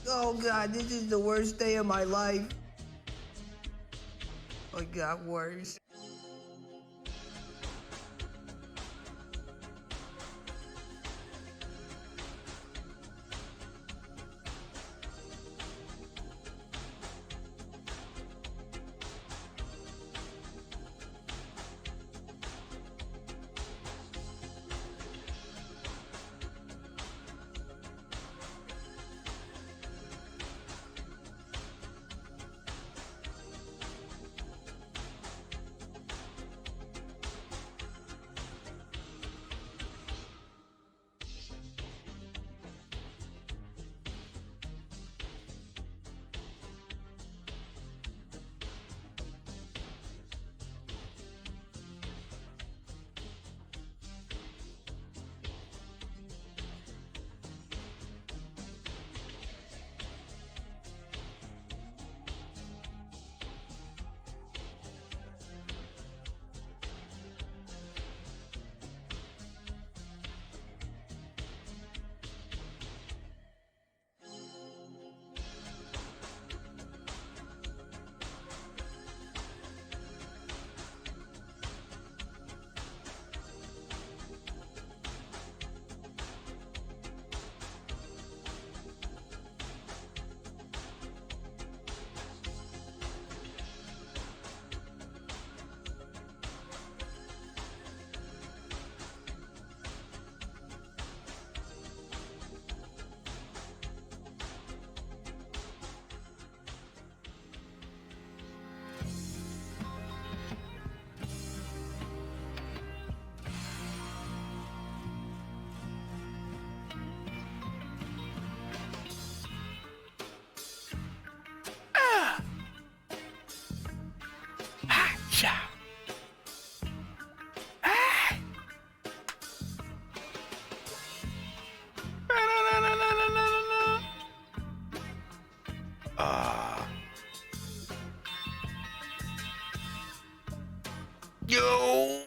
Oh God, this is the worst day of my life. Oh, it got worse. Yo!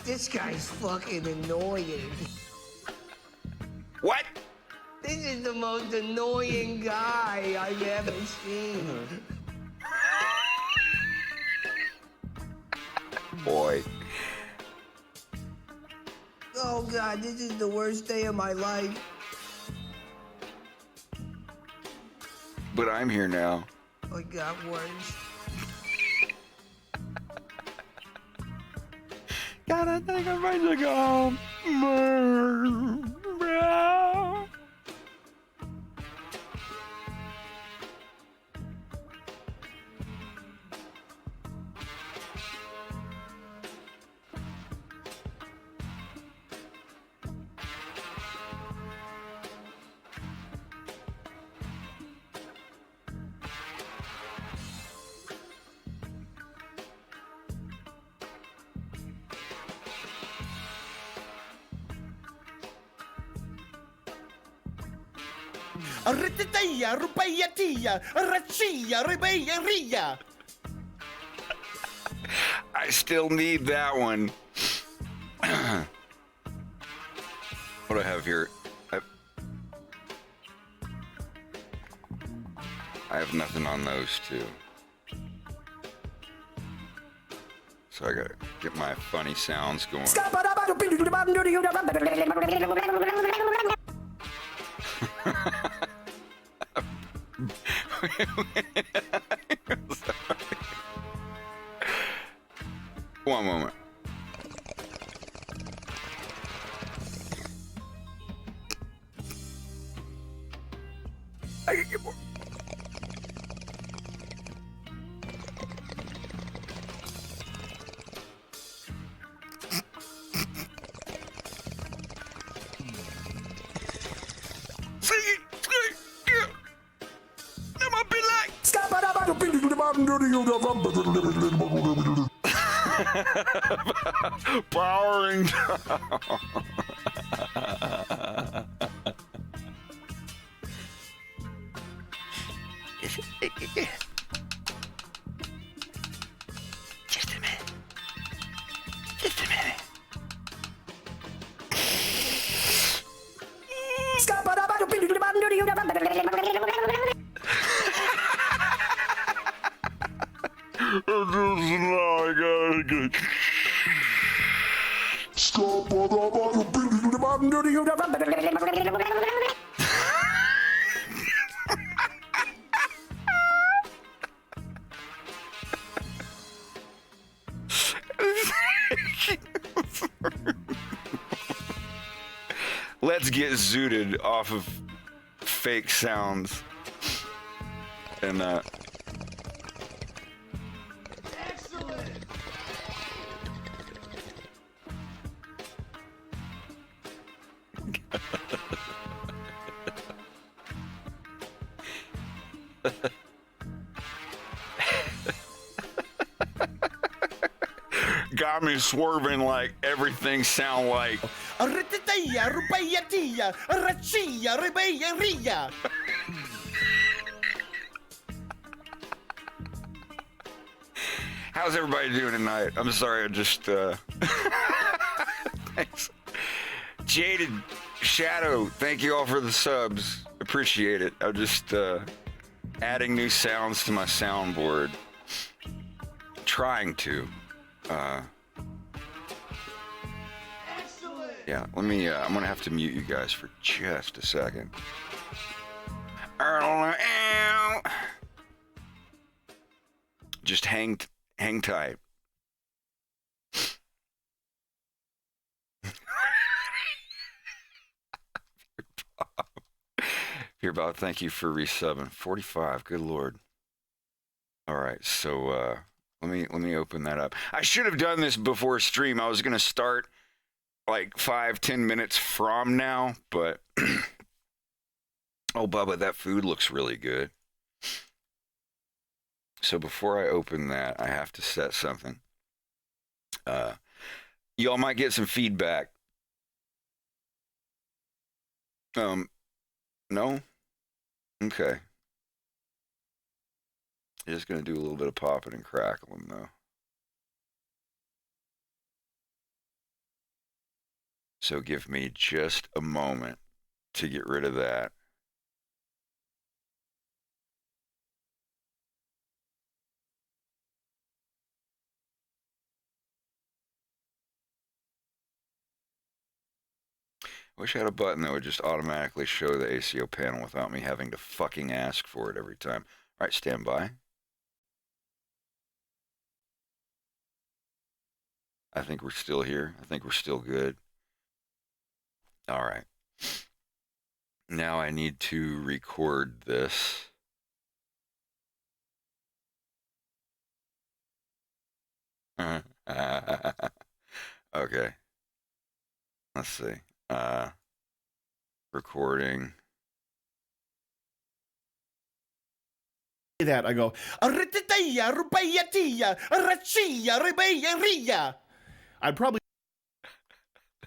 This guy's fucking annoying. What? This is the most annoying guy I've ever seen. Boy. Oh God, this is the worst day of my life. But I'm here now. Oh, it got worse. God, I think I'm ready to go home. Bro. Arretetaya, rupayatia, rachia, ribeya. I still need that one. What do I have here? I have nothing on those two. So I gotta get my funny sounds going. One moment. I can get more. Powering down. Just a minute. Let's get zooted off of fake sounds. And Excellent. got me swerving like everything sound like. Arreteteia, rupeia, rachia, ribeia, ria. How's everybody doing tonight? I'm sorry, I just thanks. Jaded Shadow, thank you all for the subs. Appreciate it. I'm just adding new sounds to my soundboard. Trying to. Excellent. Yeah, let me I'm gonna have to mute you guys for just a second. Just hang tight. Here, Bob, thank you for resubbing. 45, good lord. All right, so let me open that up. I should have done this before stream. I was gonna start like 5-10 minutes from now, but oh, Bubba, that food looks really good. So before I open that, I have to set something. Y'all might get some feedback. No? Okay. Just gonna do a little bit of popping and crackling though. So give me just a moment to get rid of that. I wish I had a button that would just automatically show the ACO panel without me having to fucking ask for it every time. All right, stand by. I think we're still here. I think we're still good. All right. Now I need to record this. Okay. Let's see. Recording. That I go, arreteteia, rupeia, rachia, ribeia, ria. I'd probably.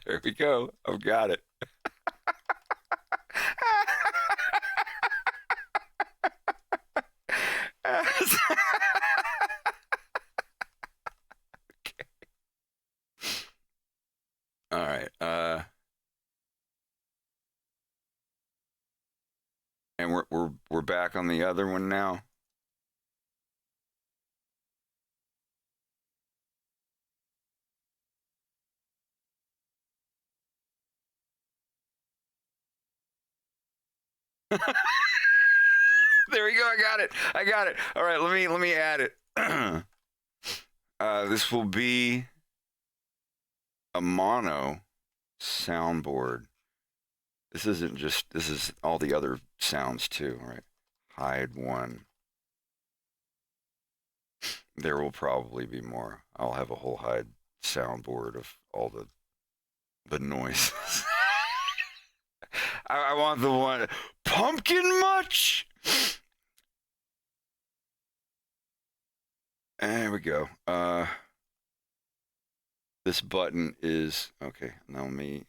There we go. I've got it. Okay. All right. And we're back on the other one now. There we go. I got it. All right, let me add it. This will be a mono soundboard. This isn't just, this is all the other sounds too, right? Hide one. There will probably be more. I'll have a whole hide soundboard of all the noises. I want the one, pumpkin much? There we go. This button is, okay, now let me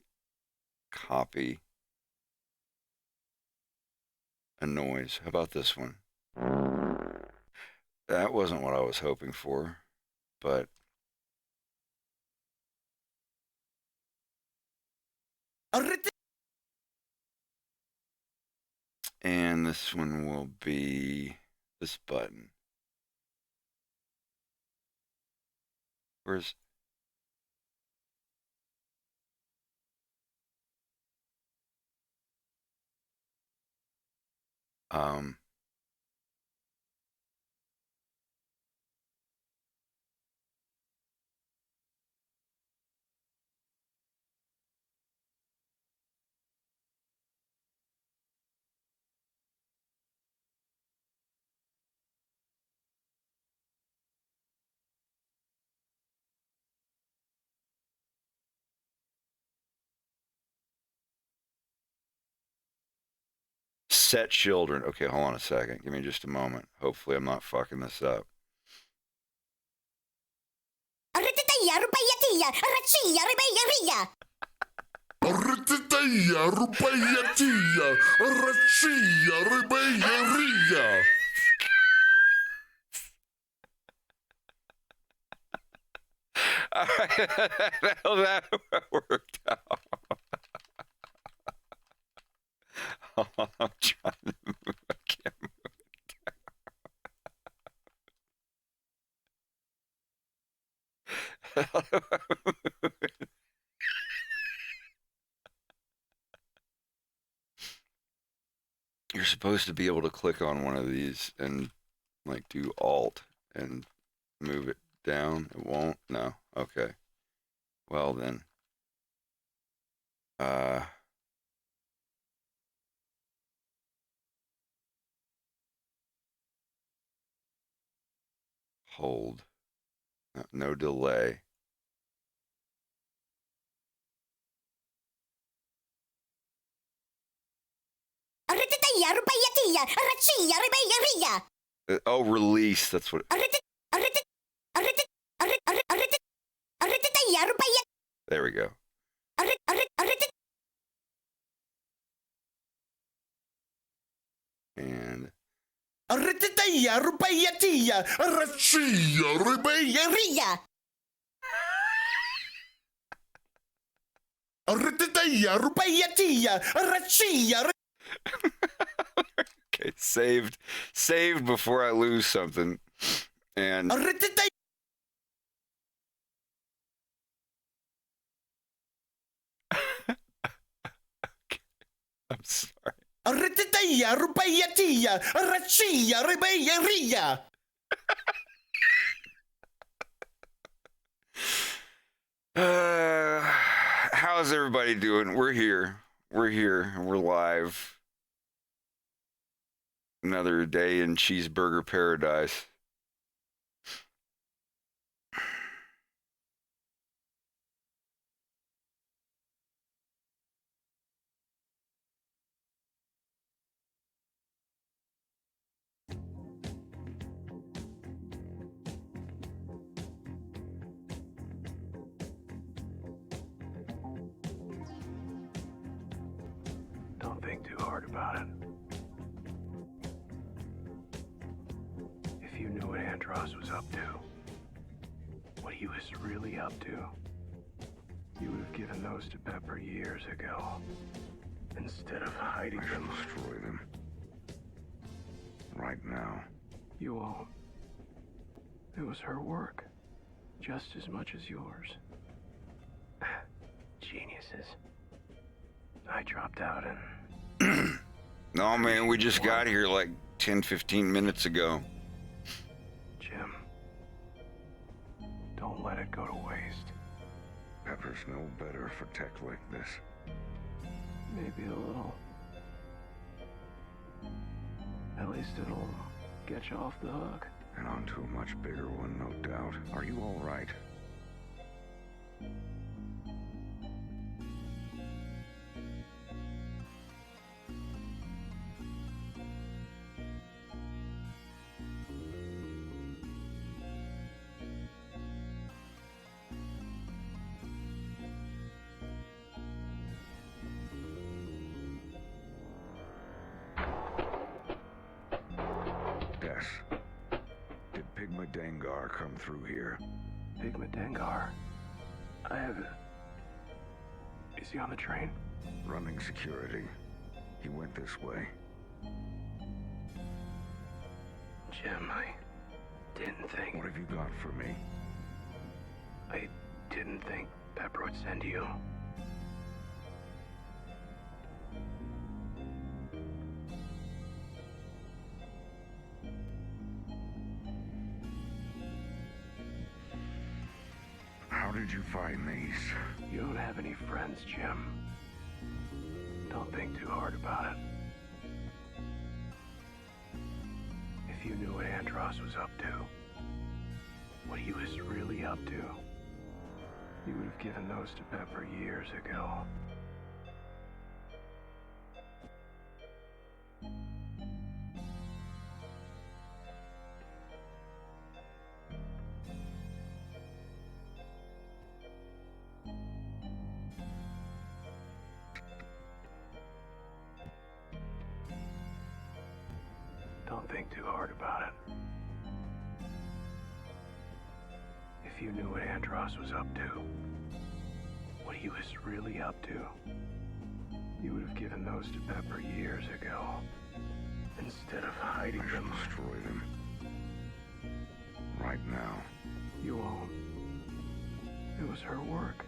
copy a noise. How about this one? That wasn't what I was hoping for, but and this one will be this button. Where's Um, set children. Okay, hold on a second. Give me just a moment. Hopefully I'm not fucking this up. Arritaya, rupayatia, rachia, ribeya, All right, that worked out. I'm trying to move. I can't move it down. You're supposed to be able to click on one of these and like do Alt and move it down. It won't? No. Okay. Well then. Hold. No delay. Oh, release. That's what. There we go. And Arritaya, rupayatia, rachia, ribeya, Arritaya, rupayatia, rachia, okay, saved before I lose something. And Arritaya. I'm sorry. Arritaya, rupayatia, rachia, ribeya. How's everybody doing? We're here. We're live. Another day in cheeseburger paradise. Don't think too hard about it. If you knew what Andros was up to, what he was really up to, you would have given those to Pepper years ago, instead of hiding I them. shall destroy them. Right now. You won't. It was her work, just as much as yours. Geniuses. I dropped out and... No, man, we just got here like 10, 15 minutes ago. Jim, don't let it go to waste. Pepper's no better for tech like this. Maybe a little. At least it'll get you off the hook. And onto a much bigger one, no doubt. Are you all right? Yes. Did Pigma Dengar come through here? Pigma Dengar. I haven't... Is he on the train? Running security. He went this way. Jim, I didn't think... What have you got for me? I didn't think Pepper would send you. did you find these? You don't have any friends, Jim. Don't think too hard about it. If you knew what Andros was up to, what he was really up to, you would have given those to Pepper years ago. Don't think too hard about it. If you knew what Andros was up to, what he was really up to, you would have given those to Pepper years ago. Instead of hiding I should them. destroy them. Right now. You won't. It was her work.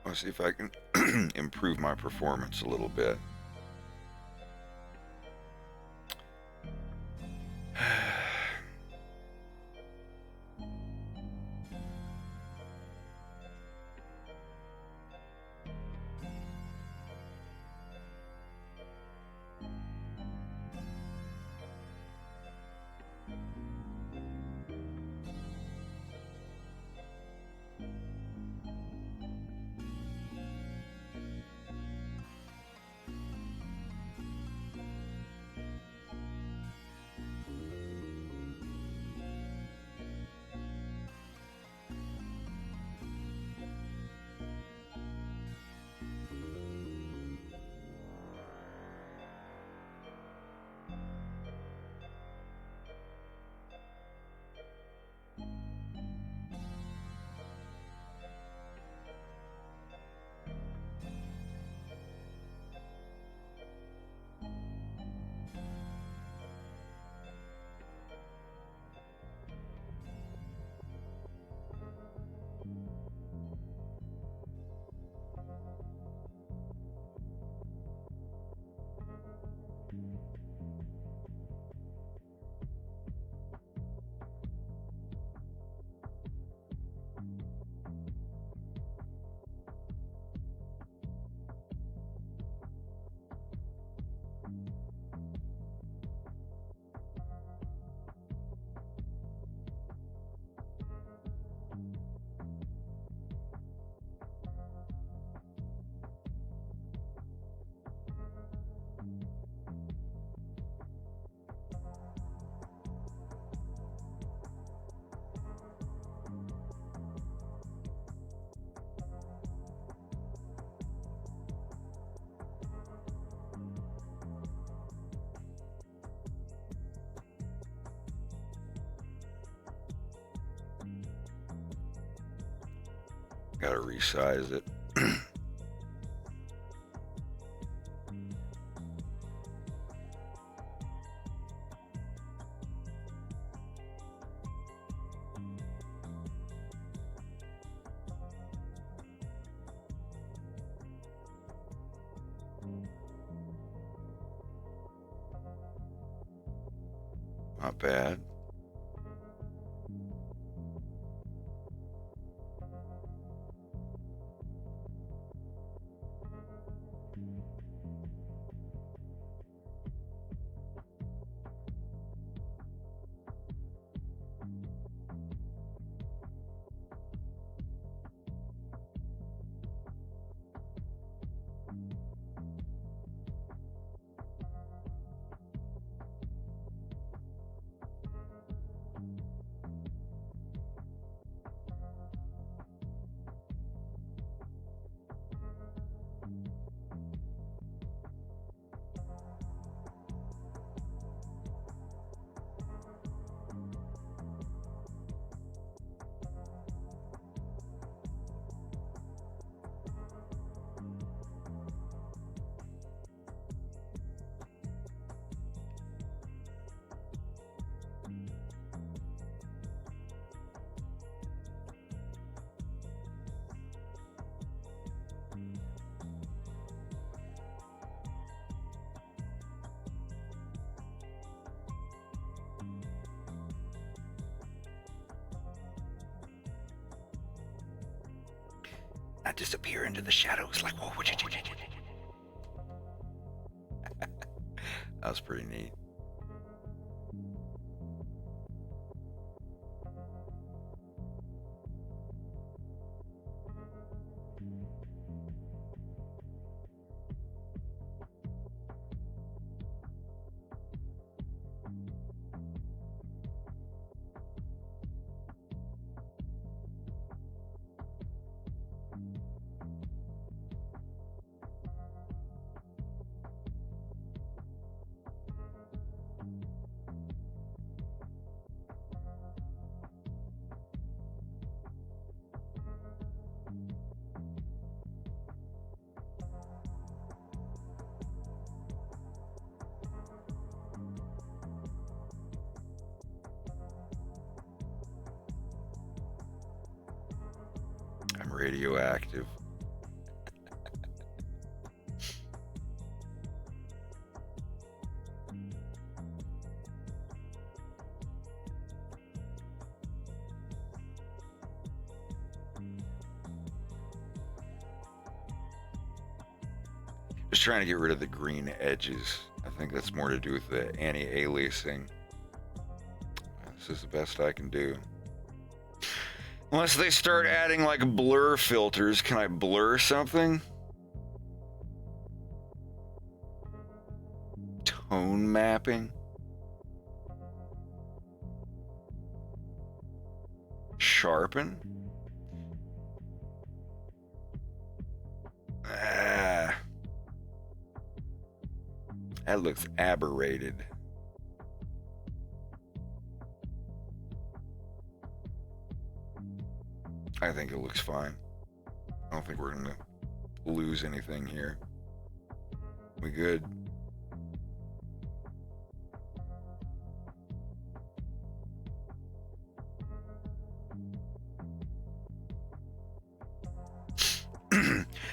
I'll see if I can improve my performance a little bit. Gotta resize it. Not bad. I disappear into the shadows like, whoa. That was pretty neat. I'm radioactive. Just trying to get rid of the green edges. I think that's more to do with the anti-aliasing. This is the best I can do. Unless they start adding like blur filters. Can I blur something? Tone mapping? Sharpen? Ah. That looks aberrated. I think it looks fine. I don't think we're gonna lose anything here. We good?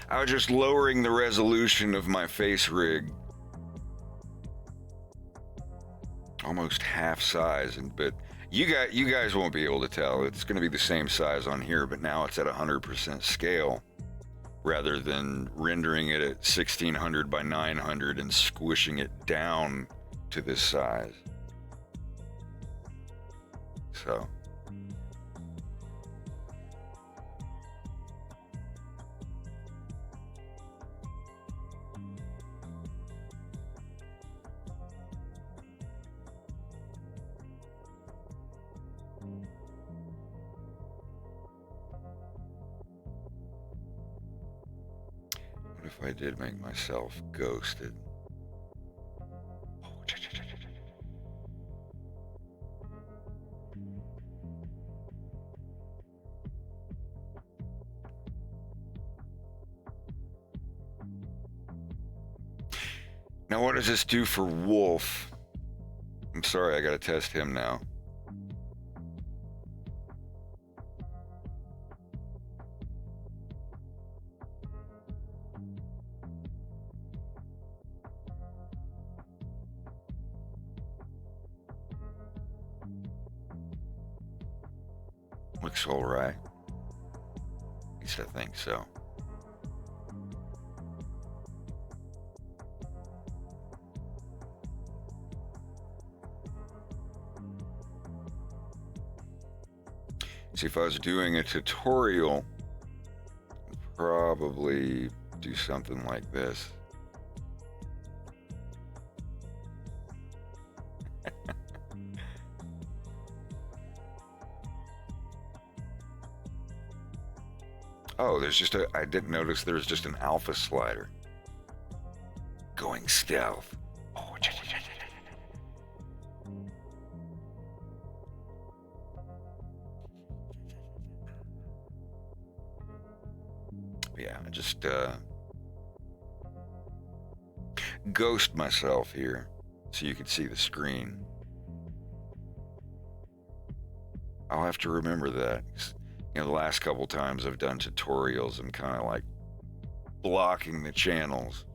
I was just lowering the resolution of my face rig. Almost half size, but you guys won't be able to tell. It's going to be the same size on here, but now it's at 100% scale rather than rendering it at 1600 by 900 and squishing it down to this size. So what if I did make myself ghosted? Now what does this do for Wolf? I'm sorry, I gotta test him now. Looks all right. At least I think so. See, if I was doing a tutorial, I'd probably do something like this. Oh, there's just I didn't notice there's just an alpha slider. Going stealth. Oh, yeah, I just ghost myself here so you can see the screen. I'll have to remember that. You know, the last couple times I've done tutorials, I'm kind of like blocking the channels.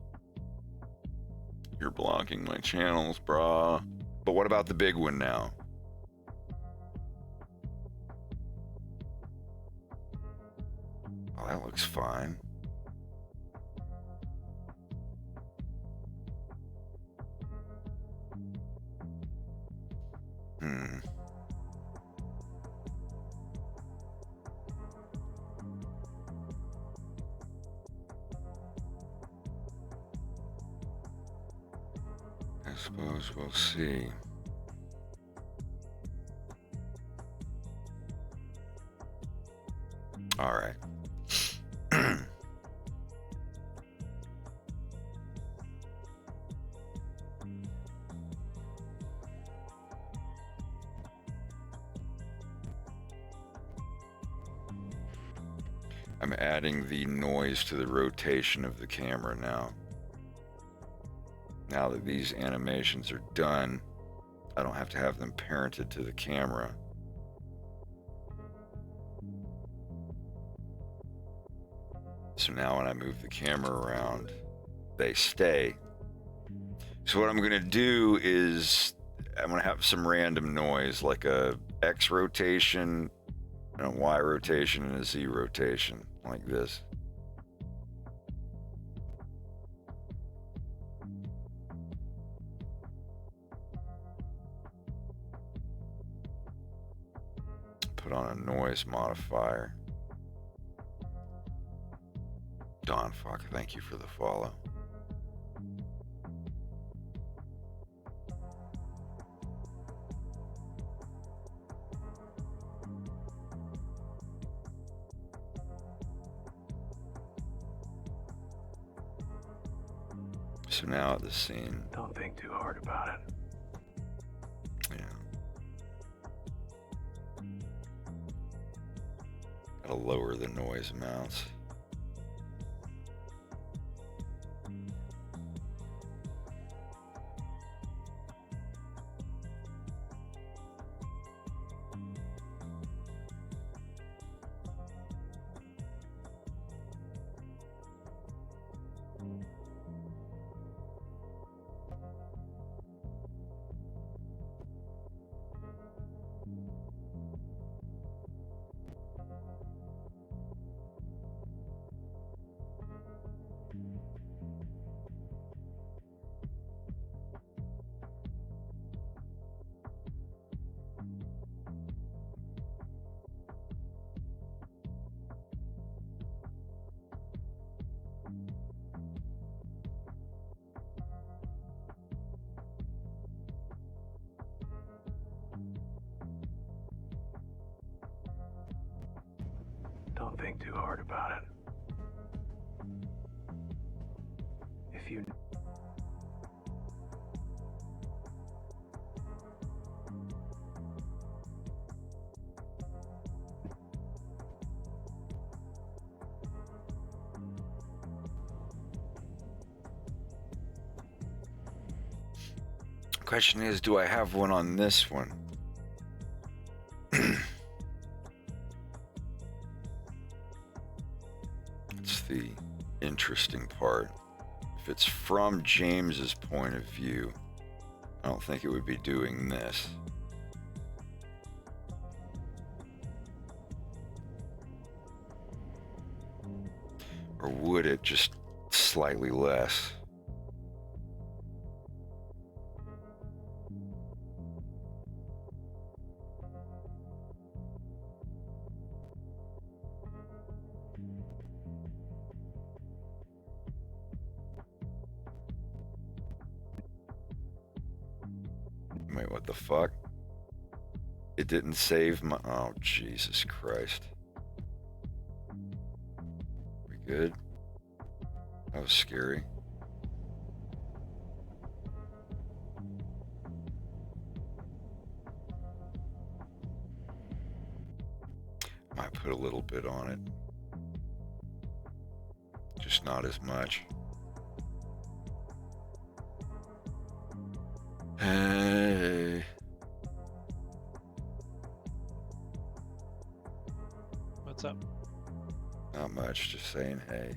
You're blocking my channels, brah. But what about the big one now? Oh, that looks fine. I suppose we'll see. All right. I'm adding the noise to the rotation of the camera now. Now that these animations are done, I don't have to have them parented to the camera. So now when I move the camera around, they stay. So what I'm going to do is I'm going to have some random noise, like a X rotation, and a Y rotation, and a Z rotation, like this. Put on a noise modifier. Don Fuck, thank you for the follow. So now at the scene. Don't think too hard about it. Yeah. Gotta lower the noise amounts. Don't think too hard about it. If you... Question is, do I have one on this one? It's the interesting part. If it's from James's point of view, I don't think it would be doing this. Or would it, just slightly less? Wait, what the fuck? It didn't save my... Oh, Jesus Christ. We good? That was scary. Might put a little bit on it. Just not as much. Hey. What's up? Not much, just saying hey.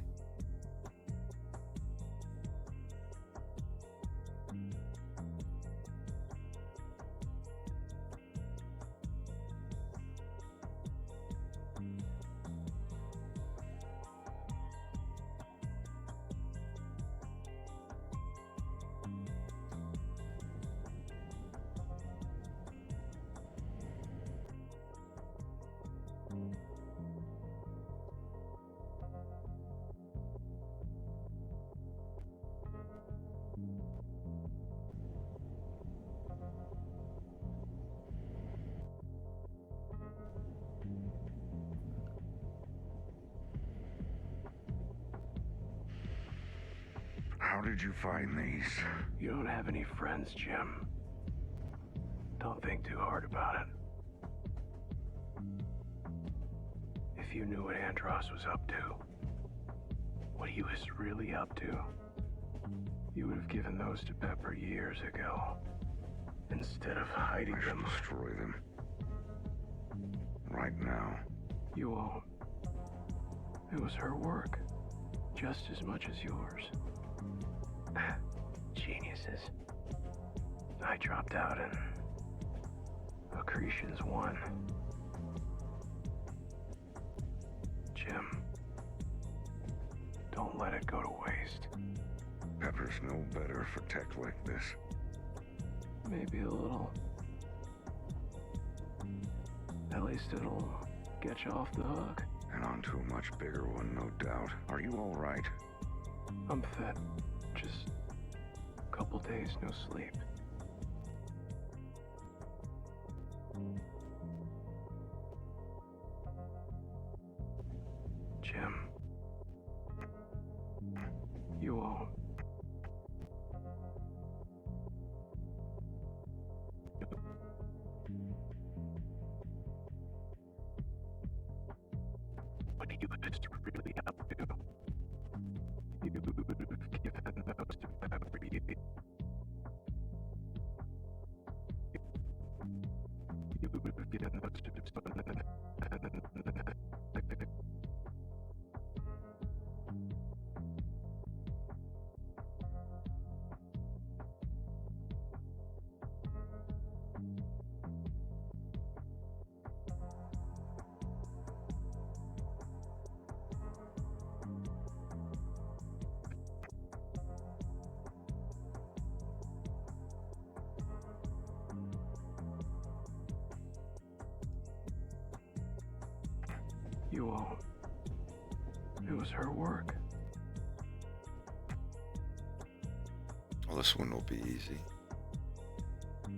How did you find these? You don't have any friends, Jim. Don't think too hard about it. If you knew what Andros was up to, what he was really up to, you would have given those to Pepper years ago. Instead of hiding I should them. destroy them. Right now. You won't. It was her work, just as much as yours. Geniuses. I dropped out and Accretions won. Jim, don't let it go to waste. Pepper's no better for tech like this. Maybe a little. At least it'll get you off the hook. And onto a much bigger one, no doubt. Are you all right? I'm fit. Just a couple days no sleep. Jim, you won't. What he was really up to. You would have given those to Pepper. You would have given those to You won't. It was her work. Well, this one will be easy.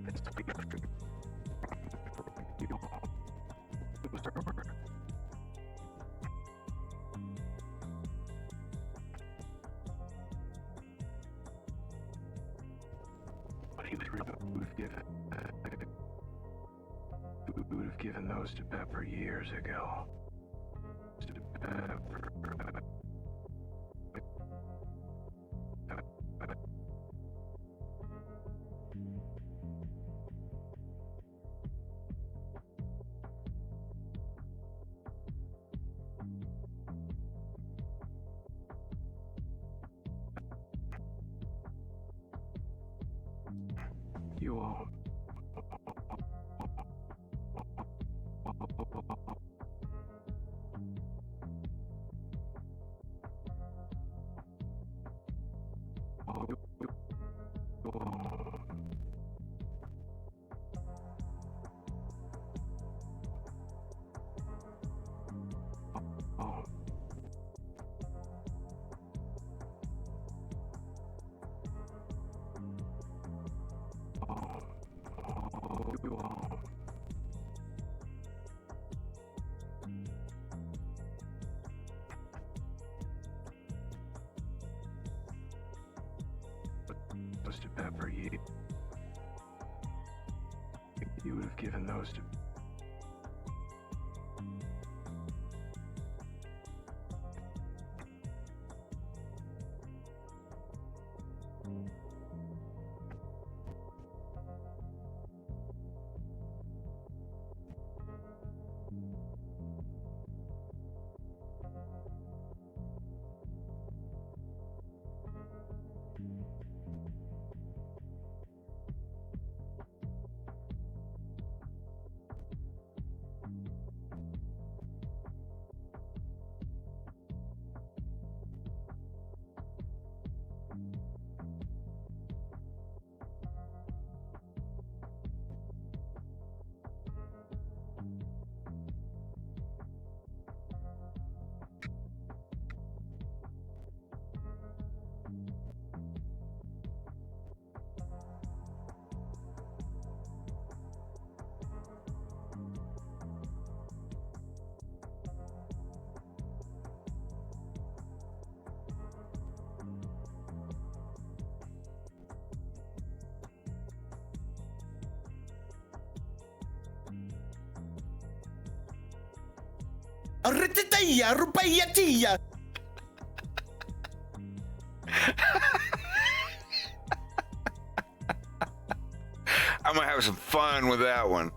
It's you won't. It was her work. But he was really would have given those to Pepper years ago. You won't. To Pepper, you would have given those to Arritaya, rupayatia. I'm gonna have some fun with that one.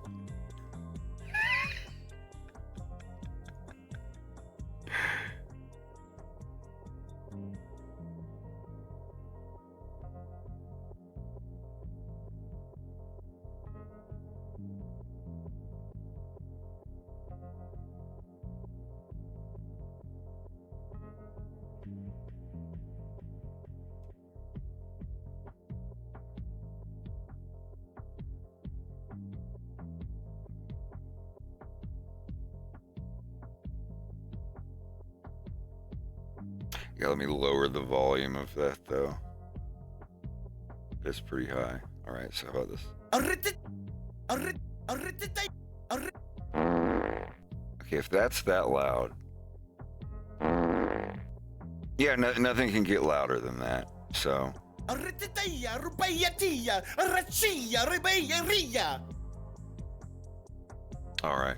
Yeah, let me lower the volume of that though. It's pretty high. All right, so how about this? Okay, if that's that loud. Yeah, nothing can get louder than that. So. Arritaya, rupayatia. Rachia, ribeya. All right.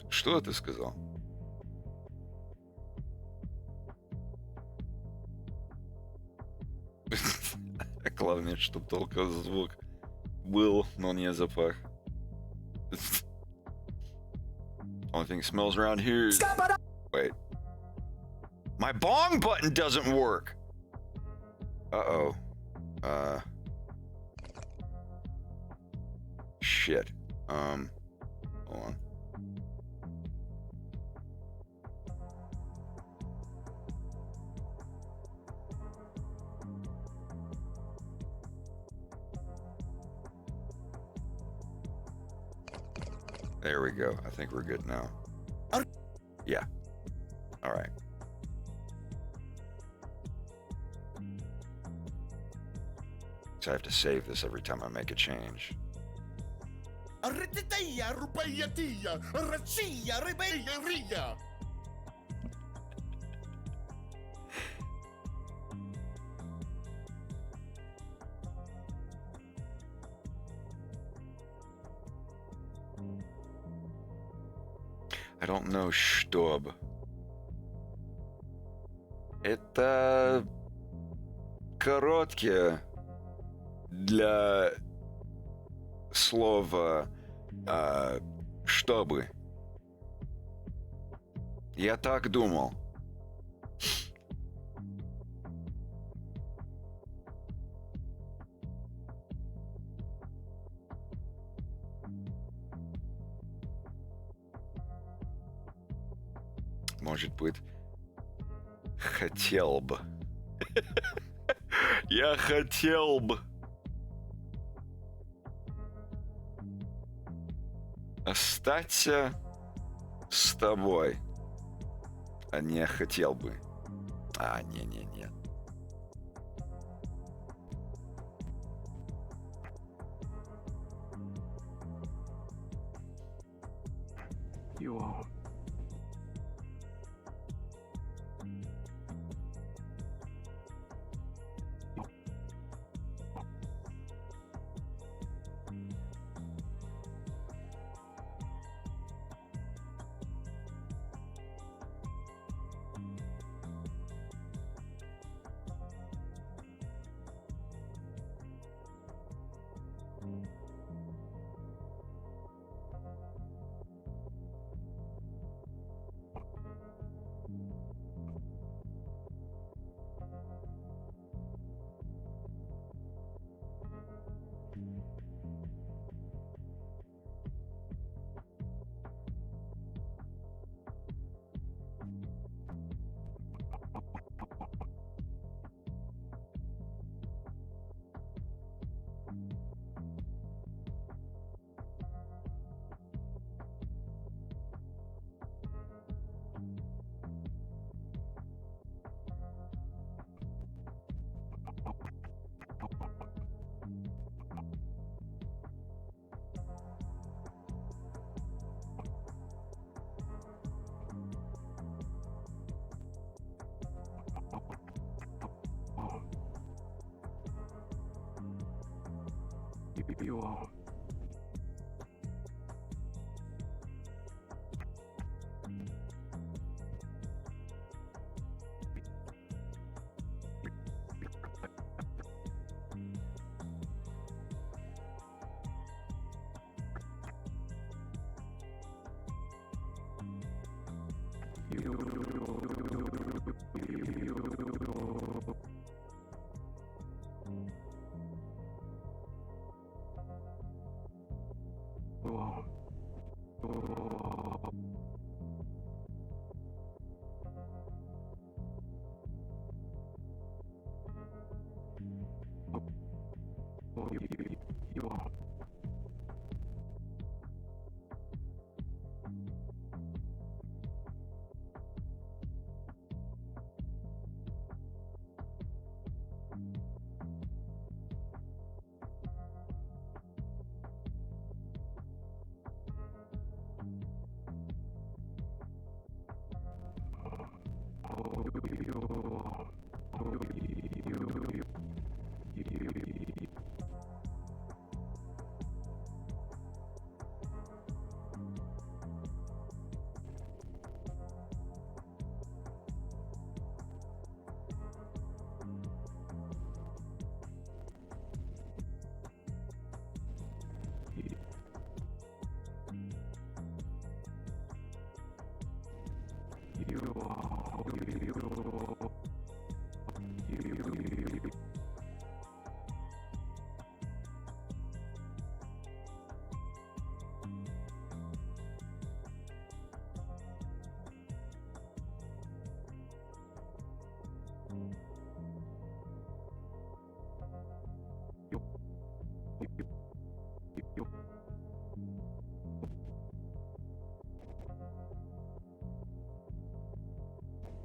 Что ты сказал? Главное, чтобы только звук был, но не запах. Only thing smells around here is... Wait. My bong button doesn't work! Uh-oh. Shit. Hold on. There we go. I think we're good now. Yeah. All right. So I have to save this every time I make a change. Arritaya, rupayatia. Rachia, ribeya. I don't know, чтоб. Это короткие для слова чтобы. Я так думал. Может быть, хотел бы. Я хотел бы. Остаться с тобой. А не хотел бы. А, не-не-не. You won't. You won't.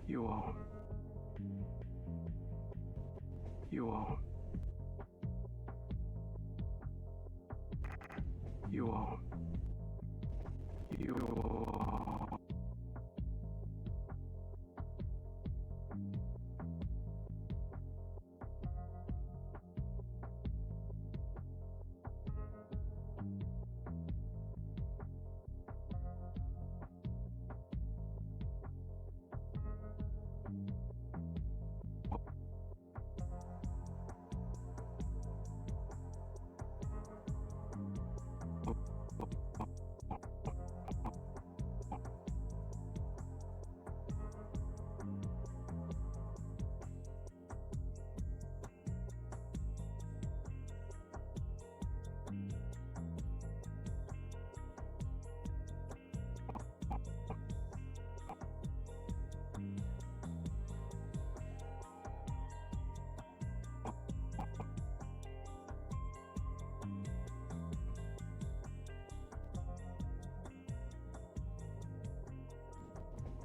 You won't. You won't. You won't. You won't.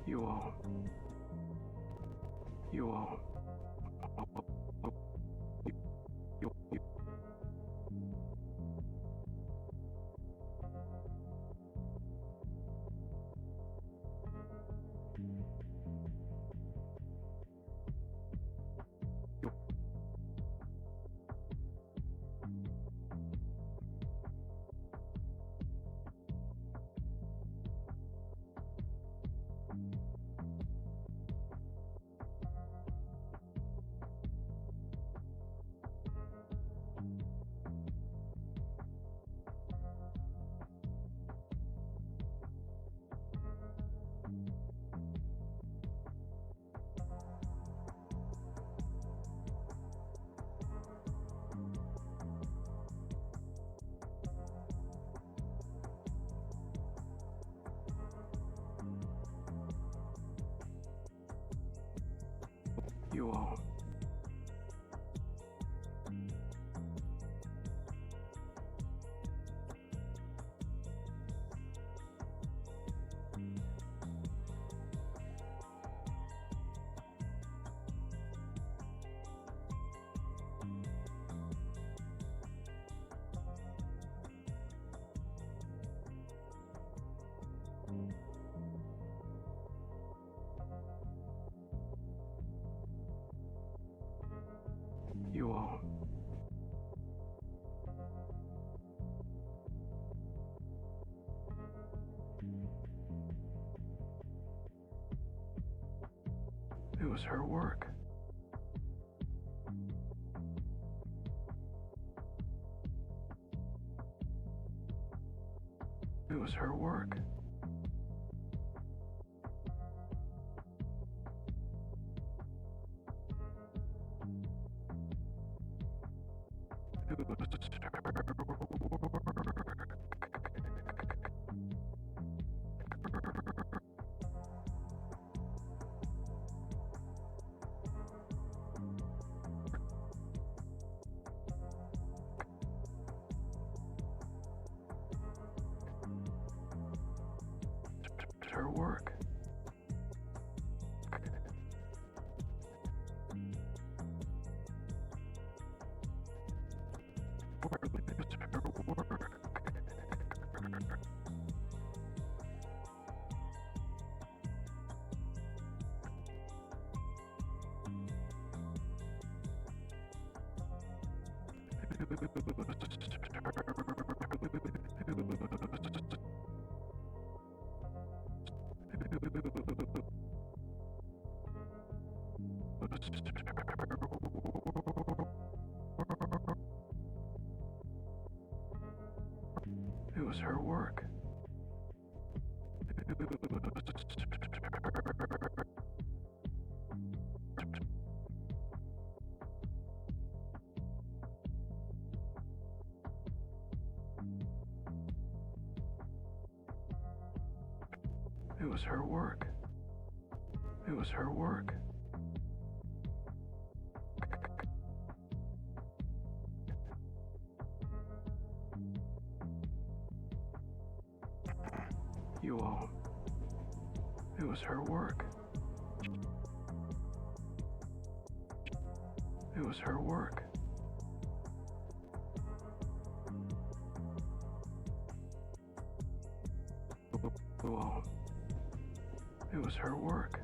You won't. You won't. You won't. was her work. It was her work. It was her work. It was her work. It was her work. It was her work. You all. It was her work. It was her work. You all. It was her work.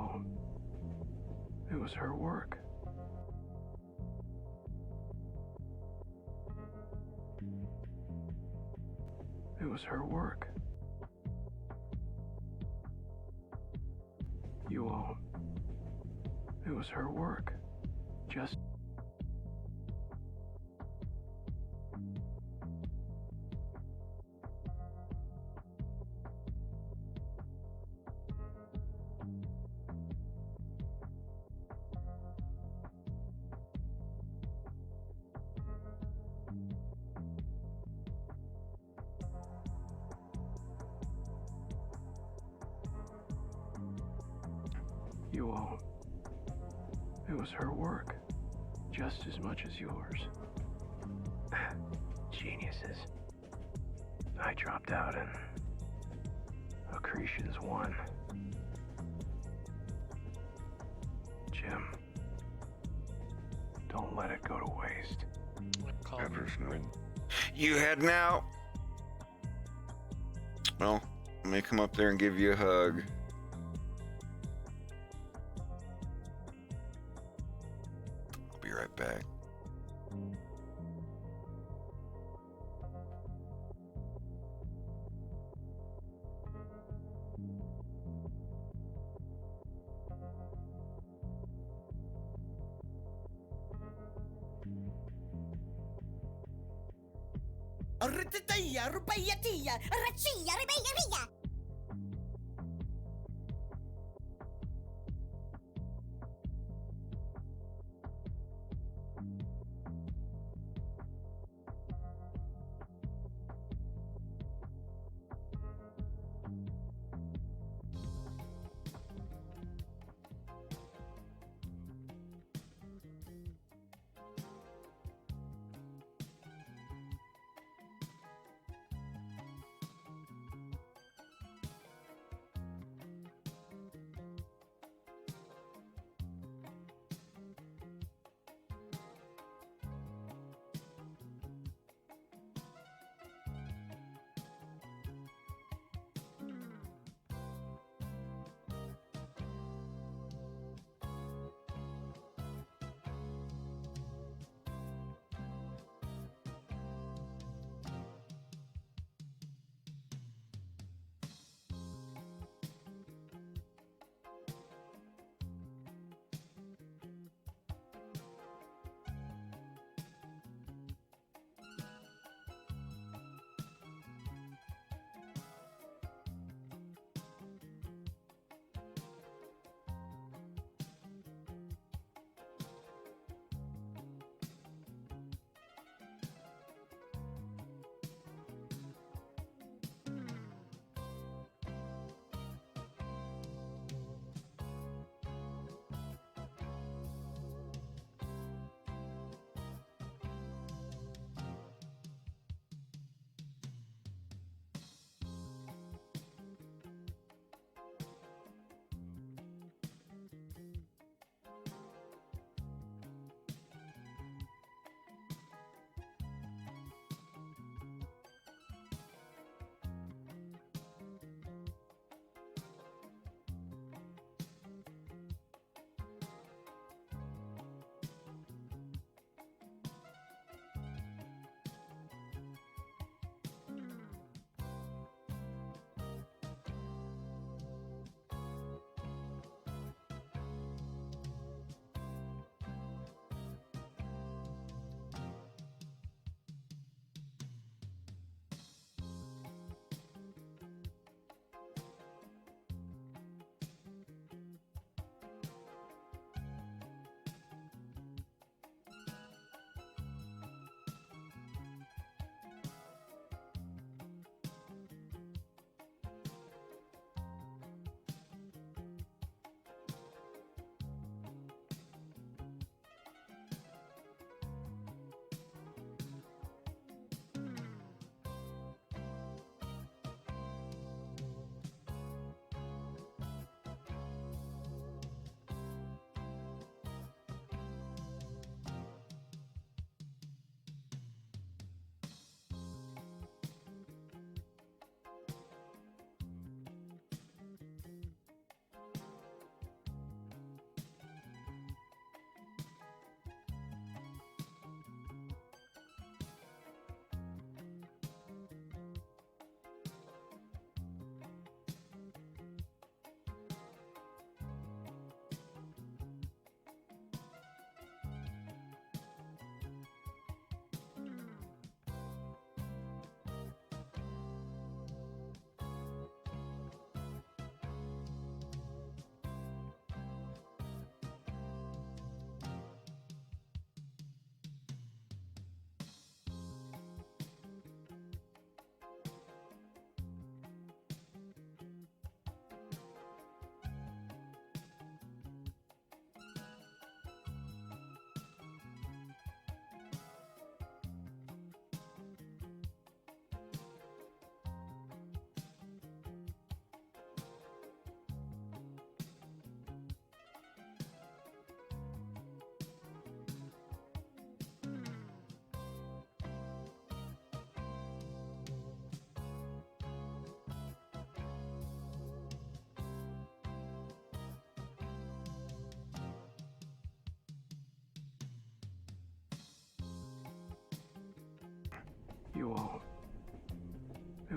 won't. It was her work. It was her work. You won't. It was her work. Just... You won't. It was her work. Just as much as yours. Geniuses. I dropped out and Accretions won. Jim, don't let it go to waste. Pepper's no. You heading out? Well, let me come up there and give you a hug. I'll be right back. Arritaya, rupayatia, rachia, ribeya.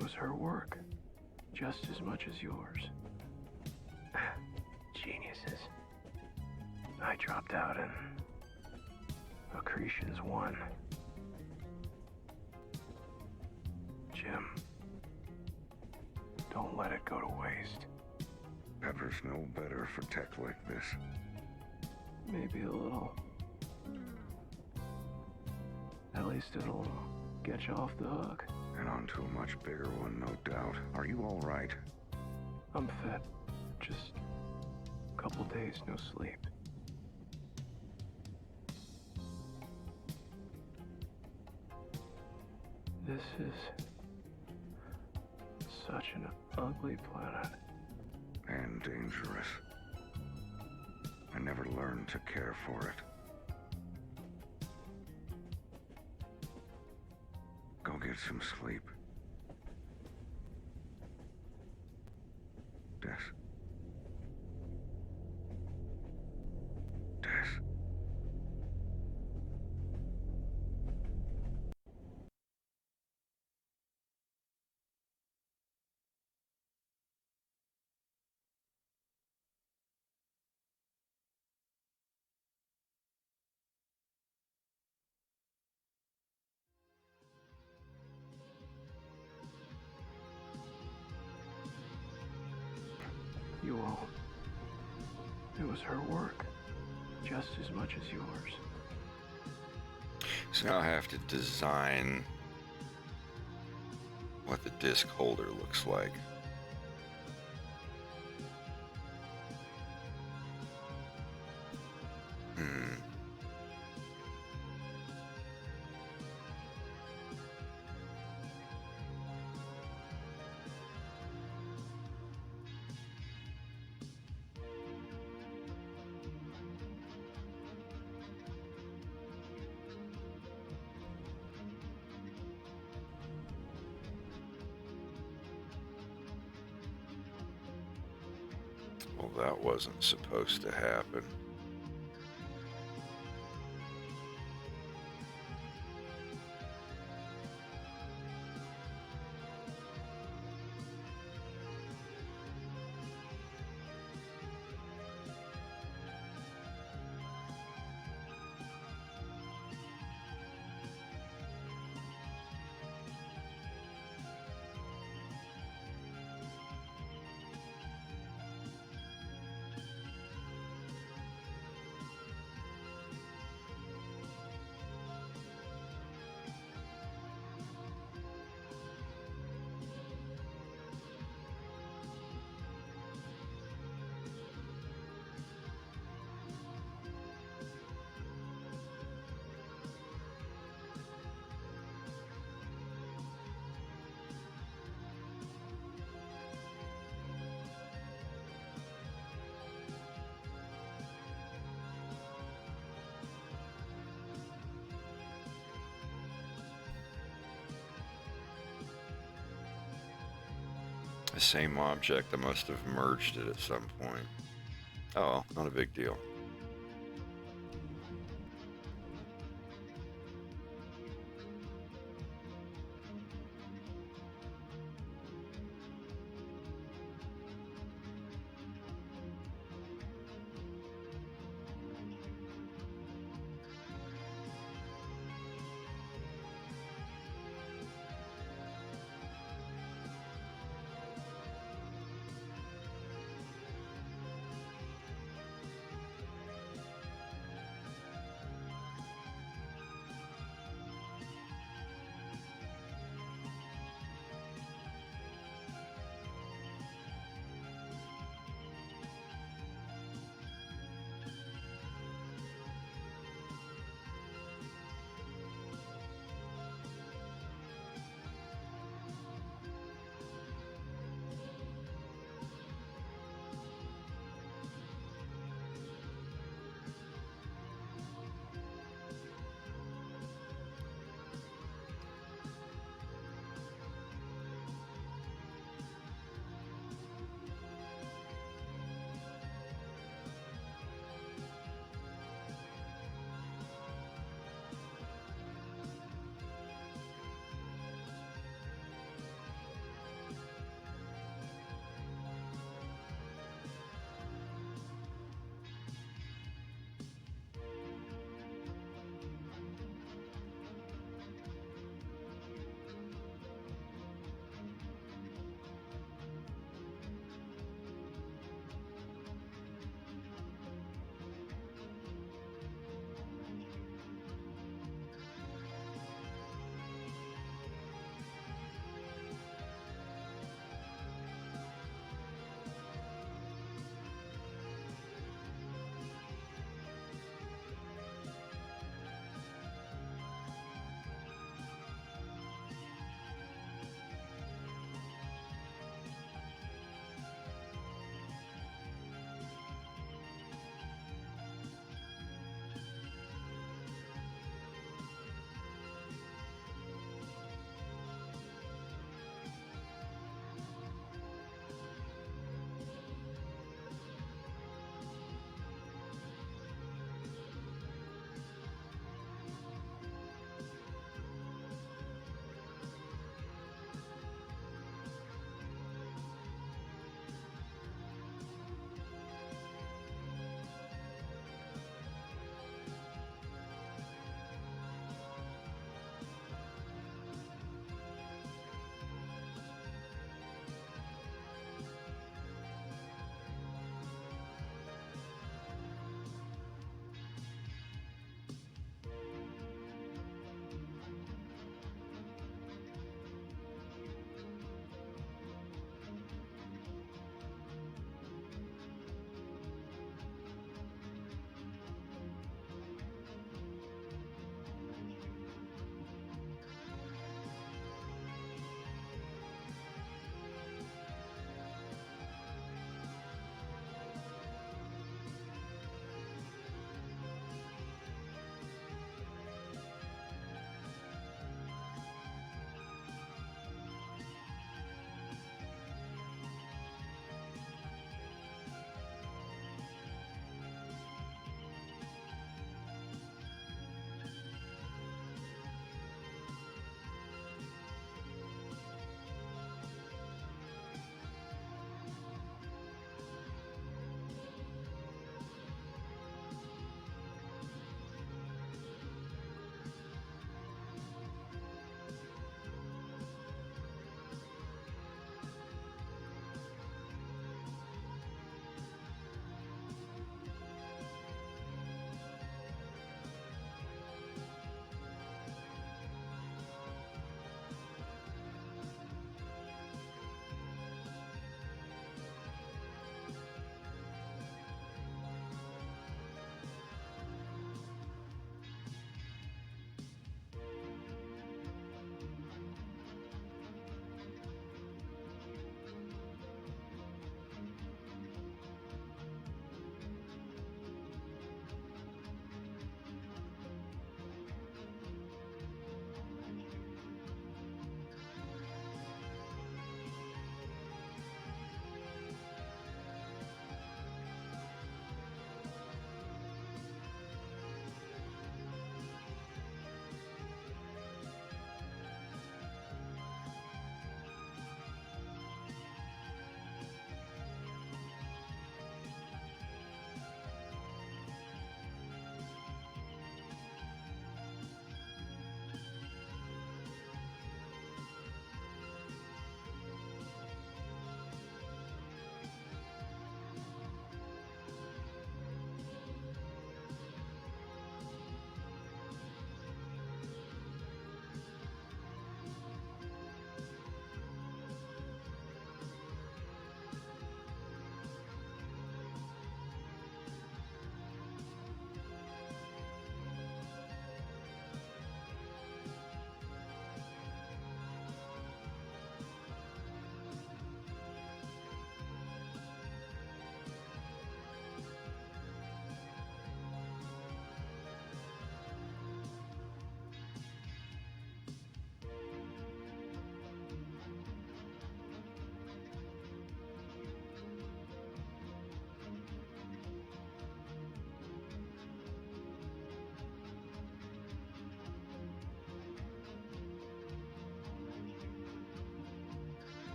It was her work, just as much as yours. Geniuses. I dropped out and Accretions won. Jim, don't let it go to waste. Pepper's no better for tech like this. Maybe a little. At least it'll get you off the hook. And onto a much bigger one, no doubt. Are you all right? I'm fit. Just a couple days no sleep. This is such an ugly planet. And dangerous. I never learned to care for it. Go get some sleep. Des. Des. You won't. It was her work, just as much as yours. So now I have to design what the disc holder looks like. Well, that wasn't supposed to happen. The same object, I must have merged it at some point. Oh, not a big deal.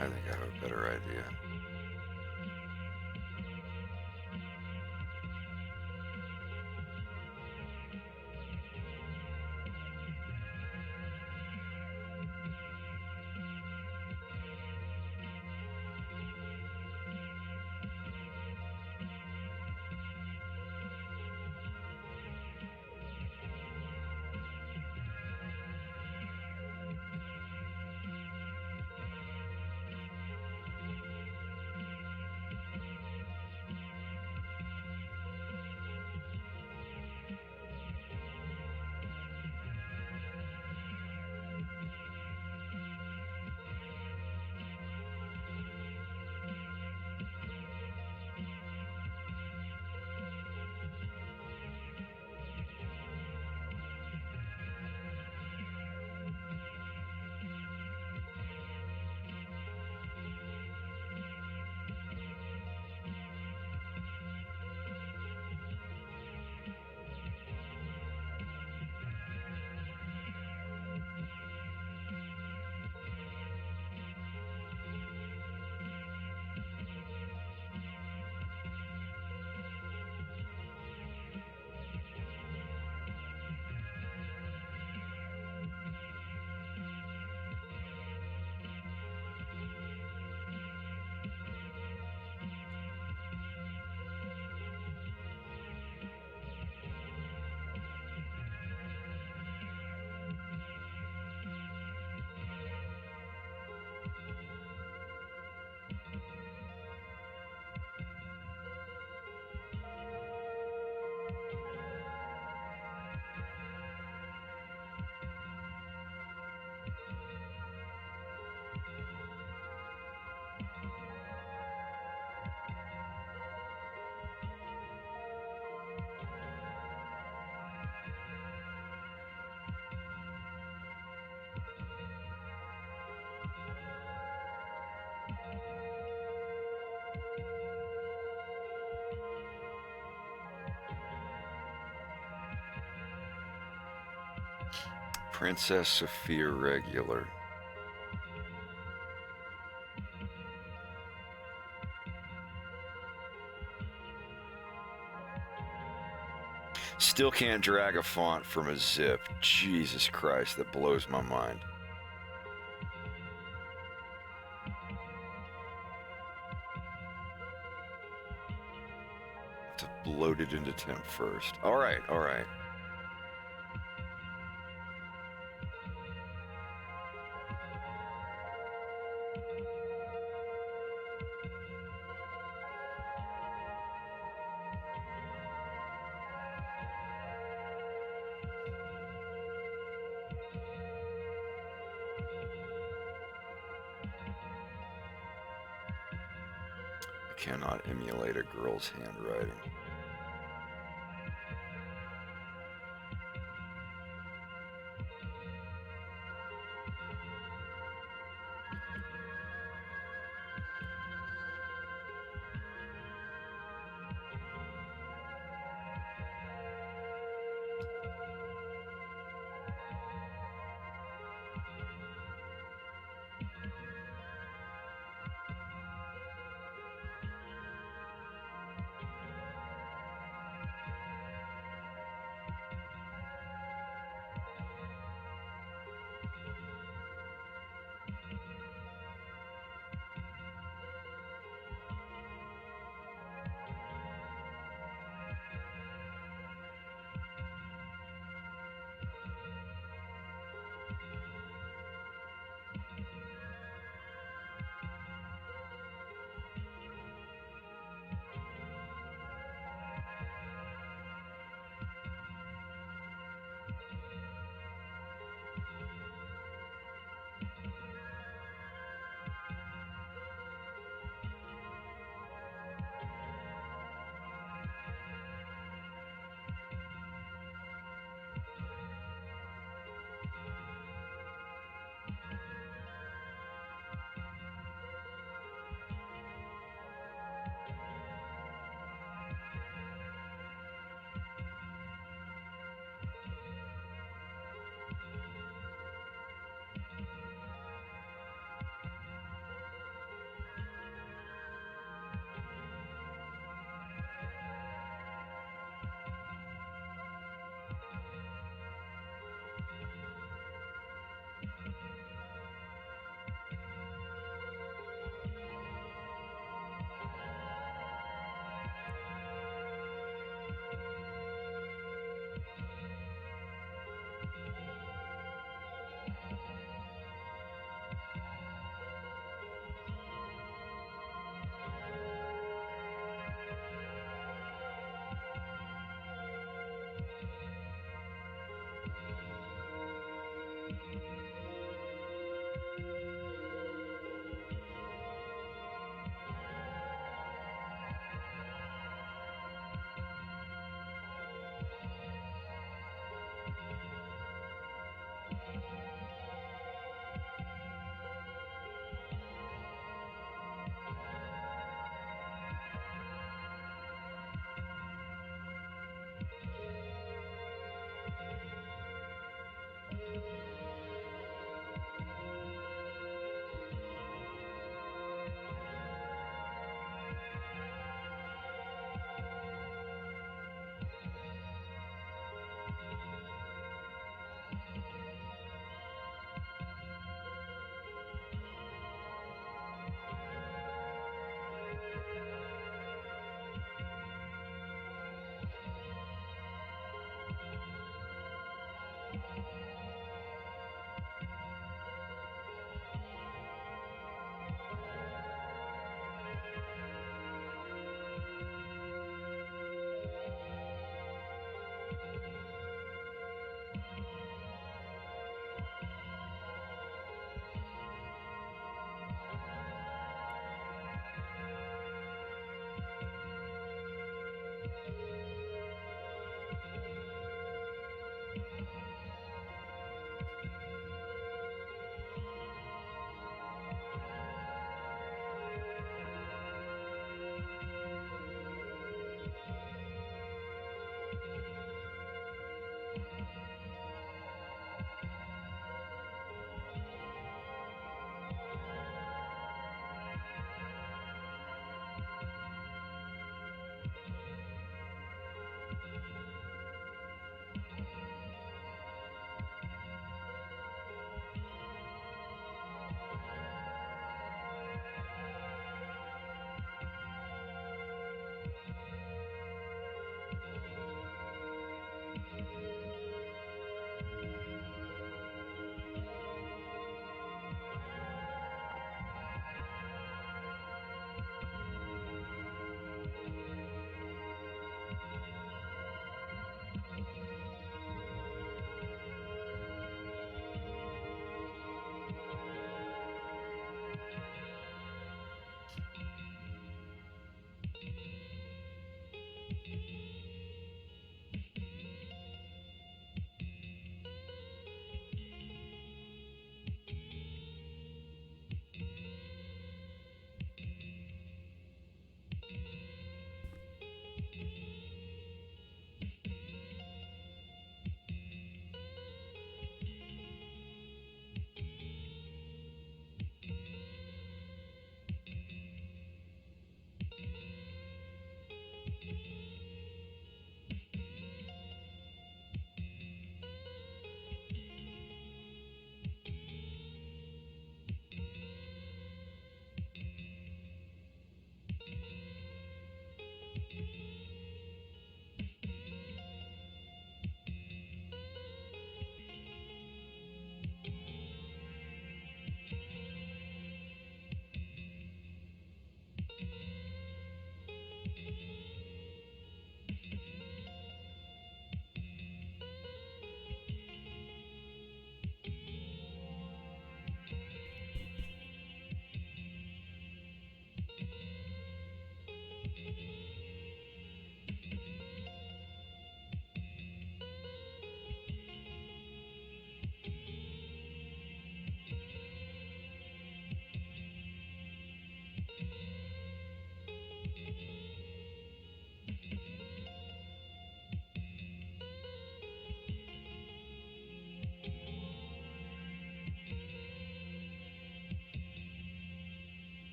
I think I have a better idea. Princess Sophia regular. Still can't drag a font from a zip. Jesus Christ, that blows my mind. To load it into temp first. All right, all right. Cannot emulate a girl's handwriting.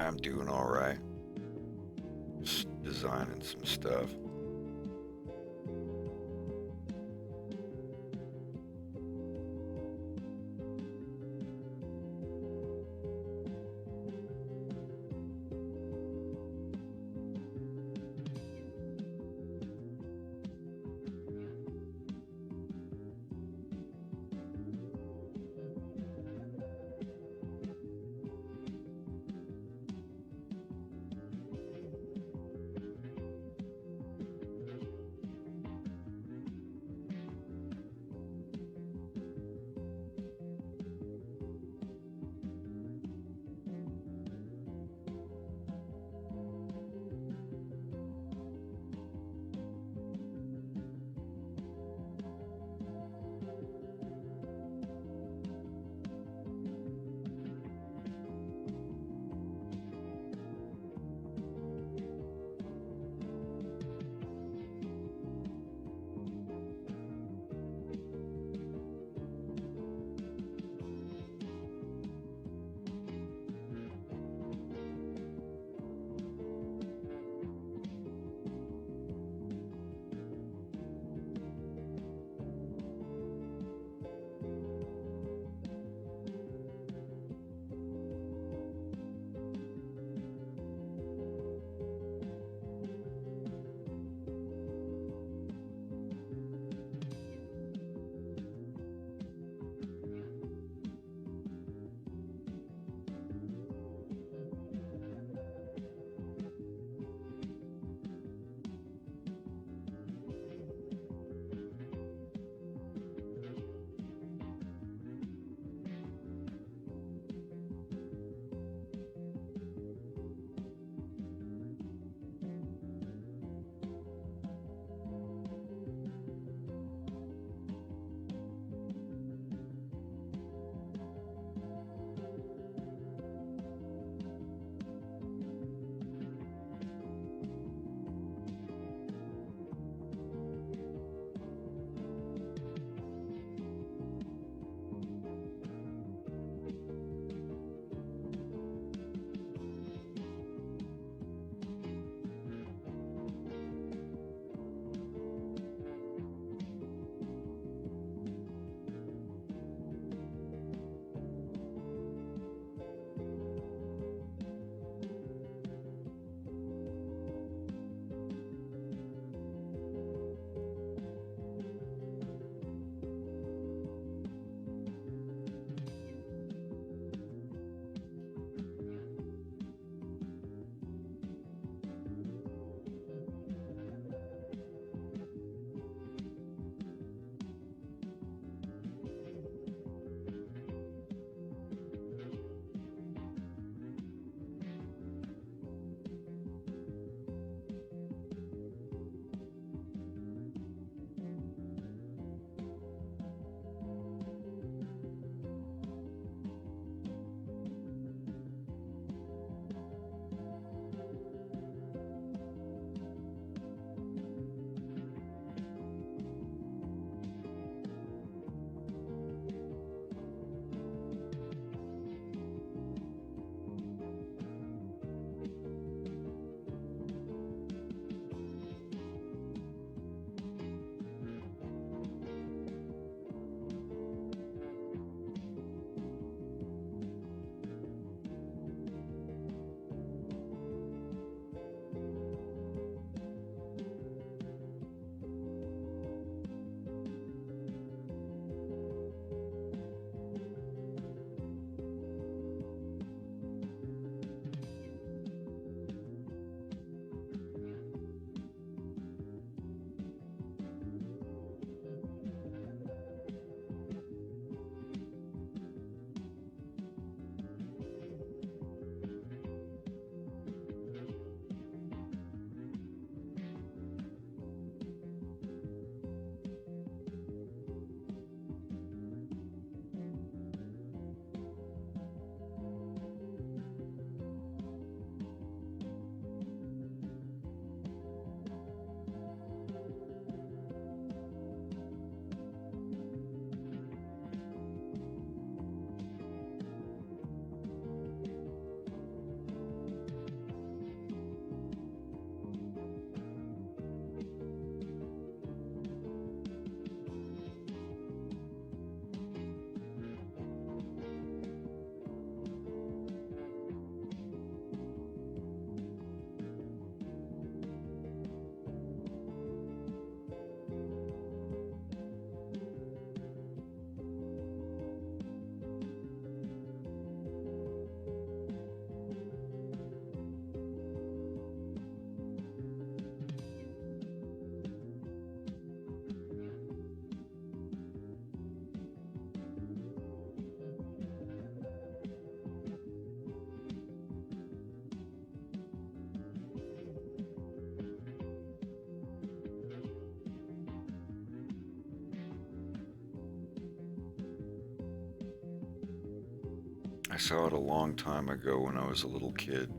I'm doing all right. Just designing some stuff. I saw it a long time ago when I was a little kid.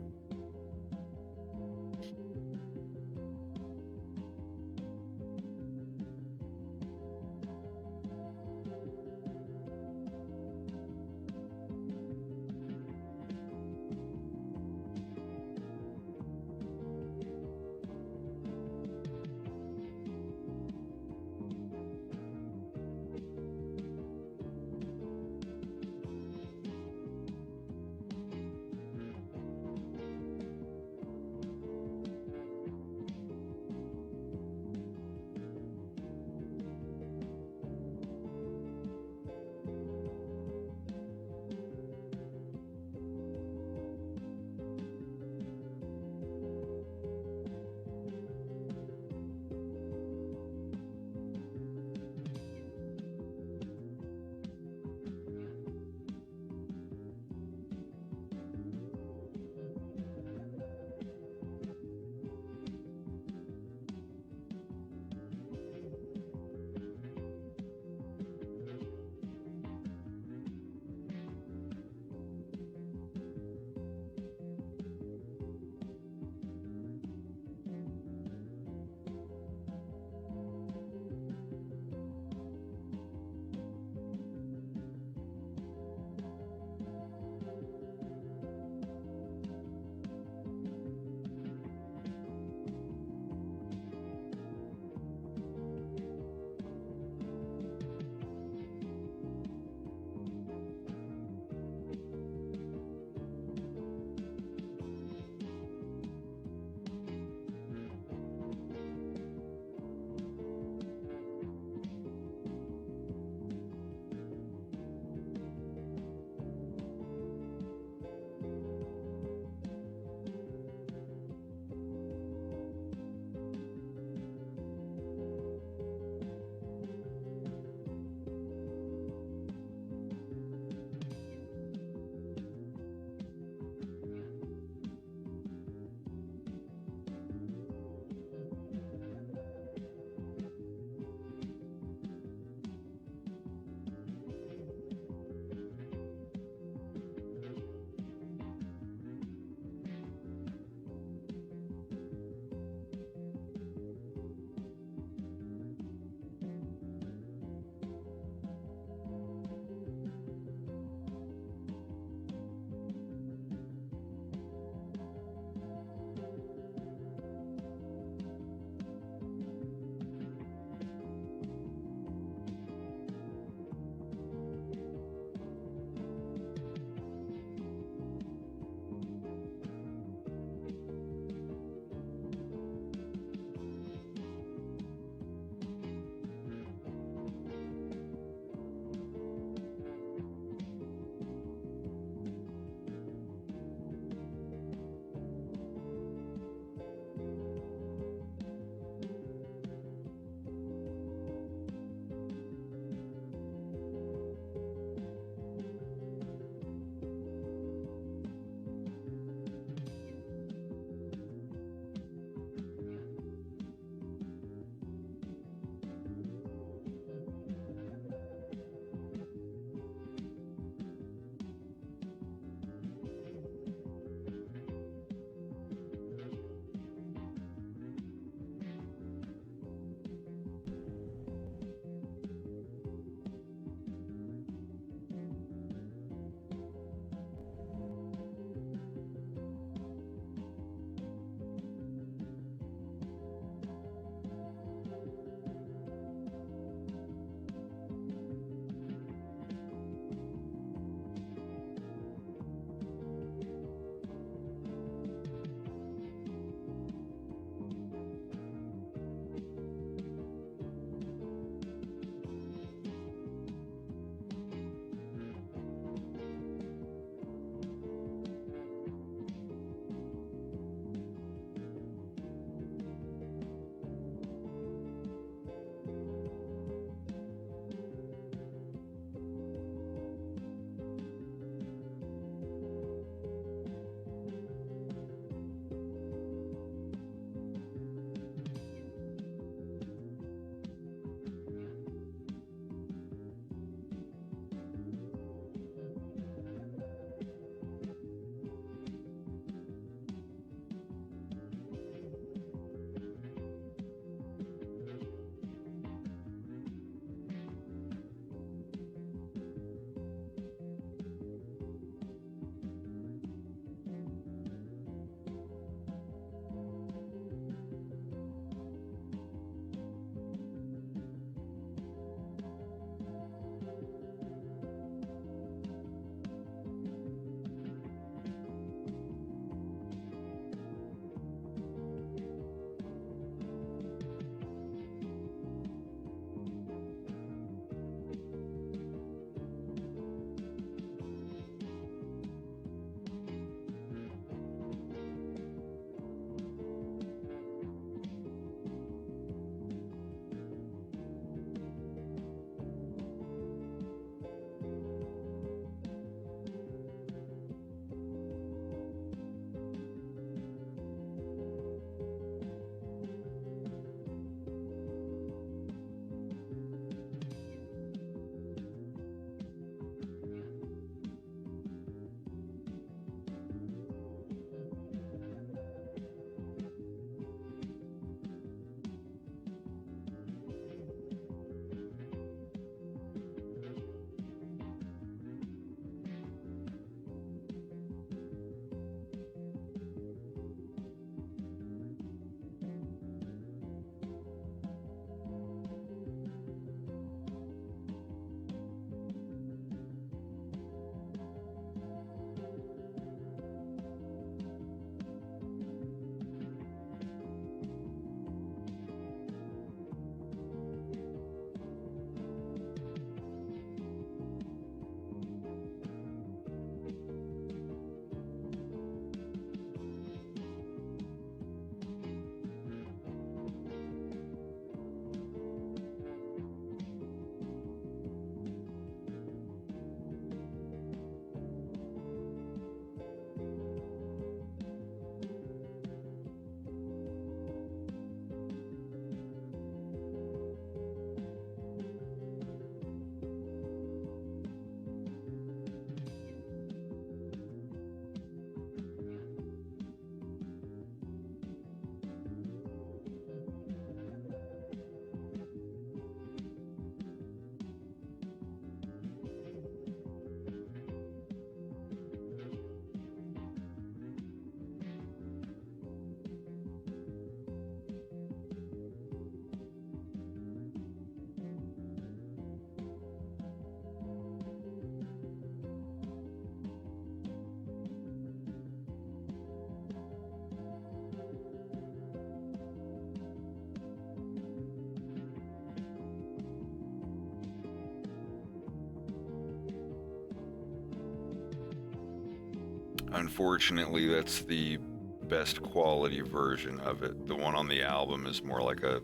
Unfortunately, that's the best quality version of it. The one on the album is more like a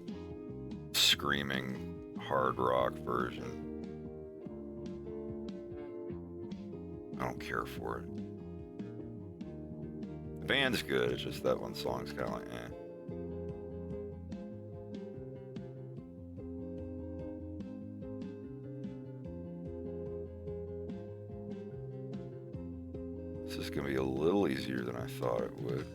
screaming hard rock version. I don't care for it. The band's good, it's just that one song's kind of like, eh. This is going to be a little easier than I thought it would.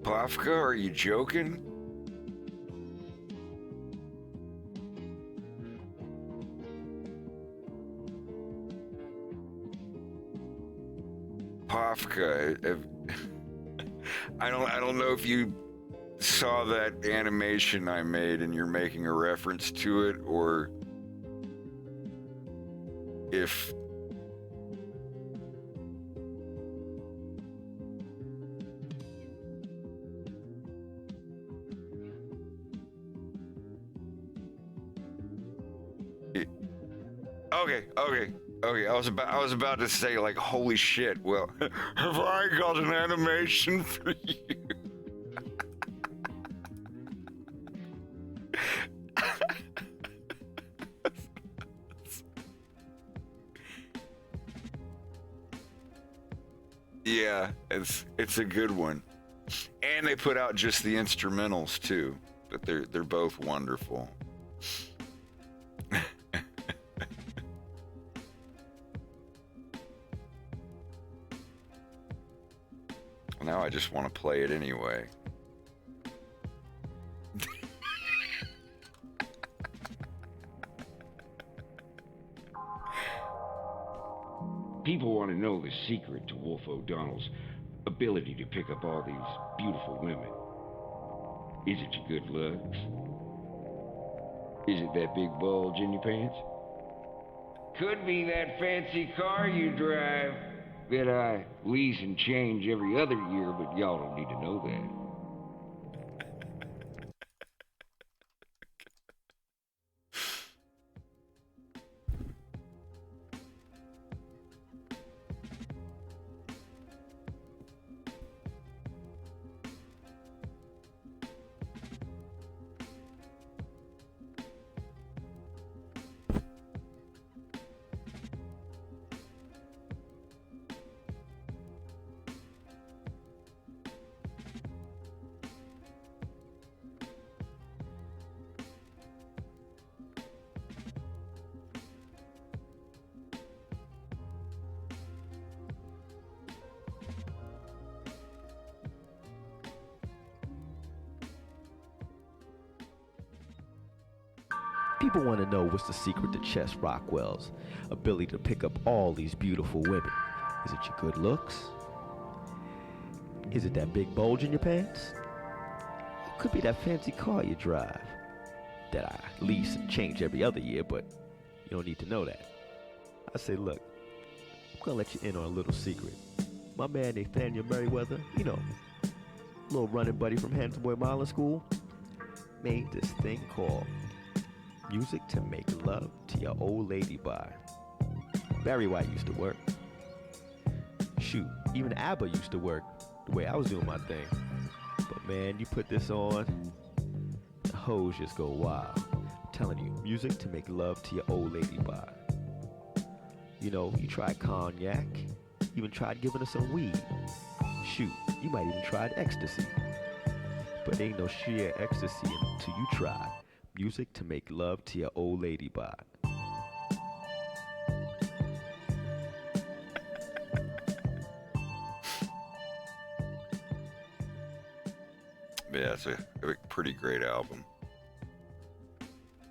Pafka, are you joking? Pafka, I don't know if you saw that animation I made and you're making a reference to it, or if Okay. I was about to say, like, holy shit. Well, have I got an animation for you? Yeah, it's a good one. And they put out just the instrumentals too, but they're both wonderful. Now I just want to play it anyway. People want to know the secret to Wolf O'Donnell's ability to pick up all these beautiful women. Is it your good looks? Is it that big bulge in your pants? Could be that fancy car you drive that I lease and change every other year, but y'all don't need to know that. People want to know what's the secret to Chess Rockwell's ability to pick up all these beautiful women. Is it your good looks? Is it that big bulge in your pants? It could be that fancy car you drive that I lease and change every other year, but you don't need to know that. I say, look, I'm gonna let you in on a little secret. My man Nathaniel Merriweather, you know, little running buddy from Hampton Boy Miling School, made this thing called Music to Make Love to Your Old Lady by. Barry White used to work. Shoot, even ABBA used to work the way I was doing my thing. But man, you put this on, the hoes just go wild. I'm telling you, music to make love to your old lady by. You know, you tried cognac, even tried giving her some weed. Shoot, you might even tried ecstasy. But ain't no sheer ecstasy until you try music to make love to your old lady by. Yeah, it's a pretty great album.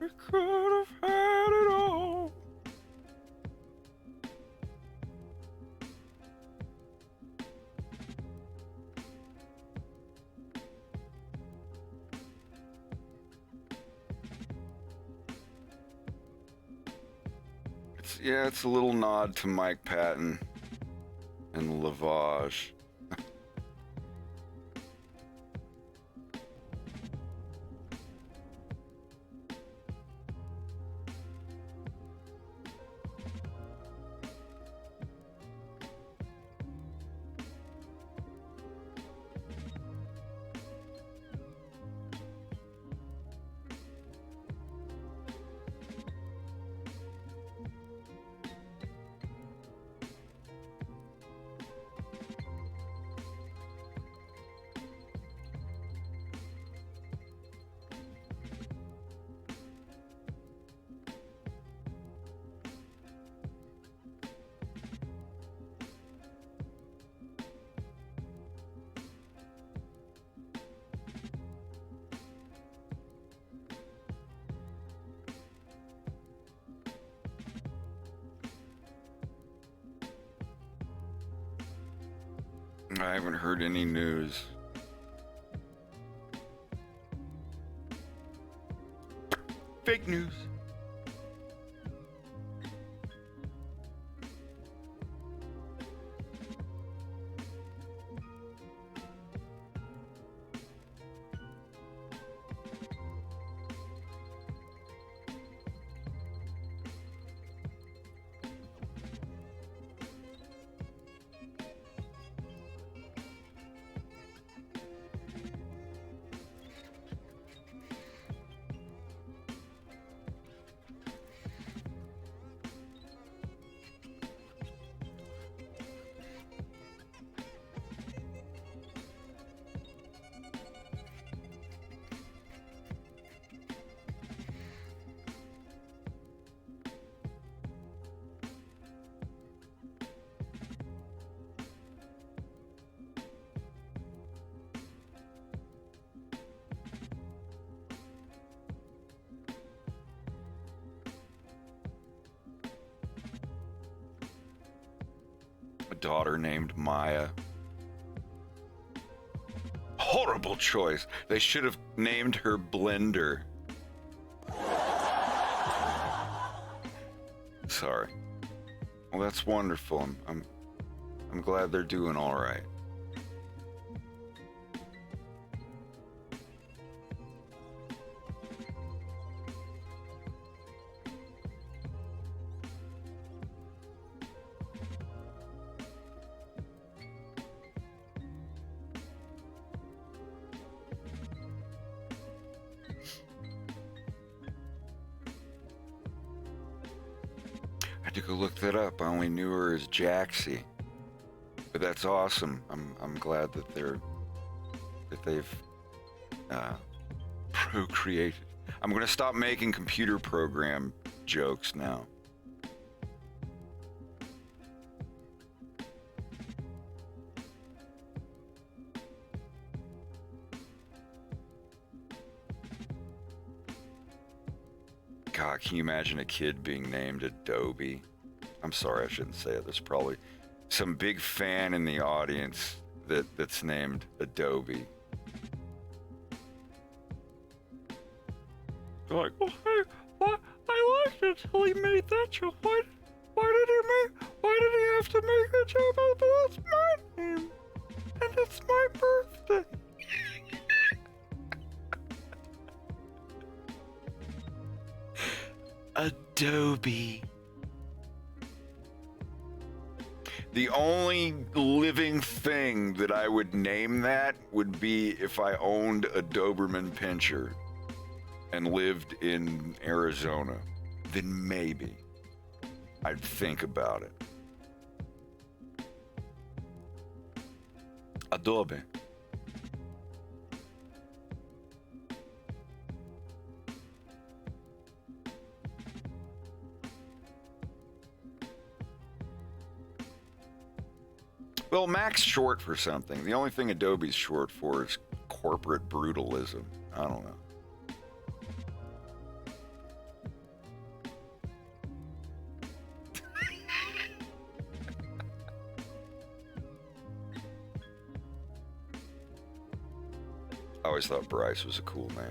We could have had it all. It's a little nod to Mike Patton and Lavage. I haven't heard any news. Fake news. A daughter named Maya. Horrible choice. They should have named her Blender. Sorry. Well, that's wonderful. I'm glad they're doing all right. I had to go look that up. I only knew her as Jaxie, but that's awesome. I'm glad that they've procreated. I'm gonna stop making computer program jokes now. God, can you imagine a kid being named Adobe? I'm sorry, I shouldn't say it. There's probably some big fan in the audience that's named Adobe. They're like, oh, hey, what? I liked it till he made that joke. Why did he have to make a joke about that? That's my name. And it's my birthday. Adobe. The only living thing that I would name that would be if I owned a Doberman Pinscher and lived in Arizona. Then maybe I'd think about it. Adobe. Well, Mac's short for something. The only thing Adobe's short for is corporate brutalism. I don't know. I always thought Bryce was a cool name.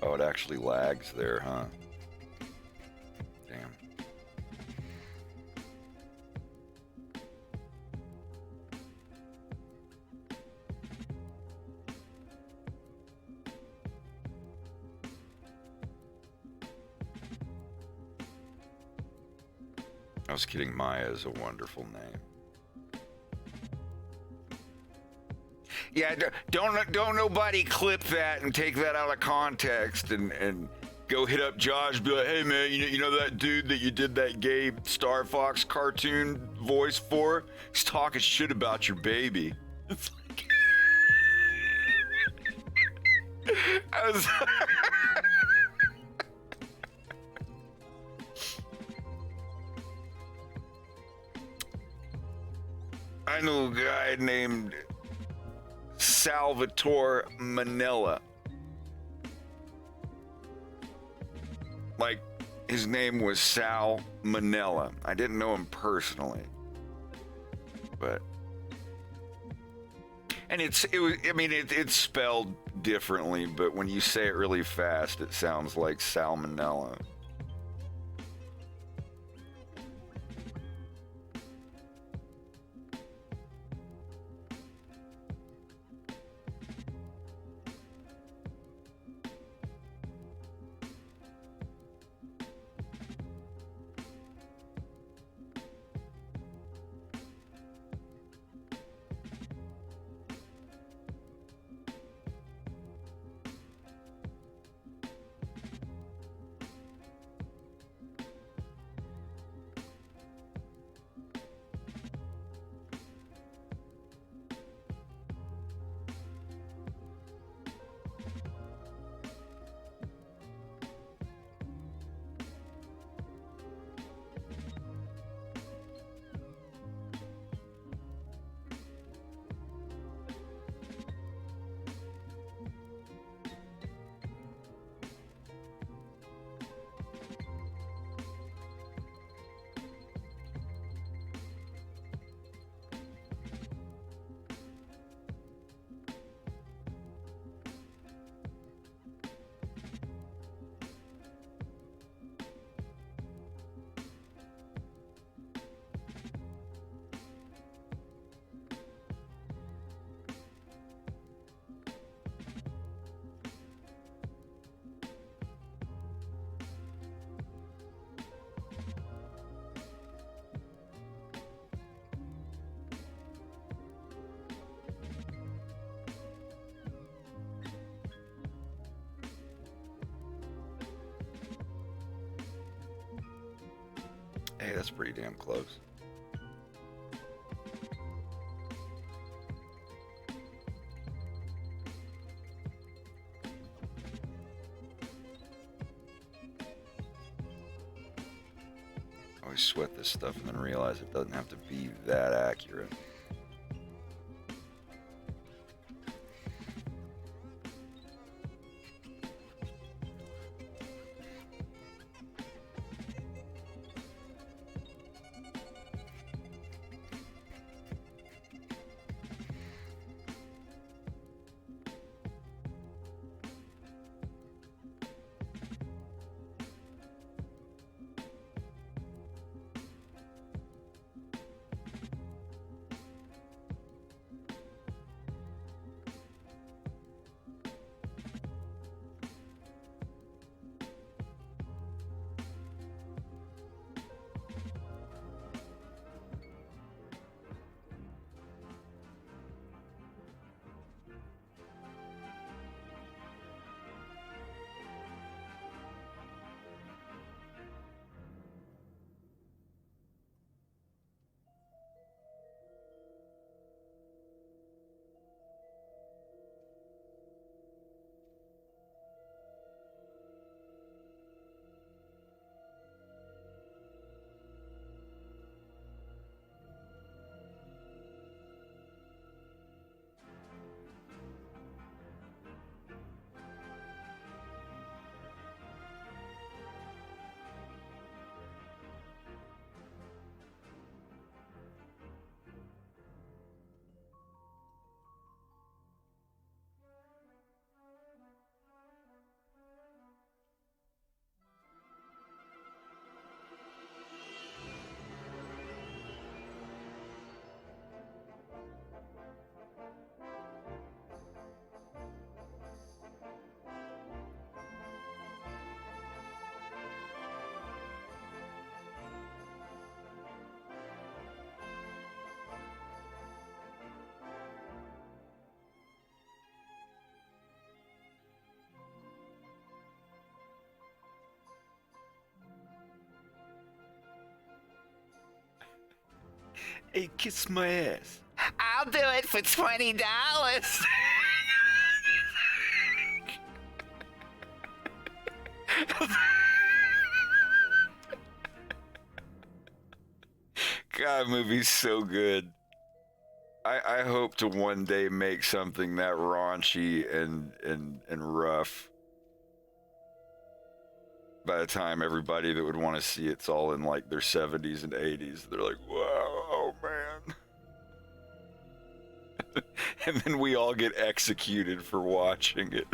Oh, it actually lags there, huh? Damn. I was kidding. Maya is a wonderful name. Yeah, don't nobody clip that and take that out of context and go hit up Josh, be like, hey man, you know that dude that you did that gay Star Fox cartoon voice for? He's talking shit about your baby. It's like I was I know a guy named Salvatore Manella. Like, his name was Sal Manella. I didn't know him personally, but and it's spelled differently, but when you say it really fast, it sounds like salmonella. Hey, that's pretty damn close. I always sweat this stuff and then realize it doesn't have to be that accurate. Hey, kiss my ass. I'll do it for $20. God, movie's so good. I hope to one day make something that raunchy and rough. By the time everybody that would want to see it's all in like their 70s and 80s, they're like, wow, oh man. And then we all get executed for watching it.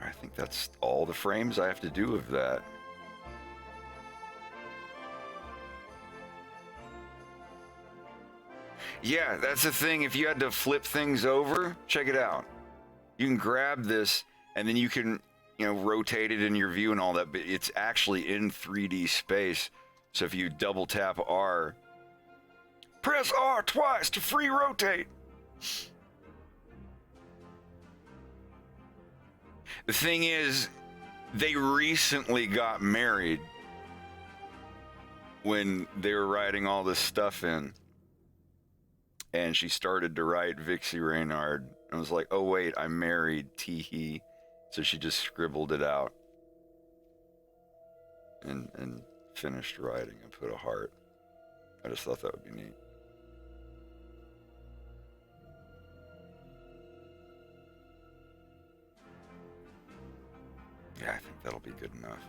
I think that's all the frames I have to do of that. Yeah, that's the thing. If you had to flip things over, check it out. You can grab this and then you can, rotate it in your view and all that, but it's actually in 3D space. So if you double tap R, press R twice to free rotate. The thing is, they recently got married when they were writing all this stuff in. And she started to write Vixie Reynard and was like, oh wait, I'm married, tee-hee. So she just scribbled it out and finished writing and put a heart. I just thought that would be neat. Yeah, I think that'll be good enough.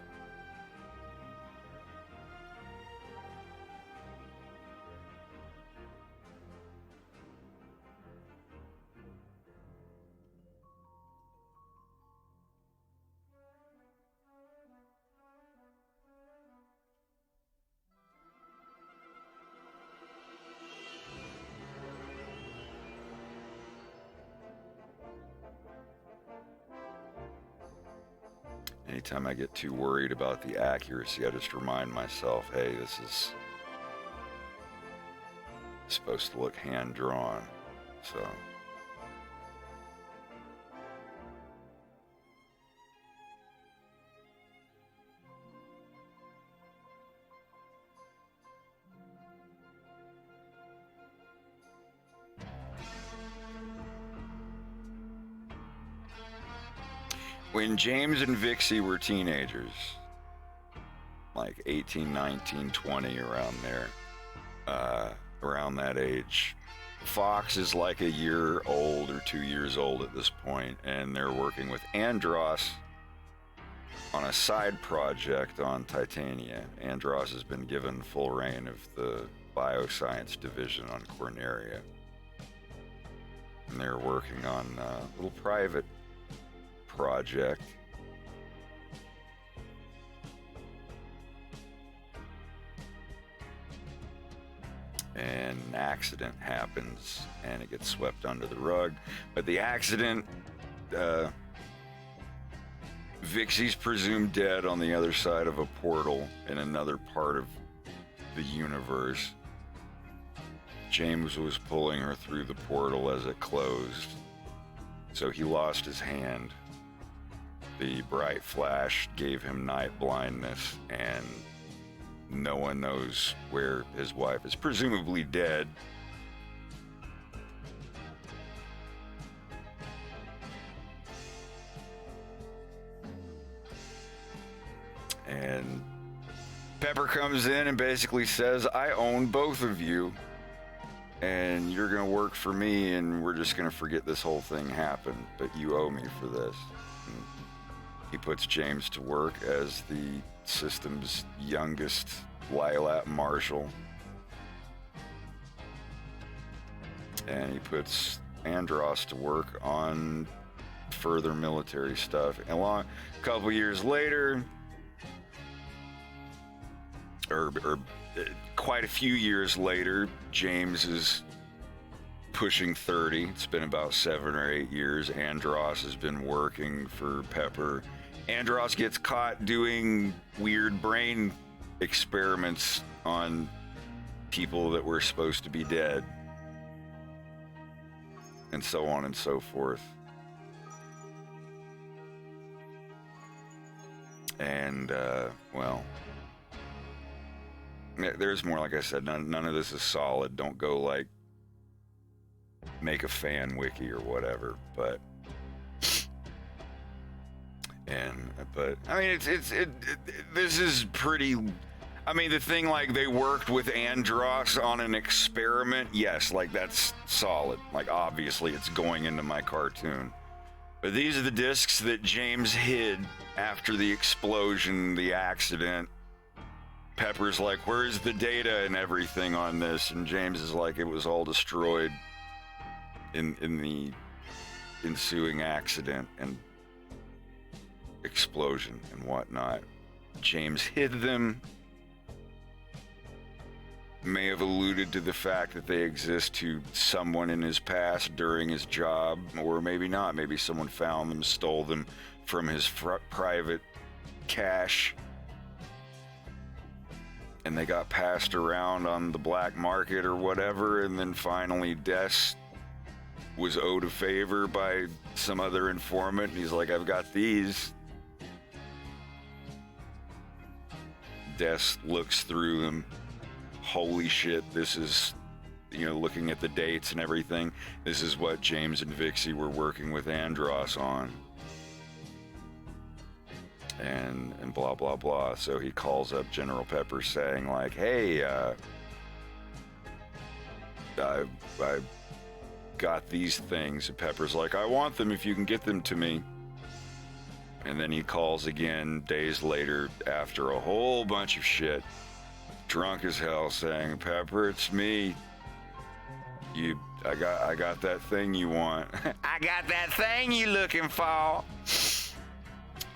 Anytime I get too worried about the accuracy, I just remind myself, hey, this is supposed to look hand-drawn, so. When James and Vixie were teenagers, like 18, 19, 20, around there, around that age, Fox is like a year old or 2 years old at this point, and they're working with Andros on a side project on Titania. Andros has been given full reign of the bioscience division on Corneria. And they're working on a little private project. And an accident happens and it gets swept under the rug. But the accident, Vixie's presumed dead on the other side of a portal in another part of the universe. James was pulling her through the portal as it closed, so he lost his hand. The bright flash gave him night blindness, and no one knows where his wife is, presumably dead. And Pepper comes in and basically says, I own both of you, and you're gonna work for me, and we're just gonna forget this whole thing happened, but you owe me for this. And he puts James to work as the system's youngest Lilat Marshal. And he puts Andros to work on further military stuff. And a couple years later, or quite a few years later, James is pushing 30. It's been about 7 or 8 years. Andros has been working for Pepper. Andros gets caught doing weird brain experiments on people that were supposed to be dead, and so on and so forth. And, well, there's more, like I said, none of this is solid. Don't go, like, make a fan wiki or whatever, but I mean, this is pretty. I mean, the thing, like, they worked with Andros on an experiment, yes, like, that's solid. Like, obviously, it's going into my cartoon. But these are the discs that James hid after the explosion, the accident. Pepper's like, where's the data and everything on this? And James is like, it was all destroyed in the ensuing accident and explosion and whatnot. James hid them. May have alluded to the fact that they exist to someone in his past during his job, or maybe not. Maybe someone found them, stole them from his private cache, and they got passed around on the black market or whatever, and then finally Des was owed a favor by some other informant, and he's like, I've got these. Des looks through them. Holy shit, this is, looking at the dates and everything, this is what James and Vixie were working with Andros on. And blah, blah, blah. So he calls up General Pepper saying, like, hey, I got these things. And Pepper's like, I want them if you can get them to me. And then he calls again days later after a whole bunch of shit, drunk as hell, saying, Pepper, it's me. I got that thing you want. I got that thing you looking for.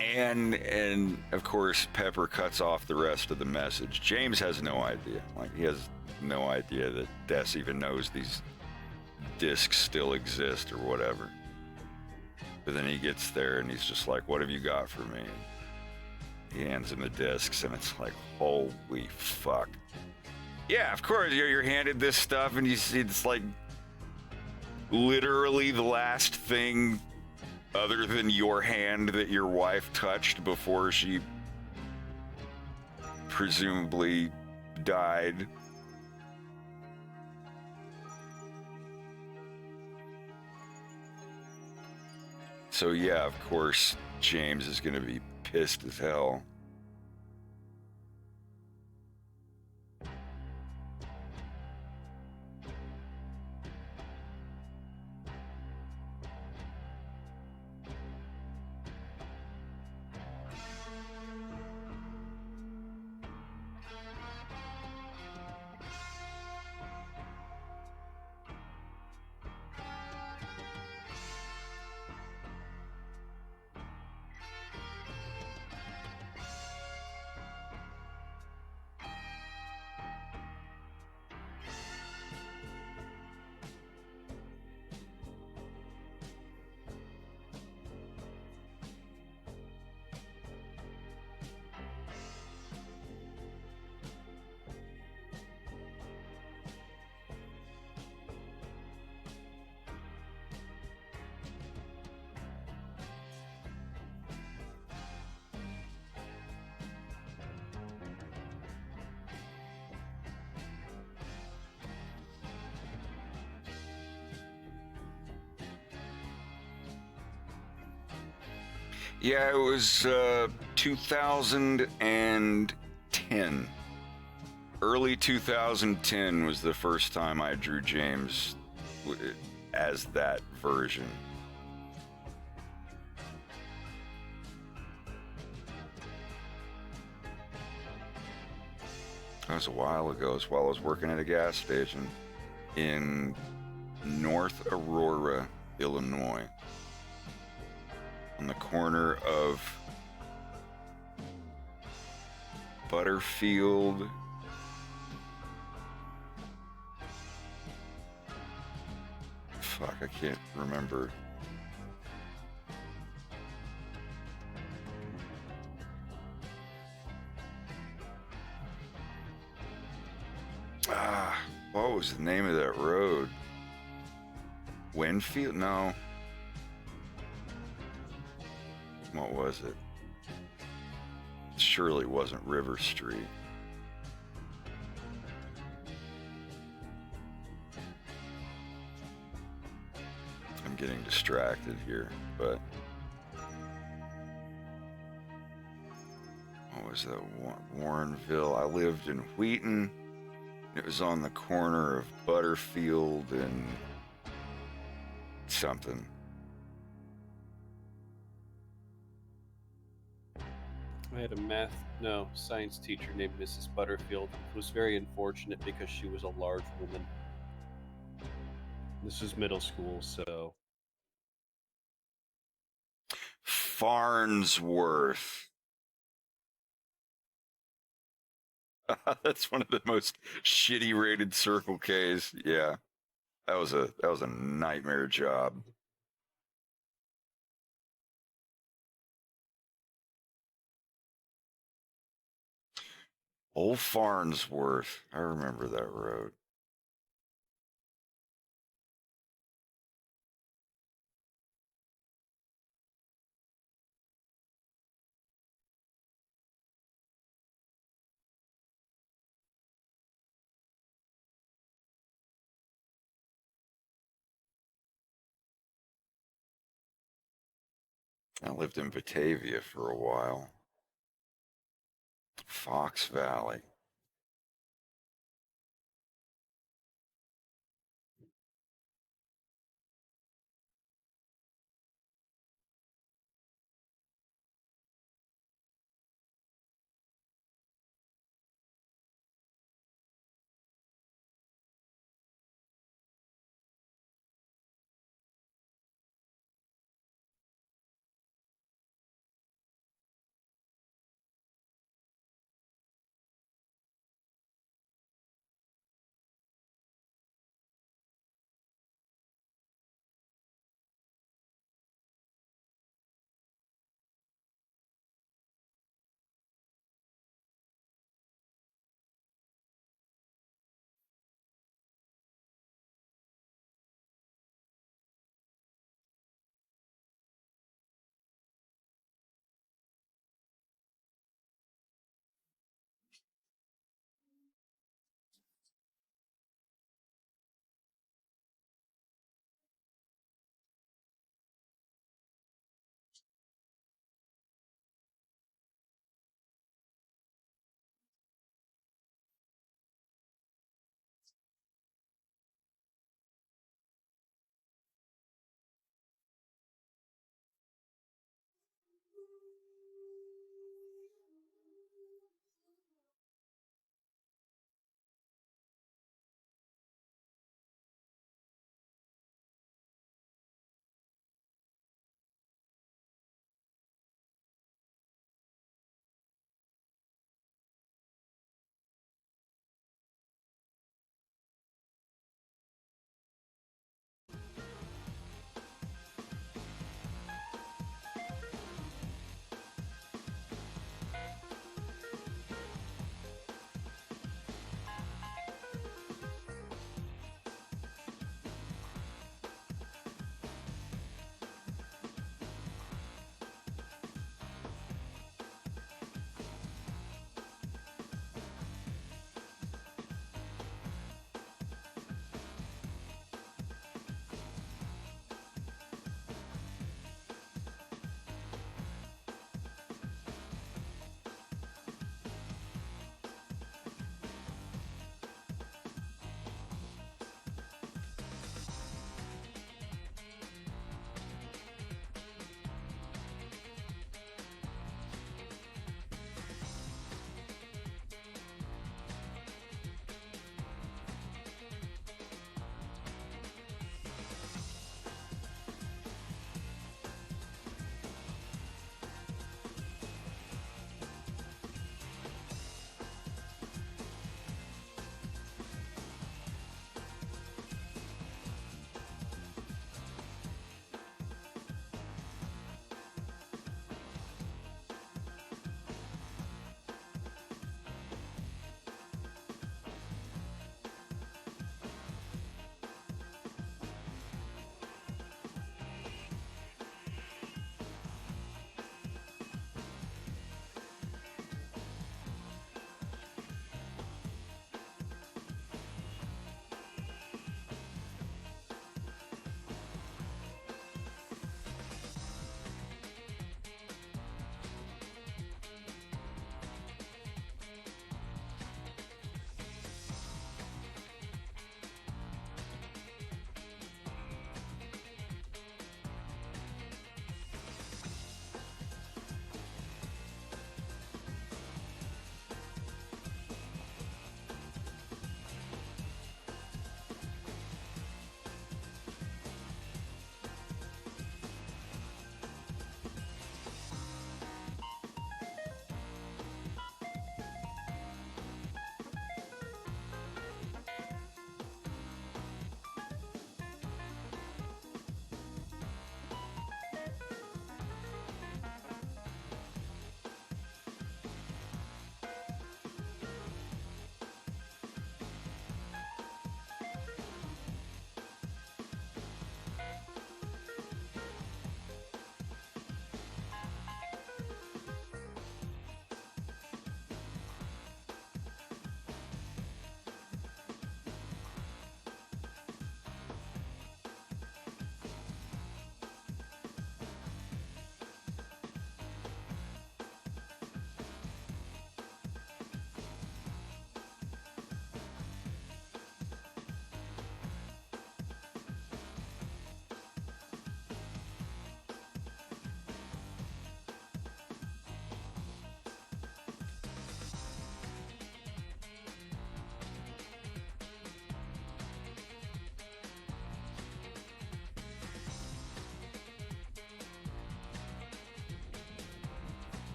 And of course, Pepper cuts off the rest of the message. James has no idea. Like, he has no idea that Des even knows these discs still exist or whatever. But then he gets there and he's just like, what have you got for me? He hands him the discs, and it's like, holy fuck. Yeah, of course, you're handed this stuff, and you see it's like literally the last thing other than your hand that your wife touched before she presumably died. So yeah, of course, James is going to be pissed as hell. Yeah, it was 2010. Early 2010 was the first time I drew James as that version. That was a while ago. It was while I was working at a gas station in North Aurora, Illinois, on the corner of Butterfield Fuck, I can't remember. What was the name of that road? Winfield? No. What was it? Surely it wasn't River Street. I'm getting distracted here, but what was that? Warrenville. I lived in Wheaton. It was on the corner of Butterfield and something. I had a science teacher named Mrs. Butterfield. It was very unfortunate because she was a large woman. This was middle school, so. Farnsworth. That's one of the most shitty rated Circle K's. Yeah. That was a nightmare job. Old Farnsworth. I remember that road. I lived in Batavia for a while. Fox Valley.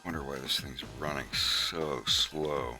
Wonder why this thing's running so slow.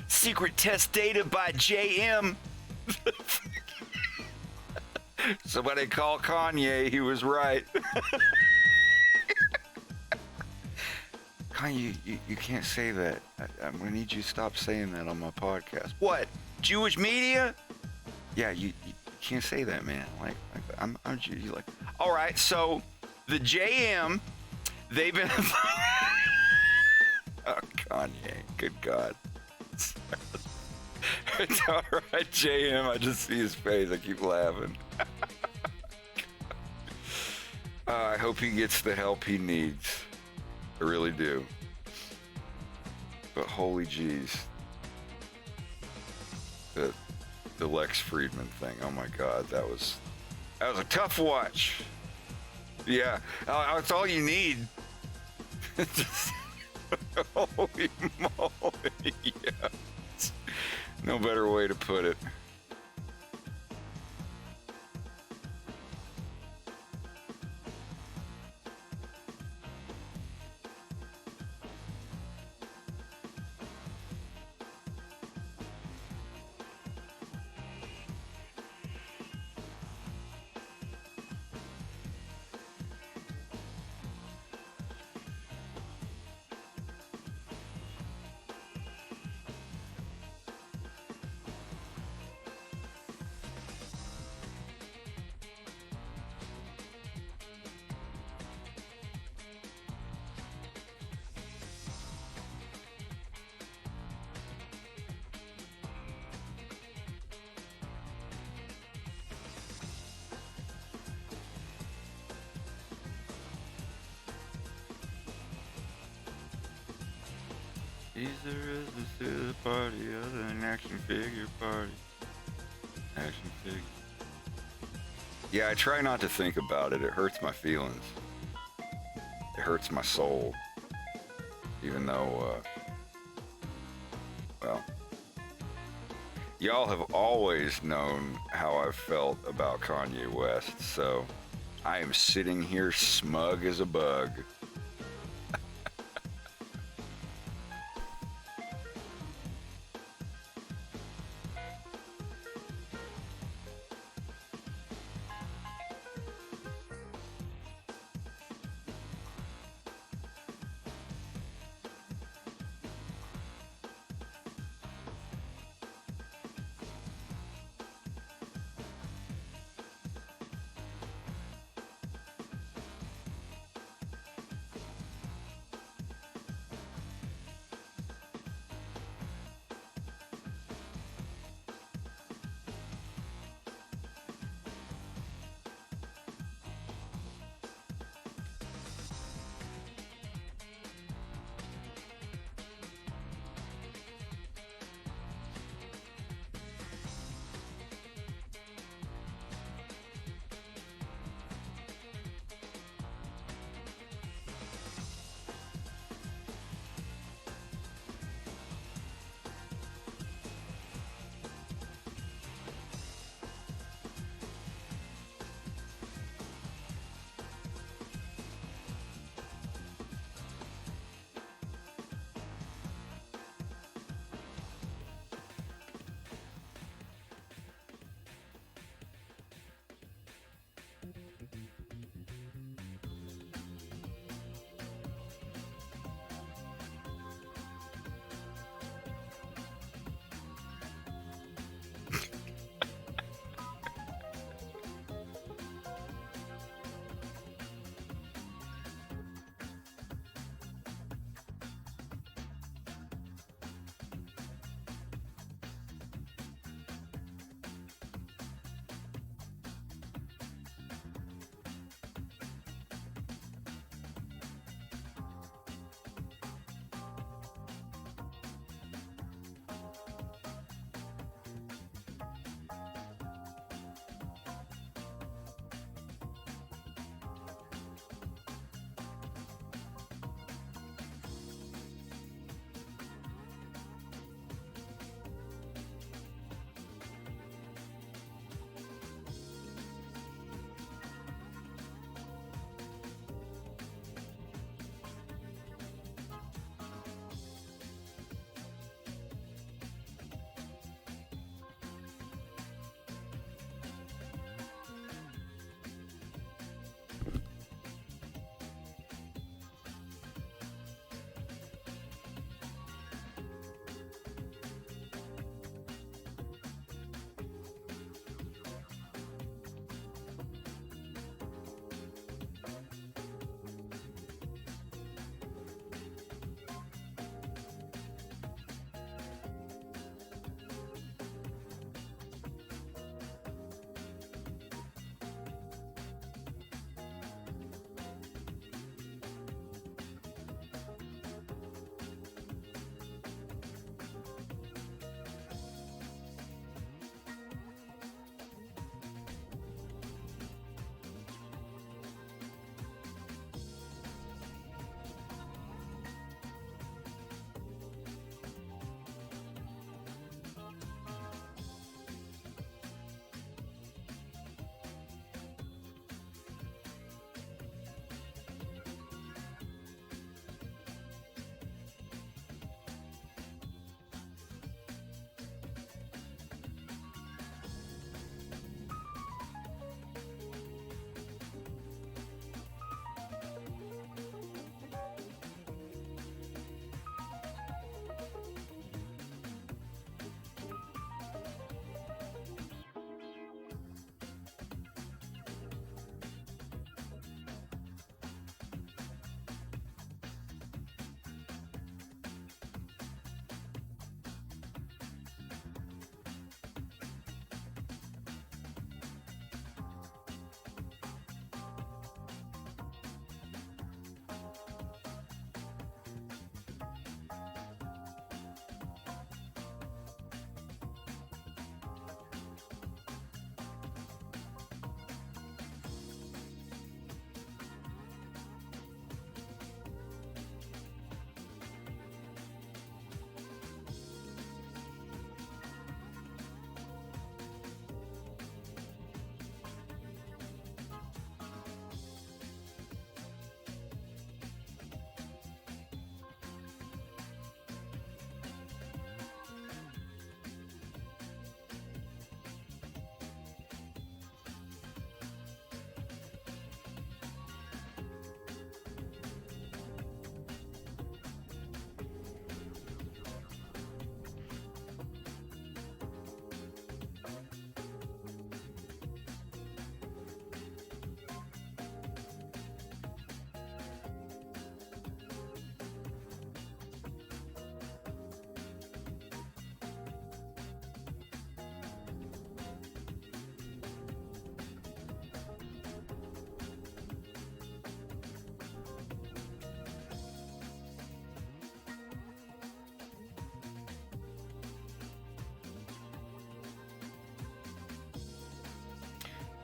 Secret test data by JM. Somebody call Kanye. He was right. Kanye, you can't say that. I'm going to need you to stop saying that on my podcast. What? Jewish media? Yeah, you can't say that, man. Like I'm Jew. Like, all right, so the JM, they've been... Oh, Kanye. Good God. It's all right, JM. I just see his face. I keep laughing. I hope he gets the help he needs. I really do. But holy jeez. The Lex Friedman thing. Oh my God, that was a tough watch. Yeah, that's all you need. Just, holy moly, yeah. No better way to put it. He's the resistance to the party other than action figure party. Action figure. Yeah, I try not to think about it. It hurts my feelings. It hurts my soul. Even though, well. Y'all have always known how I've felt about Kanye West, so I am sitting here smug as a bug.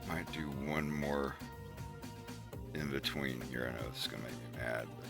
Might do one more in between here. I know this is gonna make me mad, but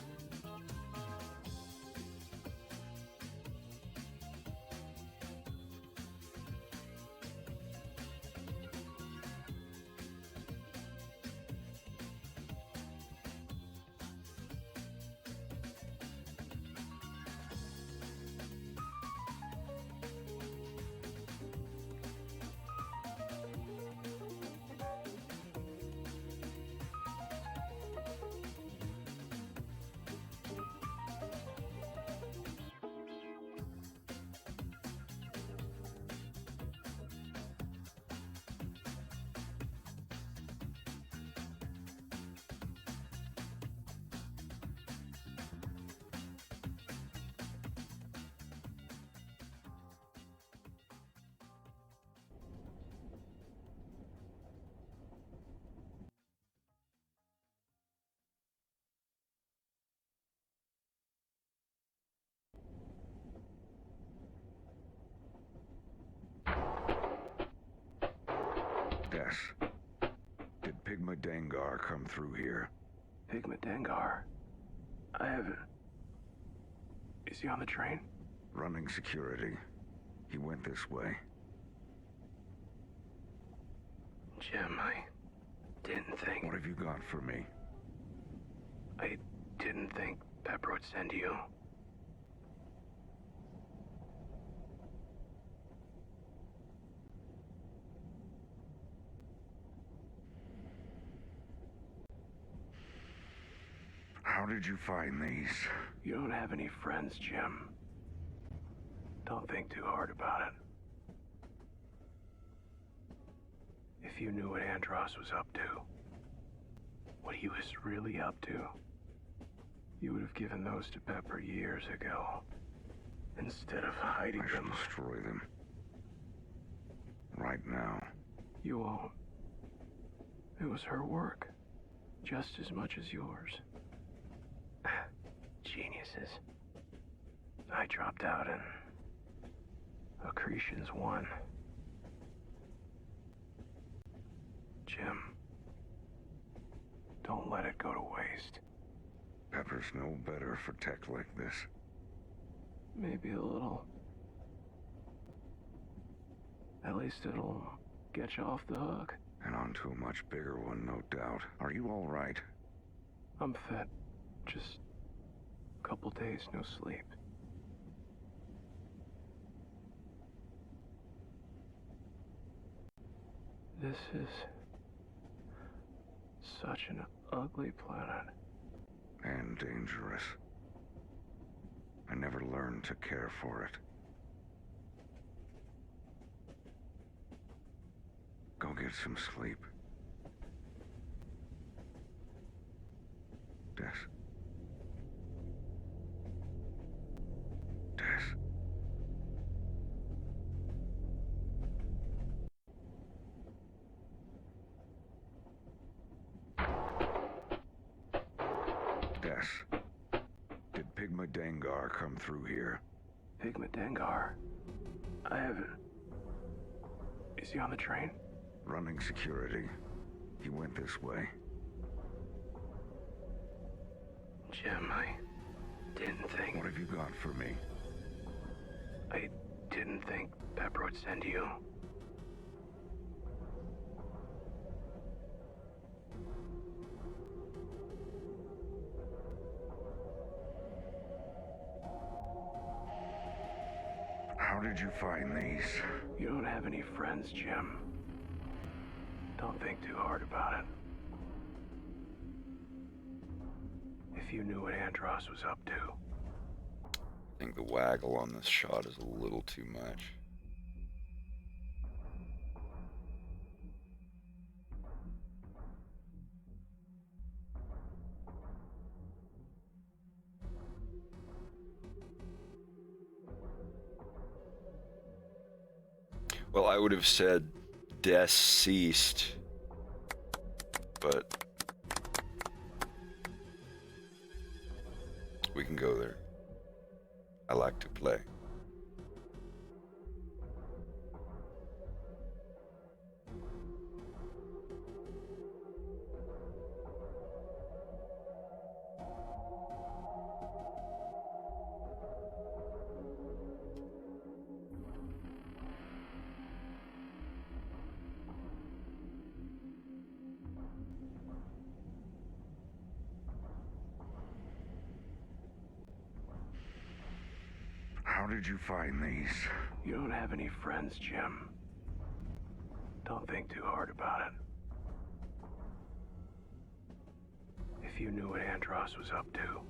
Des, did Pigma Dengar come through here? Pigma Dengar? I haven't... Is he on the train? Running security. He went this way. Jim, I didn't think... What have you got for me? I didn't think Pepper would send you. How did you find these? You don't have any friends, Jim. Don't think too hard about it. If you knew what Andros was up to, what he was really up to, you would have given those to Pepper years ago. Instead of hiding I should them. destroy them. Right now. You won't. It was her work. Just as much as yours. Geniuses. I dropped out and Accretions won. Jim, don't let it go to waste. Pepper's no better for tech like this. Maybe a little. At least it'll get you off the hook. And onto a much bigger one, no doubt. Are you all right? I'm fit. Just a couple days no sleep. This is such an ugly planet. And dangerous. I never learned to care for it. Go get some sleep. Des. Des. Des. Did Pigma Dengar come through here? Pigma Dengar? I haven't... Is he on the train? Running security. He went this way. Jim, I didn't think... What have you got for me? I didn't think Pepper would send you. How did you find these? You don't have any friends, Jim. Don't think too hard about it. If you knew what Andros was up to. I think the waggle on this shot is a little too much. Well, I would have said deceased, but we can go there. I like to play. did you find these? You don't have any friends, Jim. Don't think too hard about it. If you knew what Andros was up to,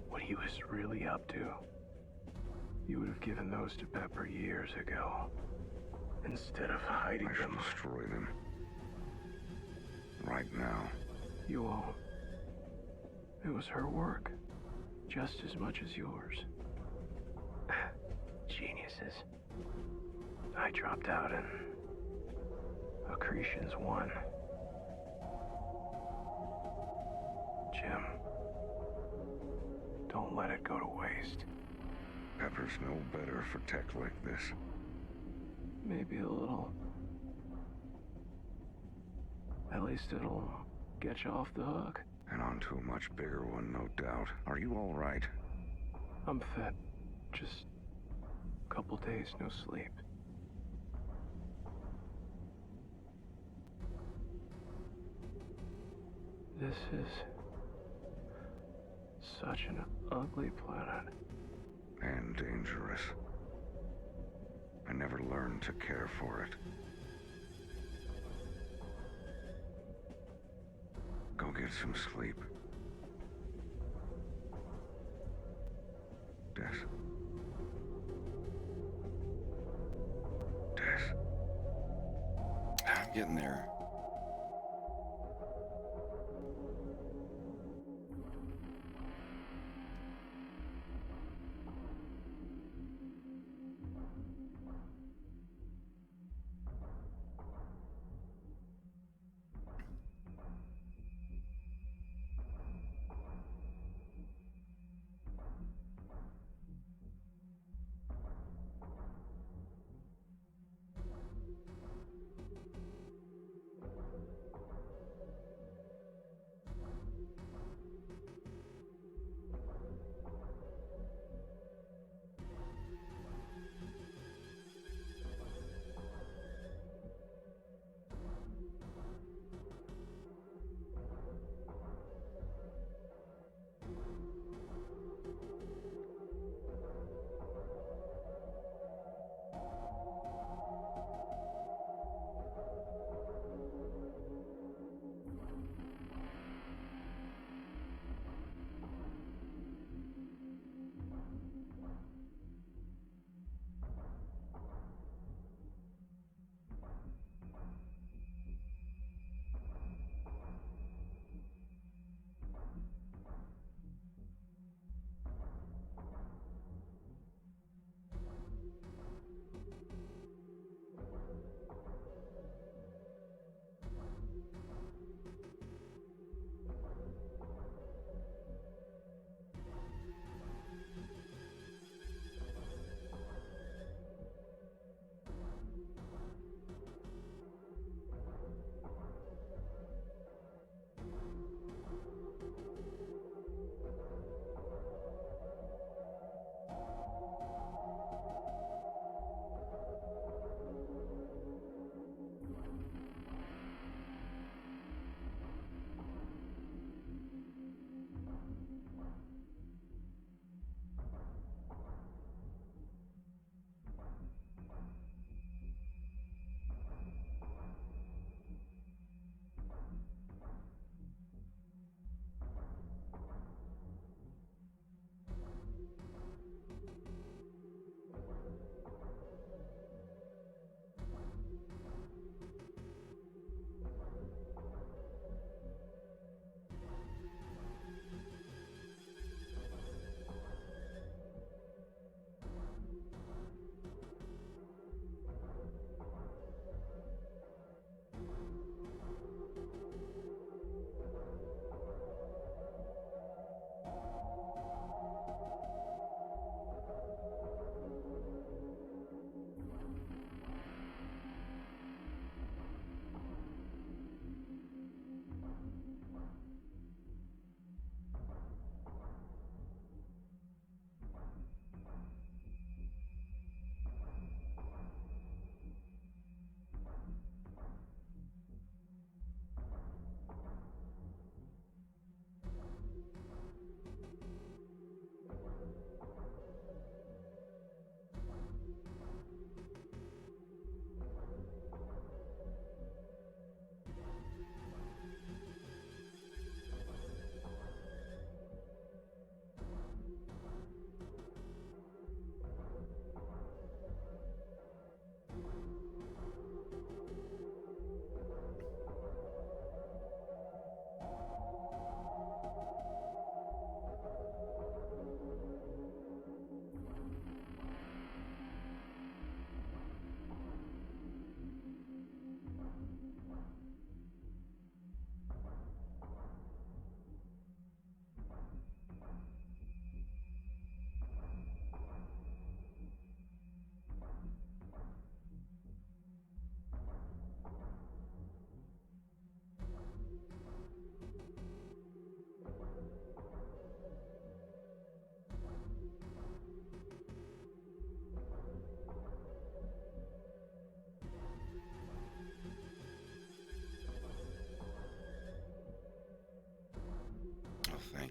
what he was really up to, you would have given those to Pepper years ago. Instead of hiding I should them. destroy them. Right now. You won't. It was her work. Just as much as yours. Geniuses. I dropped out and Accretions won. Jim, don't let it go to waste. Pepper's no better for tech like this. Maybe a little. At least it'll get you off the hook. And onto a much bigger one, no doubt. Are you all right? I'm fit. Just a couple days no sleep. This is such an ugly planet. And dangerous. I never learned to care for it. Go get some sleep. Des. I'm getting there.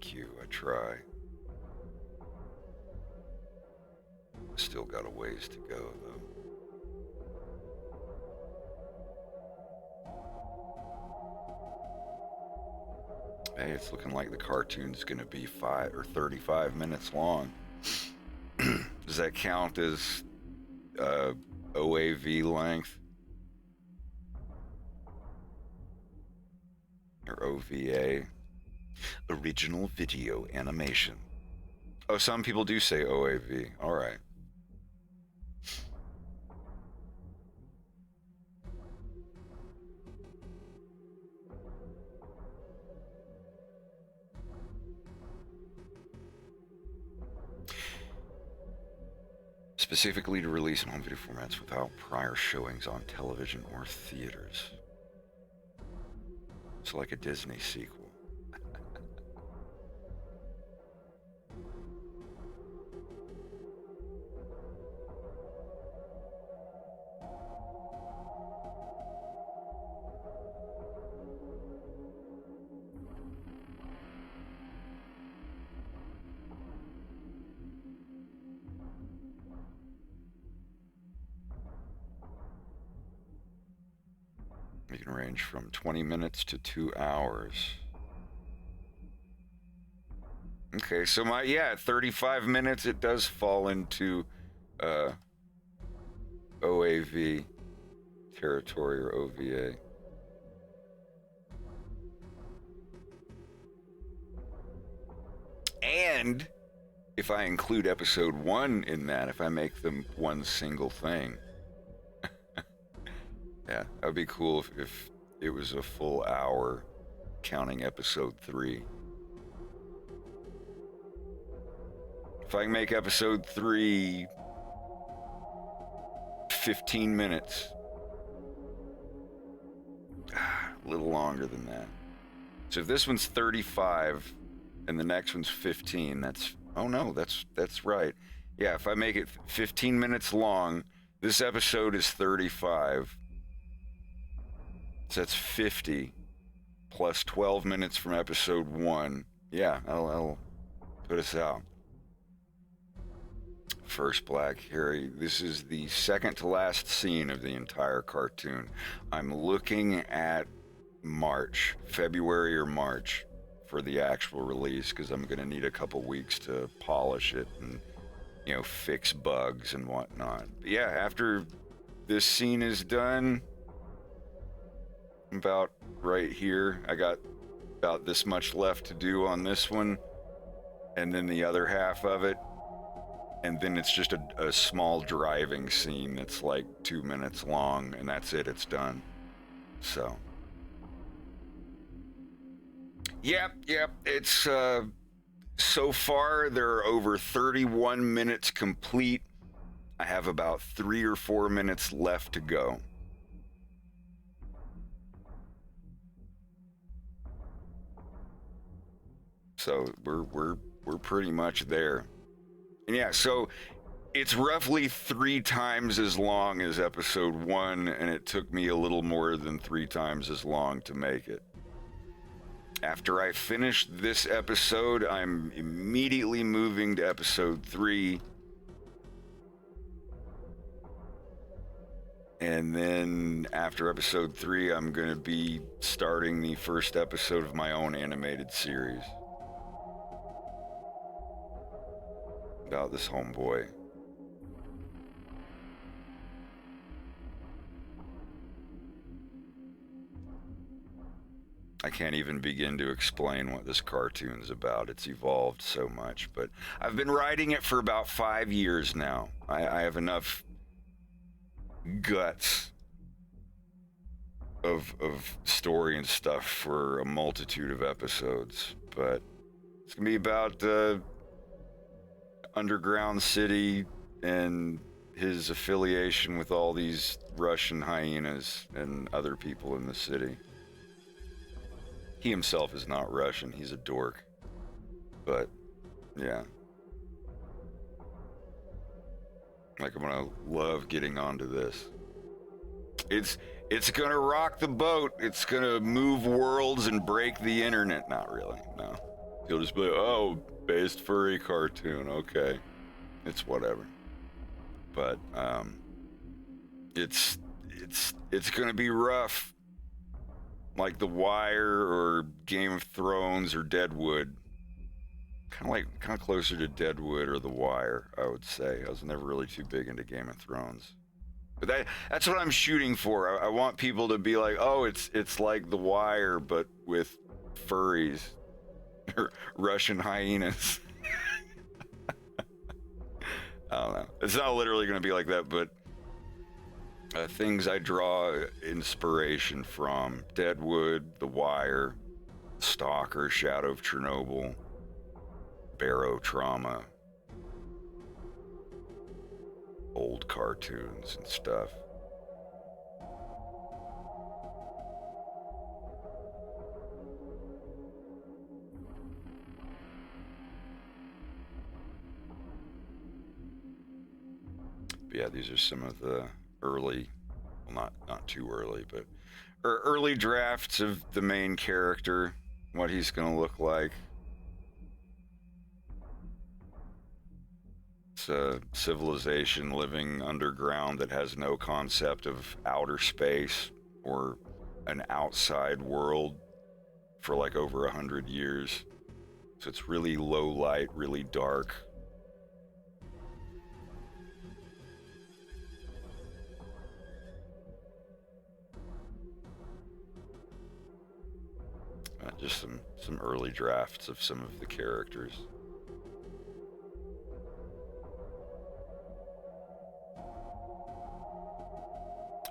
Thank you. I try. Still got a ways to go, though. Hey, it's looking like the cartoon's going to be 35 minutes long. Does that count as OAV length? Or OVA? Original Video Animation. Oh, some people do say OAV. All right. Specifically to release in home video formats without prior showings on television or theaters. It's like a Disney sequel. You can range from 20 minutes to 2 hours. Okay, so at 35 minutes it does fall into OAV territory or OVA. And if I include episode 1 in that, if I make them one single thing, yeah, that would be cool if it was a full hour counting episode 3. If I can make episode 3 15 minutes, a little longer than that. So if this one's 35 and the next one's 15, that's right. Yeah, if I make it 15 minutes long, this episode is 35. So that's 50 plus 12 minutes from episode 1. Yeah, I'll put us out. First Black Harry. This is the second to last scene of the entire cartoon. I'm looking at February or March for the actual release, because I'm going to need a couple weeks to polish it and, fix bugs and whatnot. But yeah, after this scene is done, about right here, I got about this much left to do on this one, and then the other half of it, and then it's just a small driving scene that's like 2 minutes long, and that's it, it's done. So yep, it's so far there are over 31 minutes complete. I have about 3 or 4 minutes left to go. So we're pretty much there. And yeah, so it's roughly 3 times as long as episode 1, and it took me a little more than 3 times as long to make it. After I finish this episode, I'm immediately moving to episode 3. And then after episode 3, I'm going to be starting the first episode of my own animated series about this homeboy. I can't even begin to explain what this cartoon's about. It's evolved so much, but I've been writing it for about 5 years now. I have enough guts of story and stuff for a multitude of episodes, but it's gonna be about underground city and his affiliation with all these Russian hyenas and other people in the city. He himself is not Russian, he's a dork. But yeah, like, I'm gonna love getting onto this. It's gonna rock the boat. It's gonna move worlds and break the internet. Not really, no. He'll just be like, oh, based furry cartoon. Okay. It's whatever. But it's gonna be rough. Like The Wire or Game of Thrones or Deadwood. Kind of closer to Deadwood or The Wire, I would say. I was never really too big into Game of Thrones. But that's what I'm shooting for. I want people to be like, oh, it's like The Wire, but with furries. Or Russian hyenas. I don't know. It's not literally going to be like that, but things I draw inspiration from. Deadwood, The Wire, Stalker, Shadow of Chernobyl, Barrow Trauma, old cartoons and stuff. But yeah, these are some of the early, well, not too early, but early drafts of the main character, what he's going to look like. It's a civilization living underground that has no concept of outer space or an outside world for like over 100 years. So it's really low light, really dark. Just some early drafts of some of the characters.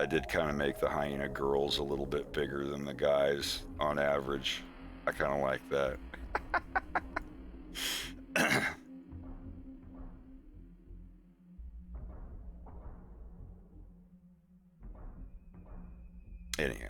I did kind of make the hyena girls a little bit bigger than the guys on average. I kind of like that. Anyhow.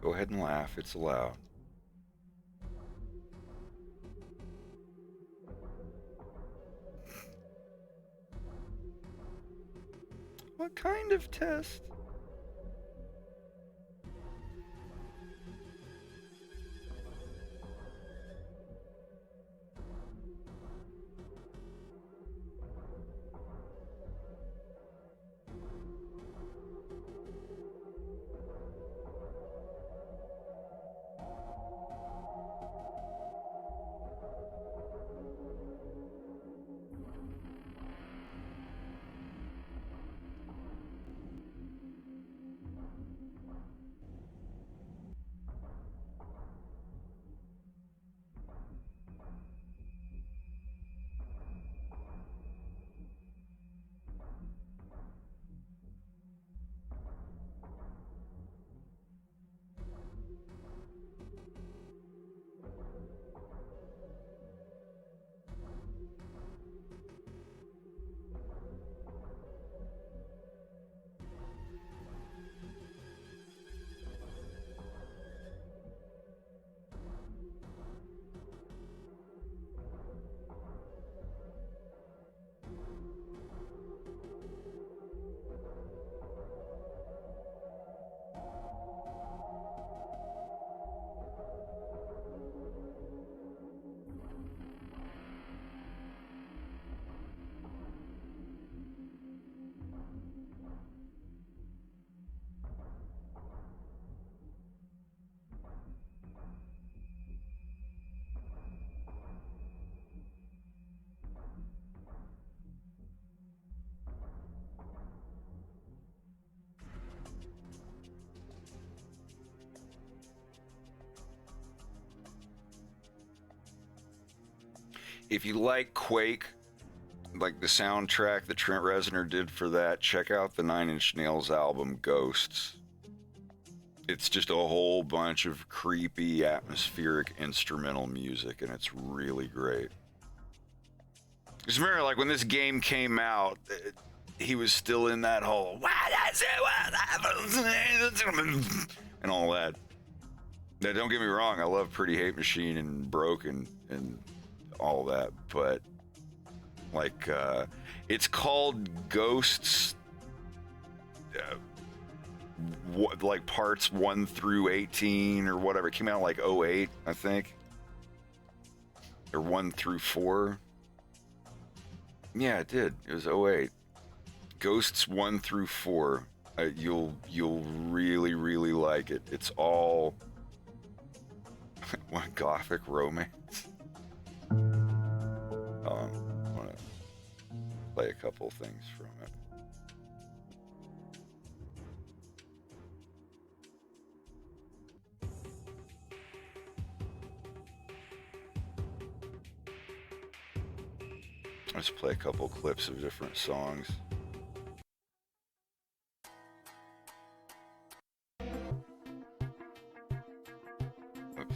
Go ahead and laugh, it's allowed. What kind of test? if you like Quake, like the soundtrack that Trent Reznor did for that, check out the Nine Inch Nails album Ghosts. It's just a whole bunch of creepy, atmospheric instrumental music, and it's really great. Because remember, like when this game came out, he was still in that whole and all that. Now, don't get me wrong, I love Pretty Hate Machine and Broken and all that, but like it's called Ghosts, like parts 1 through 18 or whatever. It came out like 08, I think, or 1 through 4. Yeah, it did. It was 08. Ghosts 1 through 4. You'll really, really like it. It's all what, gothic romance. I want to play a couple things from it. Let's play a couple clips of different songs. Oops.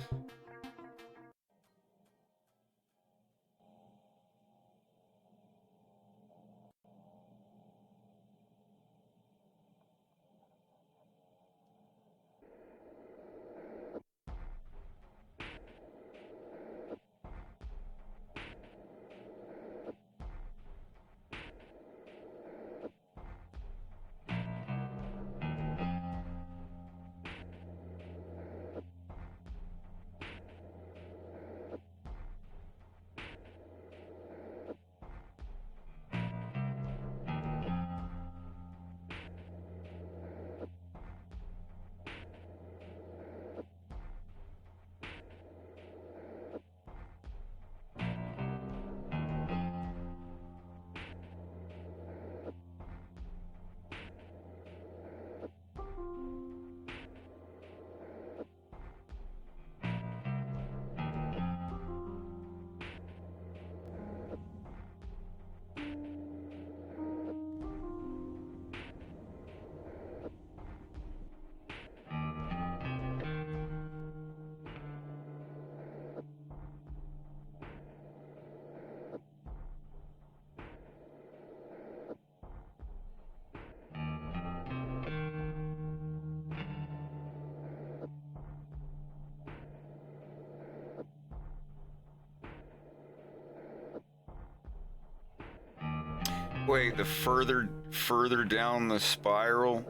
Wait, the further down the spiral?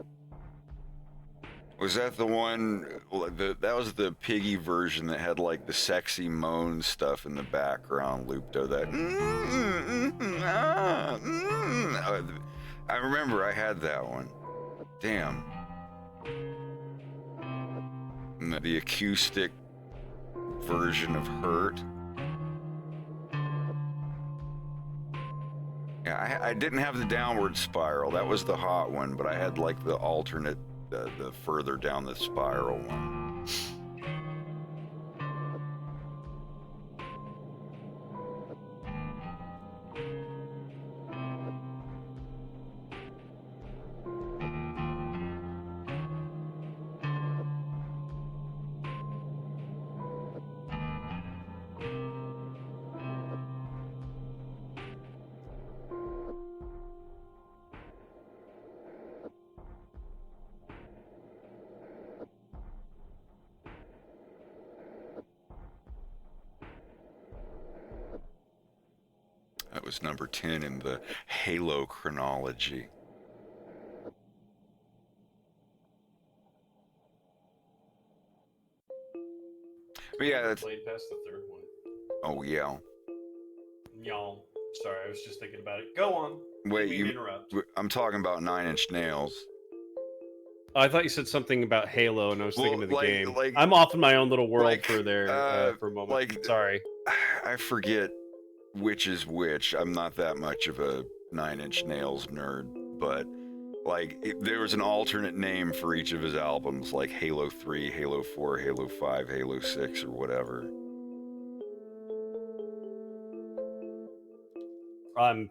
Was that the one? That was the Piggy version that had like the sexy moan stuff in the background looped over that. I remember I had that one. Damn. And the acoustic version of Hurt. Yeah, I didn't have the downward spiral. That was the hot one, but I had like the alternate, the further down the spiral one. That was number 10 in the Halo chronology. But yeah, that's... Played past the third one. Oh, yeah. Y'all. Sorry, I was just thinking about it. Go on. Wait, Didn't mean to interrupt. I'm talking about Nine Inch Nails. Oh, I thought you said something about Halo, and I was thinking of the game. Like, I'm off in my own little world like, for a moment. Like, sorry. I forget which is which. I'm not that much of a Nine Inch Nails nerd, but like there was an alternate name for each of his albums, like Halo 3, Halo 4, Halo 5, Halo 6, or whatever. I'm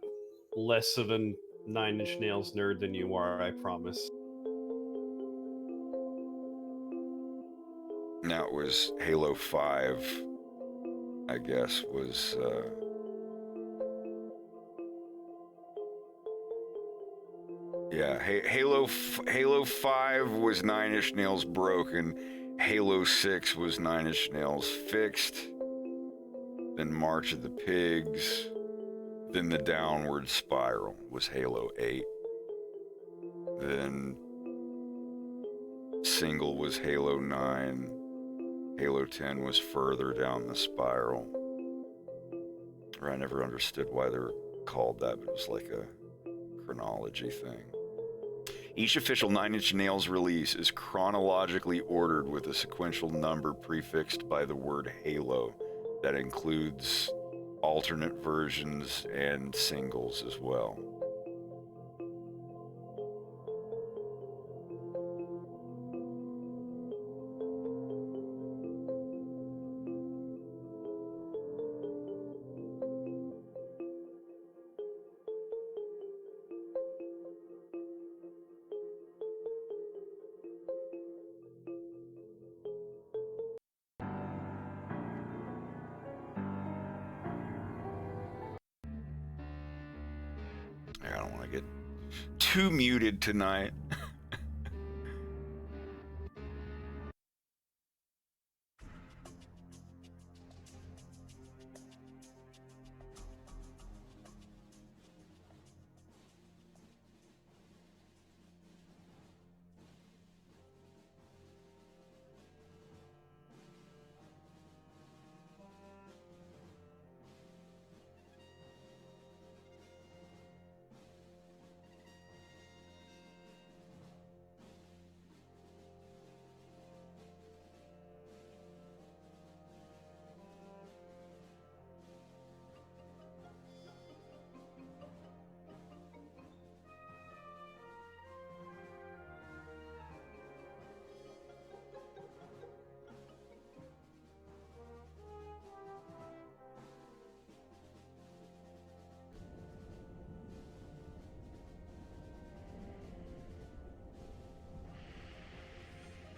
less of a Nine Inch Nails nerd than you are, I promise. Now it was Halo 5, I guess, was... yeah, Halo 5 was Nine Inch Nails broken. Halo 6 was Nine Inch Nails fixed. Then March of the Pigs. Then the Downward Spiral was Halo 8. Then single was Halo 9. Halo 10 was further down the spiral. Or I never understood why they were called that, but it was like a chronology thing. Each official Nine Inch Nails release is chronologically ordered with a sequential number prefixed by the word Halo that includes alternate versions and singles as well. I don't want to get too muted tonight.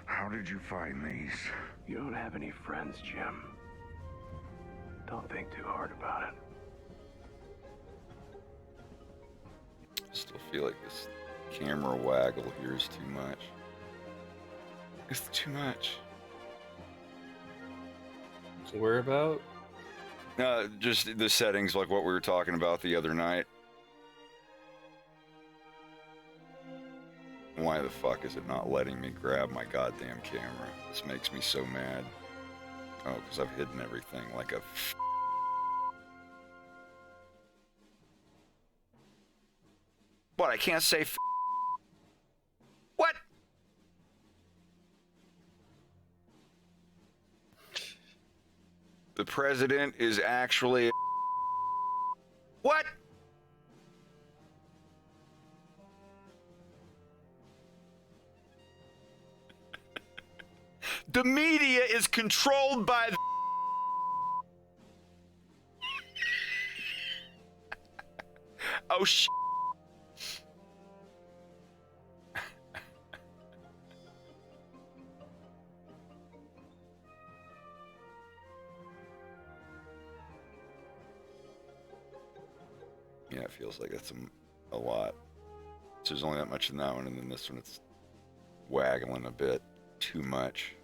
How did you find these? You don't have any friends, Jim. Don't think too hard about it. I still feel like this camera waggle here is too much. It's too much. Where about? Just the settings, like what we were talking about the other night. Why the fuck is it not letting me grab my goddamn camera? This makes me so mad. Oh, because I've hidden everything like a... What, I can't say What? The president is actually... What? The media is controlled by the... Oh, shit. Yeah, it feels like that's a lot. So there's only that much in that one, and then this one it's waggling a bit too much.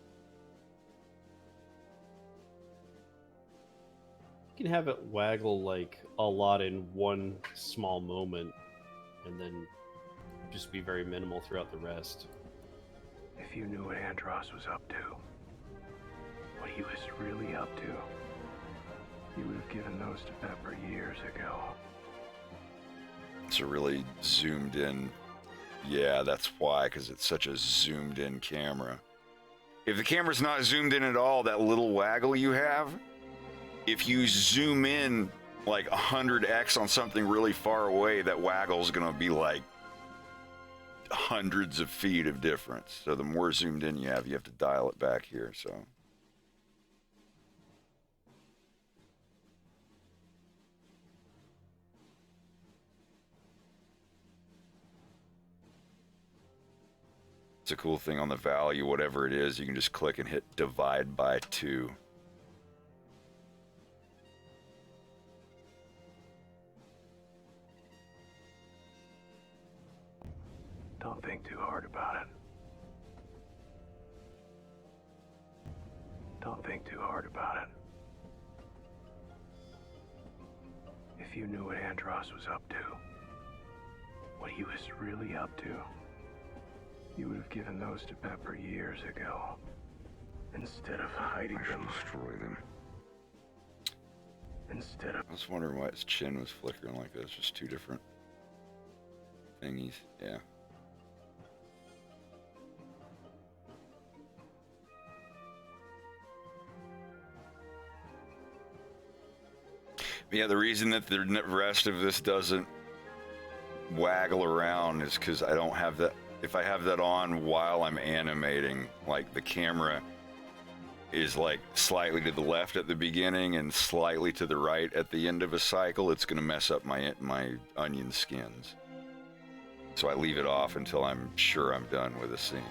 You can have it waggle like a lot in one small moment and then just be very minimal throughout the rest. If you knew what Andros was up to, what he was really up to, you would have given those to Pepper years ago. It's a really zoomed in. Yeah, that's why, because it's such a zoomed in camera. If the camera's not zoomed in at all, that little waggle you have, if you zoom in like 100x on something really far away, that waggle's gonna be like hundreds of feet of difference. So the more zoomed in you have to dial it back here, so. a cool thing on the value, whatever it is. You can just click and hit divide by 2. Don't think too hard about it. Don't think too hard about it. If you knew what Andros was up to, what he was really up to, you would have given those to Pepper years ago. Instead of hiding I shall them. destroy them. Instead of... I was wondering why his chin was flickering like this. Just 2 different thingies. Yeah. Yeah, the reason that the rest of this doesn't waggle around is because I don't have that. If I have that on while I'm animating, like the camera is like slightly to the left at the beginning and slightly to the right at the end of a cycle, it's going to mess up my onion skins. So I leave it off until I'm sure I'm done with a scene.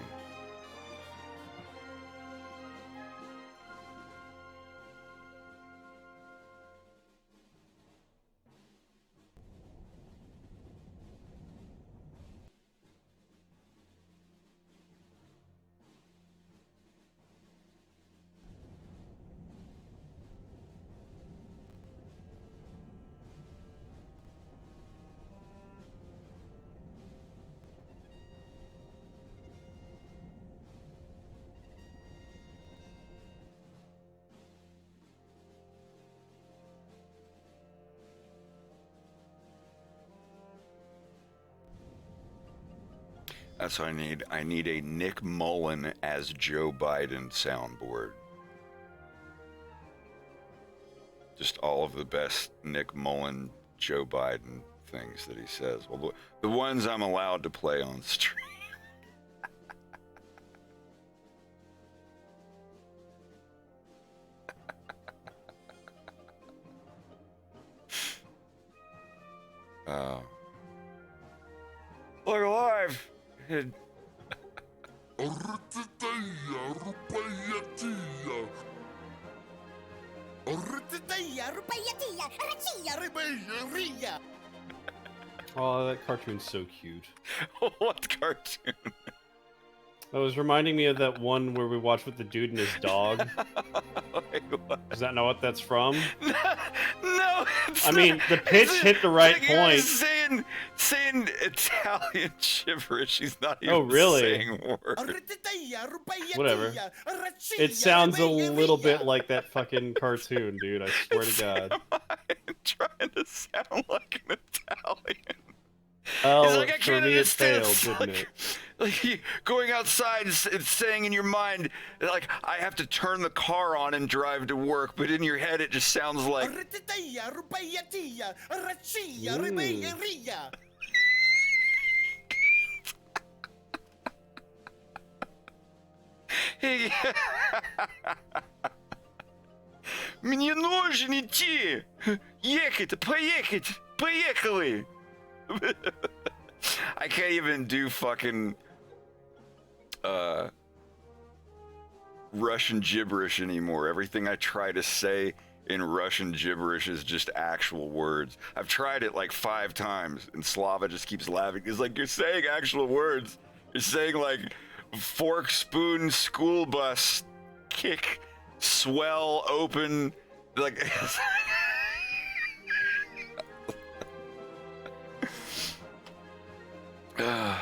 That's what I need. I need a Nick Mullen as Joe Biden soundboard. Just all of the best Nick Mullen, Joe Biden things that he says. Well, the ones I'm allowed to play on stream. Look alive! Oh, that cartoon's so cute. What cartoon? It was reminding me of that one where we watched with the dude and his dog. Wait, what? Does that know what that's from? No, it's I mean, the pitch hit the right point. Saying Italian gibberish. He's not even Oh, really? saying words. Whatever. It sounds a little bit like that fucking cartoon, dude. I swear to God. I'm trying to sound like an Italian. Oh, He's like, I for can't me it understand. failed, It's didn't like, it? like you going outside and saying in your mind, like, I have to turn the car on and drive to work, but in your head it just sounds like. Мне нужно идти. Ехать, поехать, поехали. I can't even do fucking Russian gibberish anymore. Everything I try to say in Russian gibberish is just actual words. I've tried it like 5 times, and Slava just keeps laughing. He's like, you're saying actual words. You're saying like fork, spoon, school bus, kick, swell, open, like. Yeah.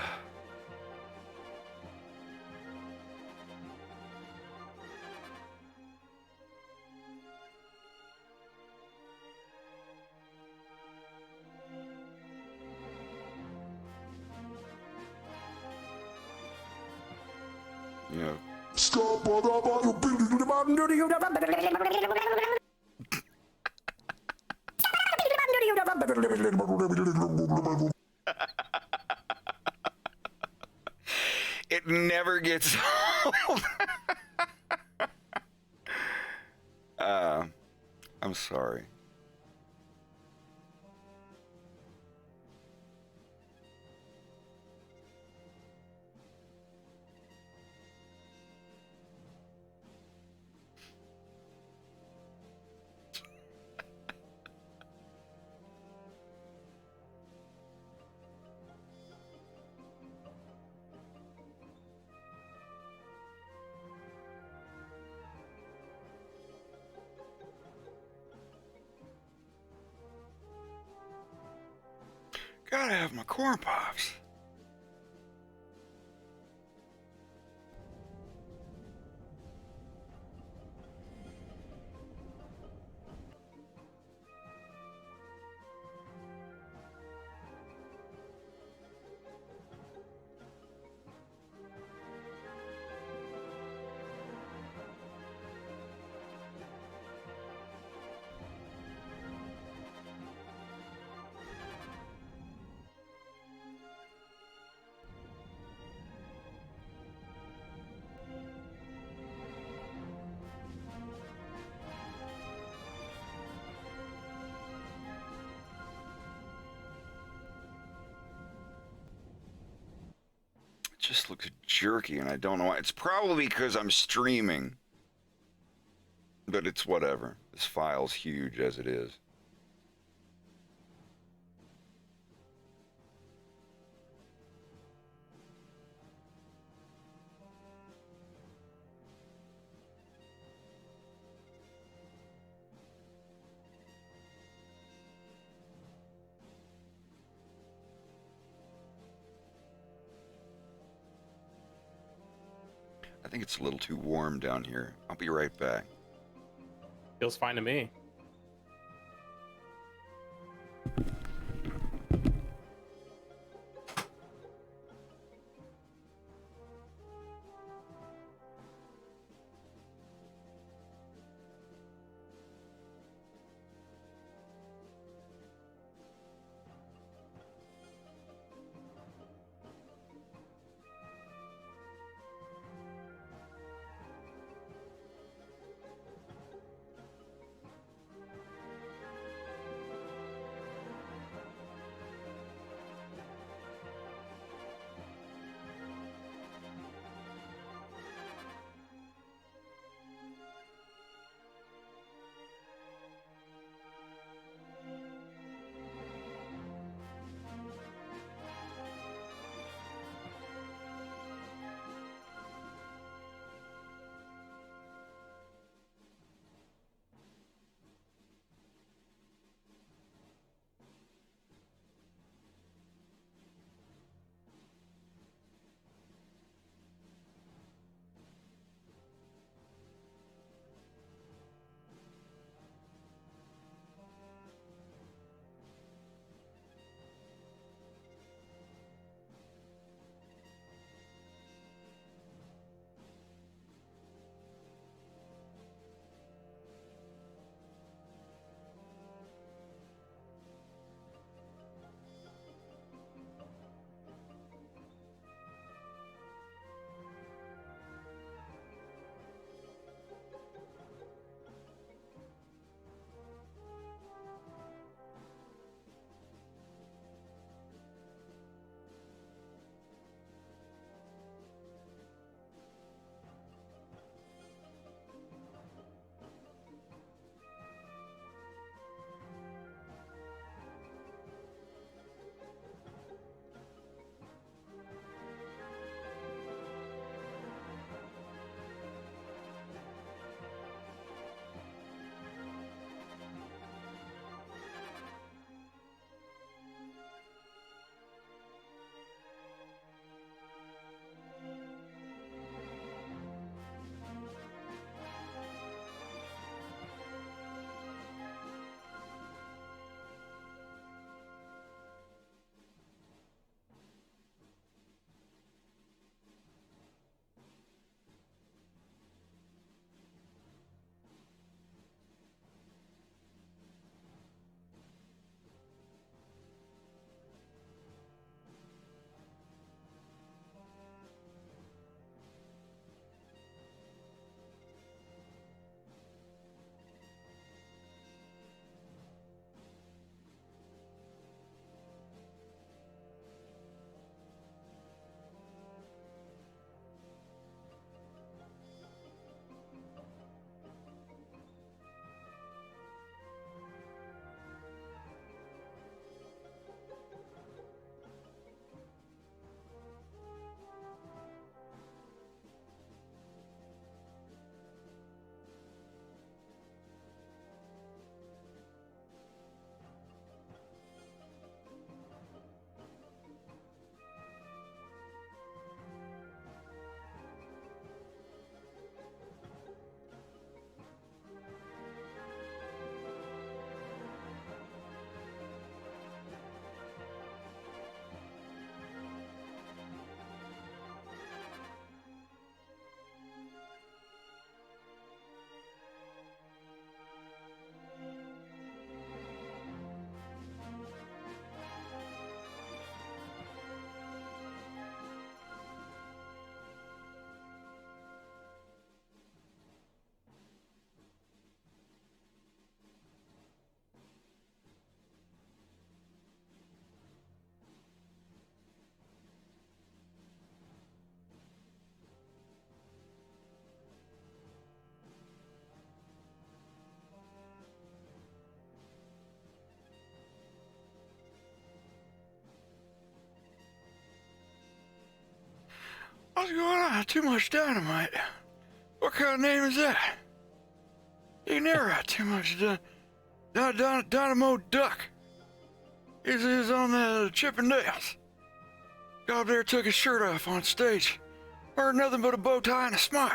It never gets old. I'm sorry. gotta have my corn pops. Just looks jerky, and I don't know why. It's probably because I'm streaming, but it's whatever. This file's huge as it is. I think it's a little too warm down here. I'll be right back. Feels fine to me. What's going on? Too much dynamite. What kind of name is that? You never had too much Dynamo Duck. He's on the Chippendales. Got up there, took his shirt off on stage. Wearing nothing but a bow tie and a smile.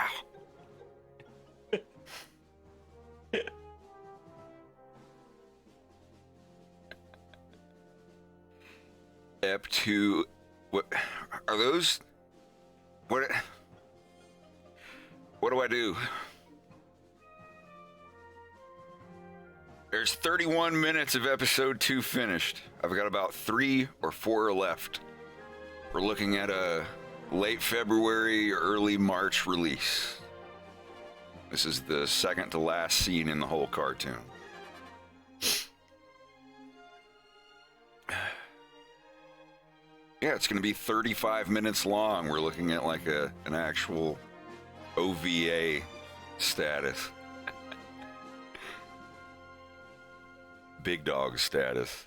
Ep 2. What are those? What do I do? There's 31 minutes of episode 2 finished. I've got about 3 or 4 left. We're looking at a late February, early March release. This is the second to last scene in the whole cartoon. Yeah, it's going to be 35 minutes long. We're looking at like an actual OVA status. Big dog status.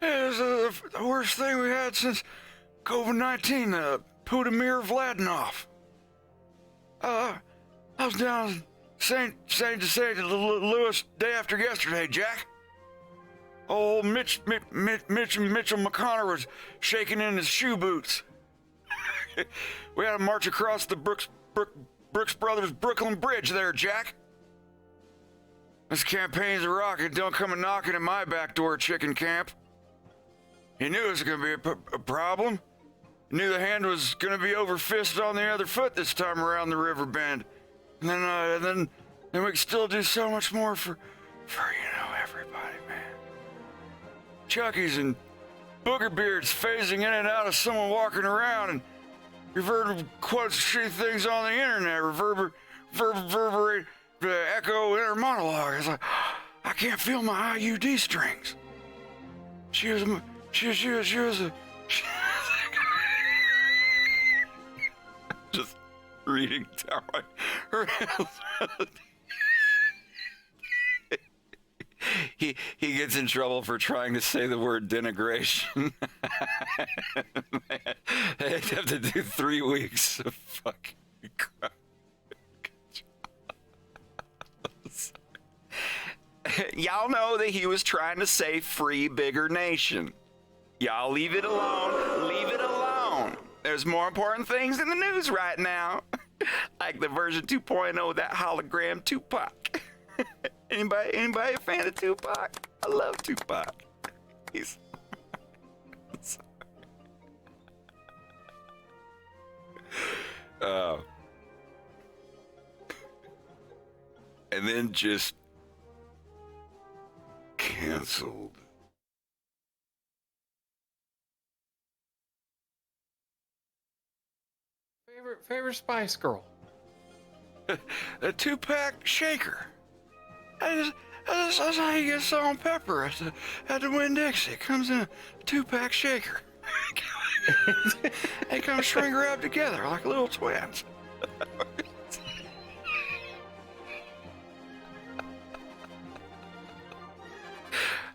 It was the worst thing we had since COVID-19, Putamir Vladinov. I was down St. Louis day after yesterday, Jack. Old Mitchell McConnor was shaking in his shoe boots. We had to march across the Brooks Brothers Brooklyn Bridge there, Jack. This campaign's a rocket. Don't come a knocking at my back door, chicken camp. He knew it was going to be a problem. He knew the hand was going to be over fist on the other foot this time around the river bend. And then we could still do so much more for everybody, man. Chuckies and booger beards phasing in and out of someone walking around, and reverberate quotes shitty things on the internet, reverberate the echo inner monologue. It's like, I can't feel my IUD strings. She was a just reading down her he gets in trouble for trying to say the word denigration. They'd have to do 3 weeks of fucking crap. Y'all know that he was trying to say free bigger nation. Y'all leave it alone. Leave it alone. There's more important things in the news right now. Like the version 2.0 of that hologram Tupac. Anybody a fan of Tupac? I love Tupac. He's and then just canceled. Favorite Spice Girl. A 2-pack shaker. That's how you get salt and pepper at the Winn-Dixie. It comes in a 2-pack shaker. They come shrink wrapped together like little twins.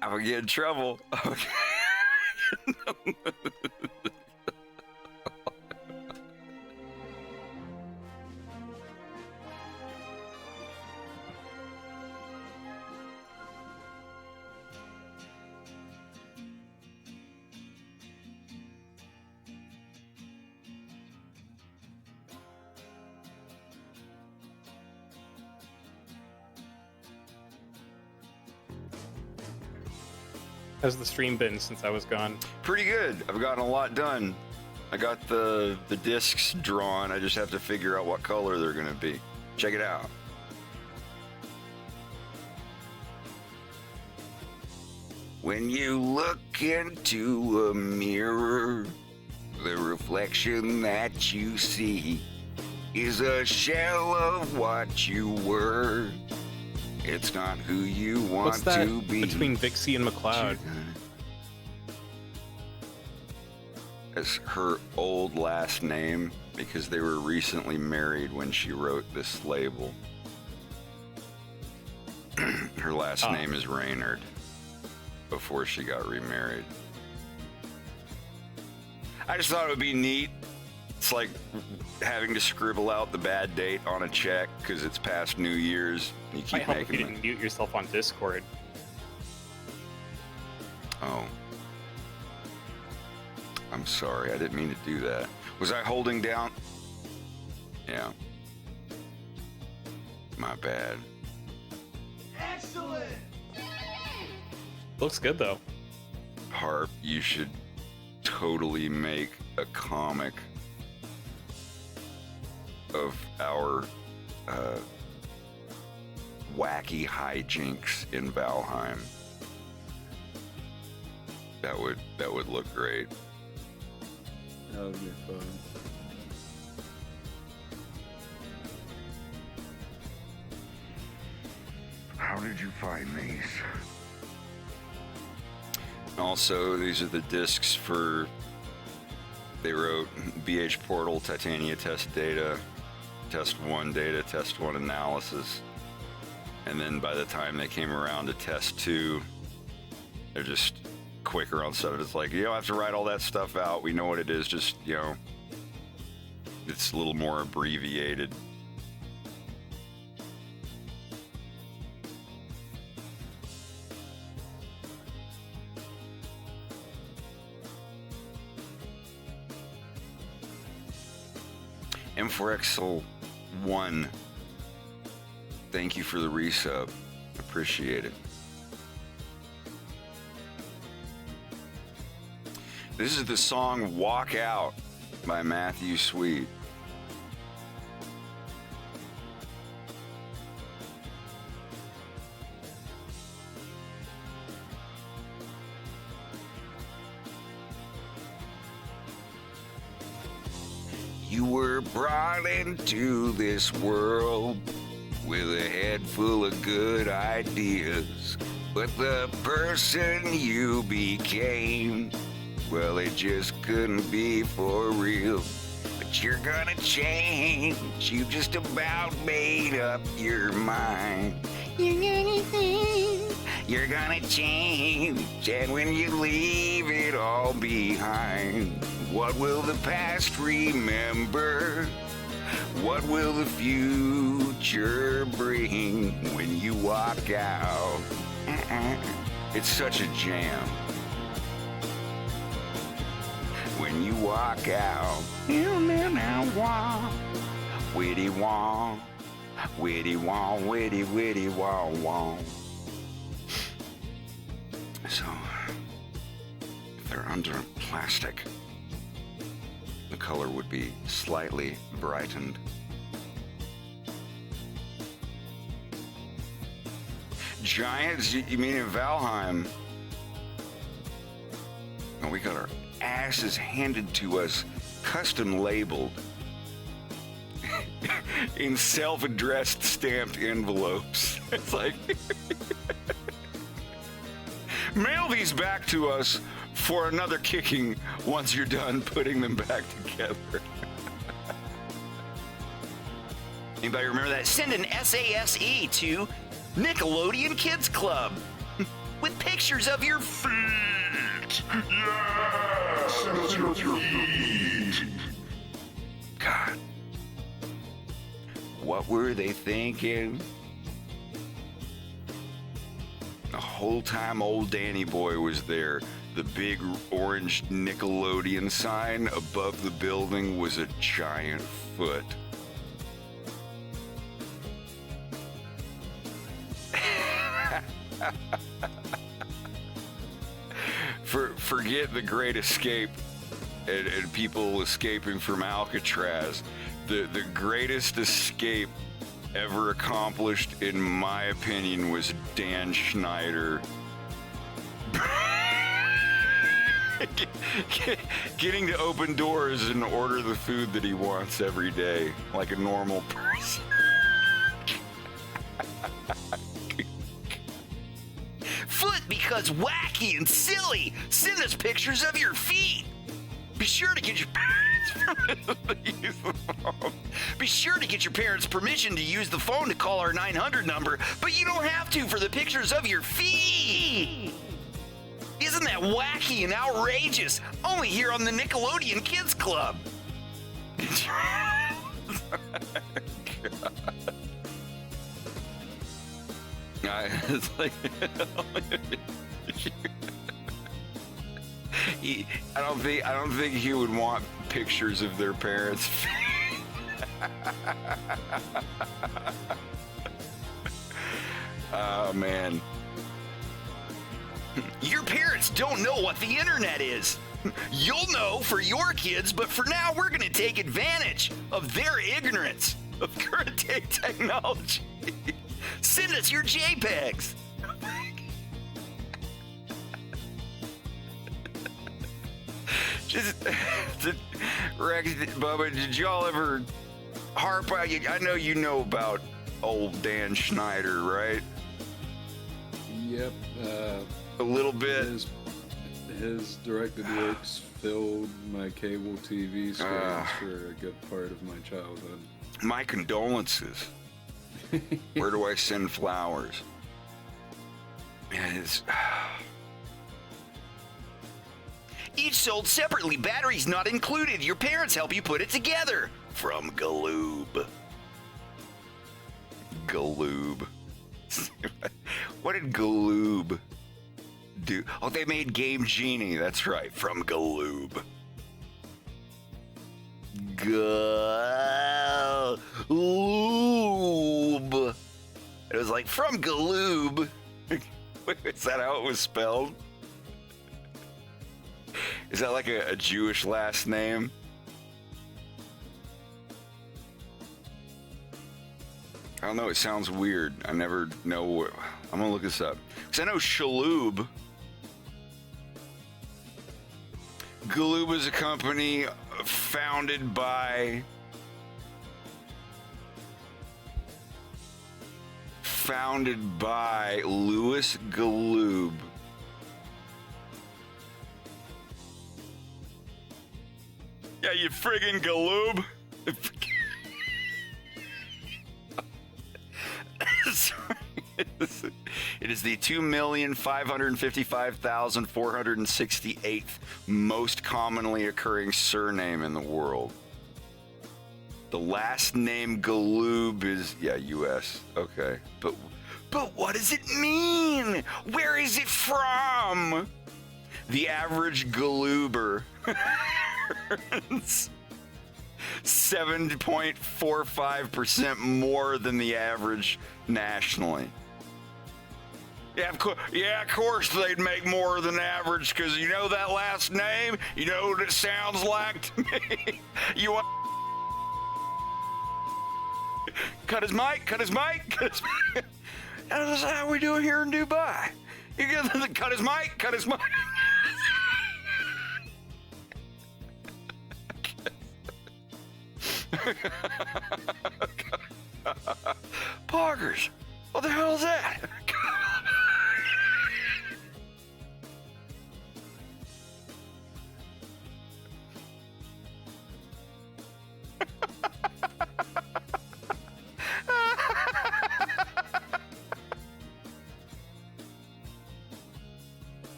I'm gonna get in trouble. Okay. How's the stream been since I was gone? Pretty good. I've gotten a lot done. I got the discs drawn. I just have to figure out what color they're gonna be. Check it out. When you look into a mirror, the reflection that you see is a shell of what you were. It's not who you want What's that to be. between Vixie and McLeod? As her old last name, because they were recently married when she wrote this label. Her last name is Raynard before she got remarried. I just thought it would be neat. It's like having to scribble out the bad date on a check because it's past New Year's. You I keep hope you making didn't mute yourself on Discord. Oh. I'm sorry, I didn't mean to do that. Was I holding down? Yeah. My bad. Excellent! Looks good though. Harp, you should totally make a comic of our wacky hijinks in Valheim. That would look great. That would be fun. How did you find these? Also, these are the discs for, they wrote BH Portal, Titania Test Data, Test 1 Data, Test 1 Analysis. And then by the time they came around to Test 2, they're just quicker on stuff. It's like, you don't have to write all that stuff out. We know what it is. Just, you know, it's a little more abbreviated. M4XL1, thank you for the resub. Appreciate it. This is the song Walk Out by Matthew Sweet. You were brought into this world with a head full of good ideas, but the person you became, well, it just couldn't be for real. But you're gonna change, you just about made up your mind. You're gonna change, and when you leave it all behind, what will the past remember? What will the future bring when you walk out? It's such a jam. When you walk out, witty wong, witty wong, witty witty wong wong. So, if they're under plastic, the color would be slightly brightened. Giants, you mean in Valheim? And we got our asses handed to us, custom labeled, in self-addressed stamped envelopes. It's like, mail these back to us for another kicking once you're done putting them back together. Anybody remember that? Send an SASE to Nickelodeon Kids Club with pictures of your feet. Yes, send us your feet. God, what were they thinking? The whole time old Danny Boy was there, the big orange Nickelodeon sign above the building was a giant foot. Forget the Great Escape and people escaping from Alcatraz. The greatest escape ever accomplished, in my opinion, was Dan Schneider Getting to open doors and order the food that he wants every day, like a normal person. Foot because wacky and silly. Send us pictures of your feet. Be sure to get your parents permission to use the phone. Be sure to get your parents' permission to use the phone to call our 900 number, but you don't have to for the pictures of your feet. Isn't that wacky and outrageous? Only here on the Nickelodeon Kids Club. It's like I don't think he would want pictures of their parents. Oh man. Your parents don't know what the internet is. You'll know for your kids, but for now we're going to take advantage of their ignorance of current day technology. Send us your JPEGs. Rex, Bubba, did y'all ever harp out? I know you know about old Dan Schneider, right? Yep. A little bit. His directed works filled my cable TV screens for a good part of my childhood. My condolences. Where do I send flowers? Man, each sold separately, batteries not included. Your parents help you put it together. From Galoob. Galoob. What did Galoob do? Oh, they made Game Genie. That's right. From Galoob. Galoob. It was like from Galoob. Is that how it was spelled? Is that like a Jewish last name? I don't know. It sounds weird. I never know what. I'm gonna look this up because I know Shaloub. Galoob is a company founded by Louis Galoob. Yeah, you friggin' Galoob. It is the 2,555,468th most commonly occurring surname in the world. The last name Galoob is, U.S. Okay. But what does it mean? Where is it from? The average Galoober earns 7.45% more than the average nationally. Yeah, of course they'd make more than average, because you know that last name? You know what it sounds like to me? You want... Cut his mic. That's how we do it here in Dubai. You get the cut his mic. Poggers. What the hell is that?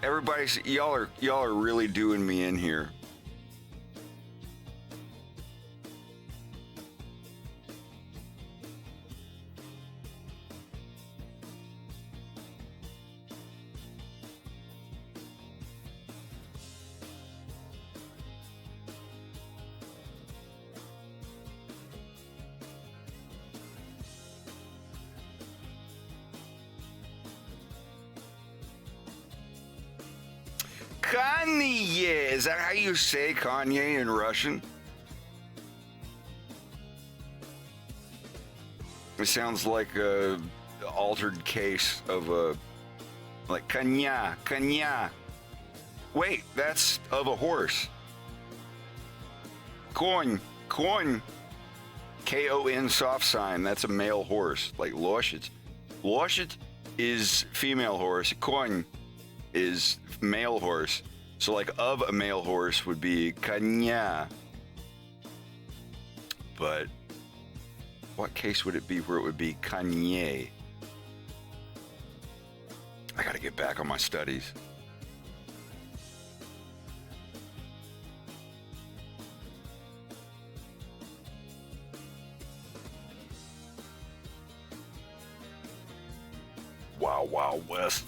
Everybody, y'all are really doing me in here. Kanye. Is that how you say Kanye in Russian? It sounds like a altered case of a, like Kanya, Kanya. Wait, that's of a horse. Konь, konь. K-O-N soft sign. That's a male horse, like loshet. Loshet is female horse. Konь is male horse. So like of a male horse would be Kanya. But what case would it be where it would be Kanye? I gotta get back on my studies. Wild Wild West.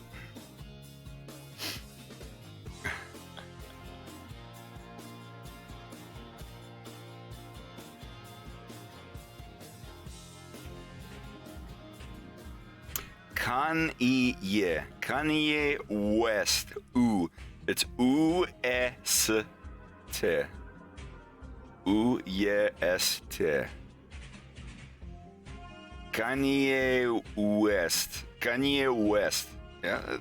Kanye. Kanye West. Ooh. It's U-S-T. U-S-T. Kanye West. Kanye West. Yeah.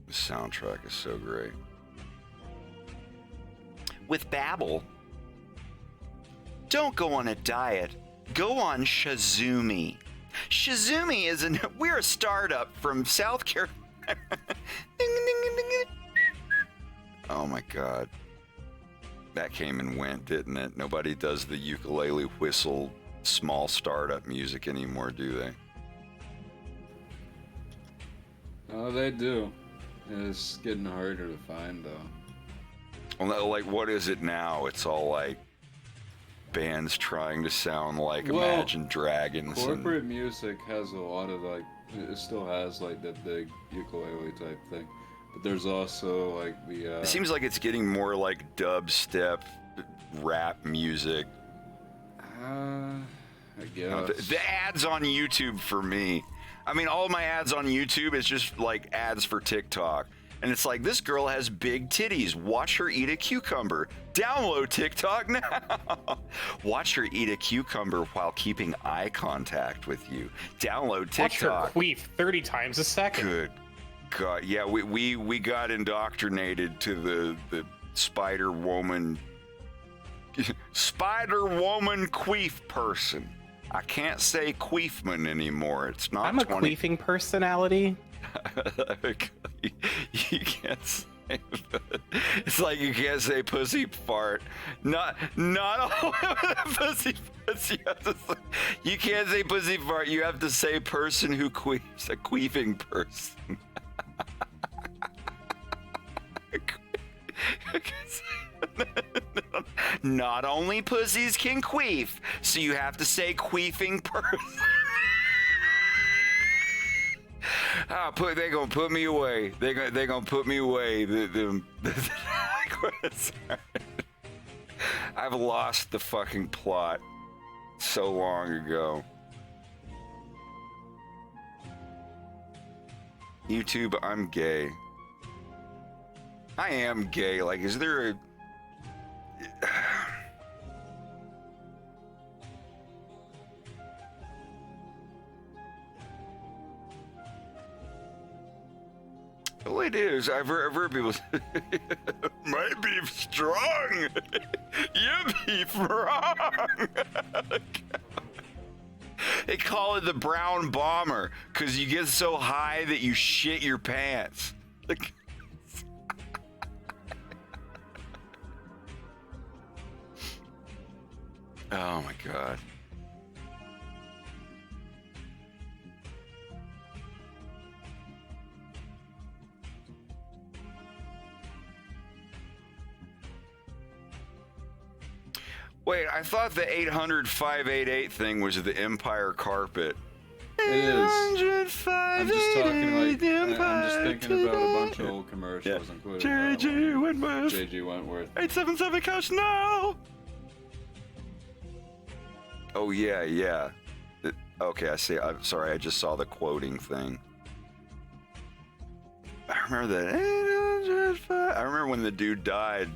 The soundtrack is so great. With Babbel, don't go on a diet. Go on Shazumi. Shazumi is we're a startup from South Carolina. Oh my God. That came and went, didn't it? Nobody does the ukulele whistle small startup music anymore, do they? Oh, they do. It's getting harder to find, though. Well, like, what is it now? It's all like bands trying to sound like Imagine Dragons. Corporate music has a lot of like, it still has like that big ukulele type thing, but there's also like the. It seems like it's getting more like dubstep, rap music. I guess. The ads on YouTube for me. I mean, all my ads on YouTube is just like ads for TikTok. And it's like, this girl has big titties. Watch her eat a cucumber. Download TikTok now. Watch her eat a cucumber while keeping eye contact with you. Download TikTok. Watch her queef 30 times a second. Good God. Yeah, we got indoctrinated to the Spider Woman queef person. I can't say queefman anymore. It's not. I'm a queefing personality. You can't say that. It's like you can't say pussy fart. Not all pussy farts. You can't say pussy fart. You have to say person who queefs. A queefing person. Not only pussies can queef, so you have to say queefing person. They're gonna put me away. They're gonna put me away. I've lost the fucking plot so long ago. YouTube, I'm gay. I am gay. Like, is there a... Well, it is. I've heard people say, my beef's strong. Your beef wrong. They call it the brown bomber because you get so high that you shit your pants. Like, oh my God. Wait, I thought the 800-588 thing was the Empire carpet. It is. I'm just talking like I'm just thinking about a bunch of old commercials, including J.G. Wentworth. J.G. Wentworth. 877 Coach now. Oh yeah. Okay, I see. I'm sorry. I just saw the quoting thing. I remember that. I remember when the dude died,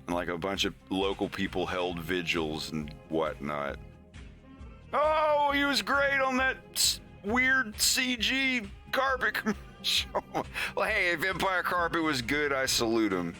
and like a bunch of local people held vigils and whatnot. Oh, he was great on that weird CG carpet commercial. Well, hey, if Empire Carpet was good, I salute him.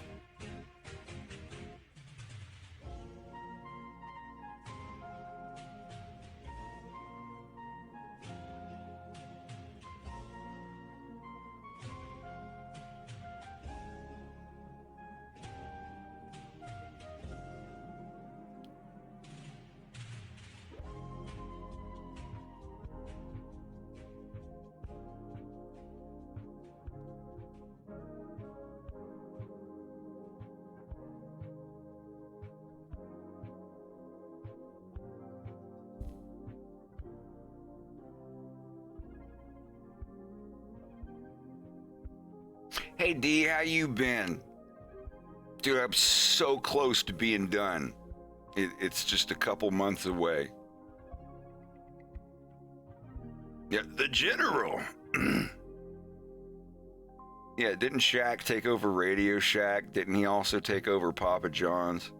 Hey D, how you been? Dude, I'm so close to being done. It's just a couple months away. Yeah, the General. Yeah, didn't Shaq take over Radio Shack? Didn't he also take over Papa John's?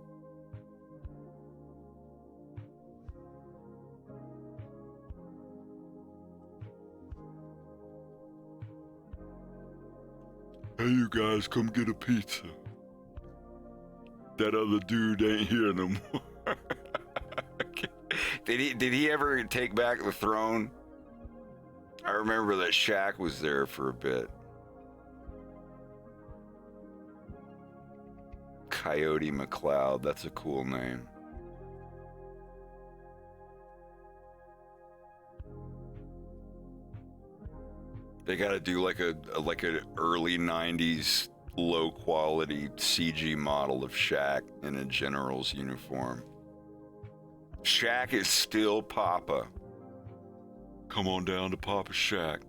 Hey, you guys, come get a pizza. That other dude ain't here no more. Did he ever take back the throne? I remember that Shaq was there for a bit. Coyote McLeod, that's a cool name. They gotta do like an early 90s low quality CG model of Shaq in a general's uniform. Shaq is still Papa. Come on down to Papa Shaq.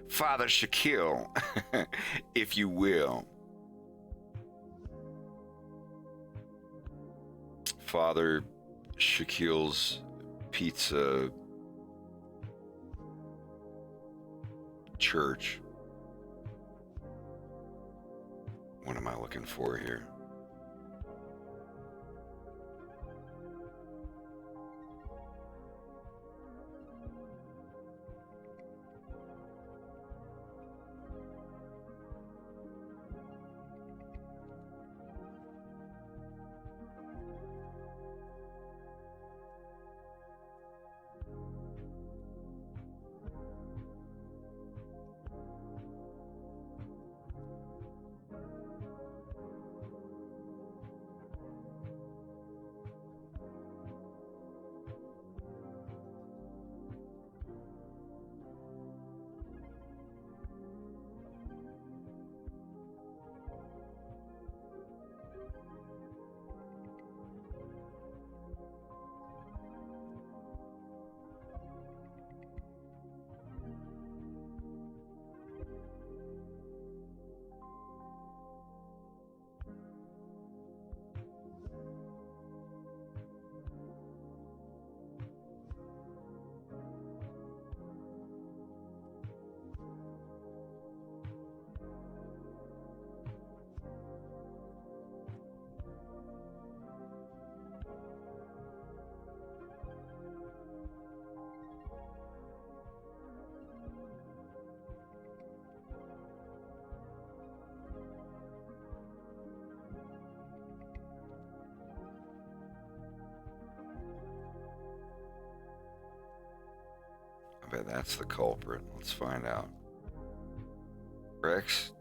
Father Shaquille, if you will. Father Shaquille's Pizza Church. What am I looking for here? I bet that's the culprit. Let's find out. Rex,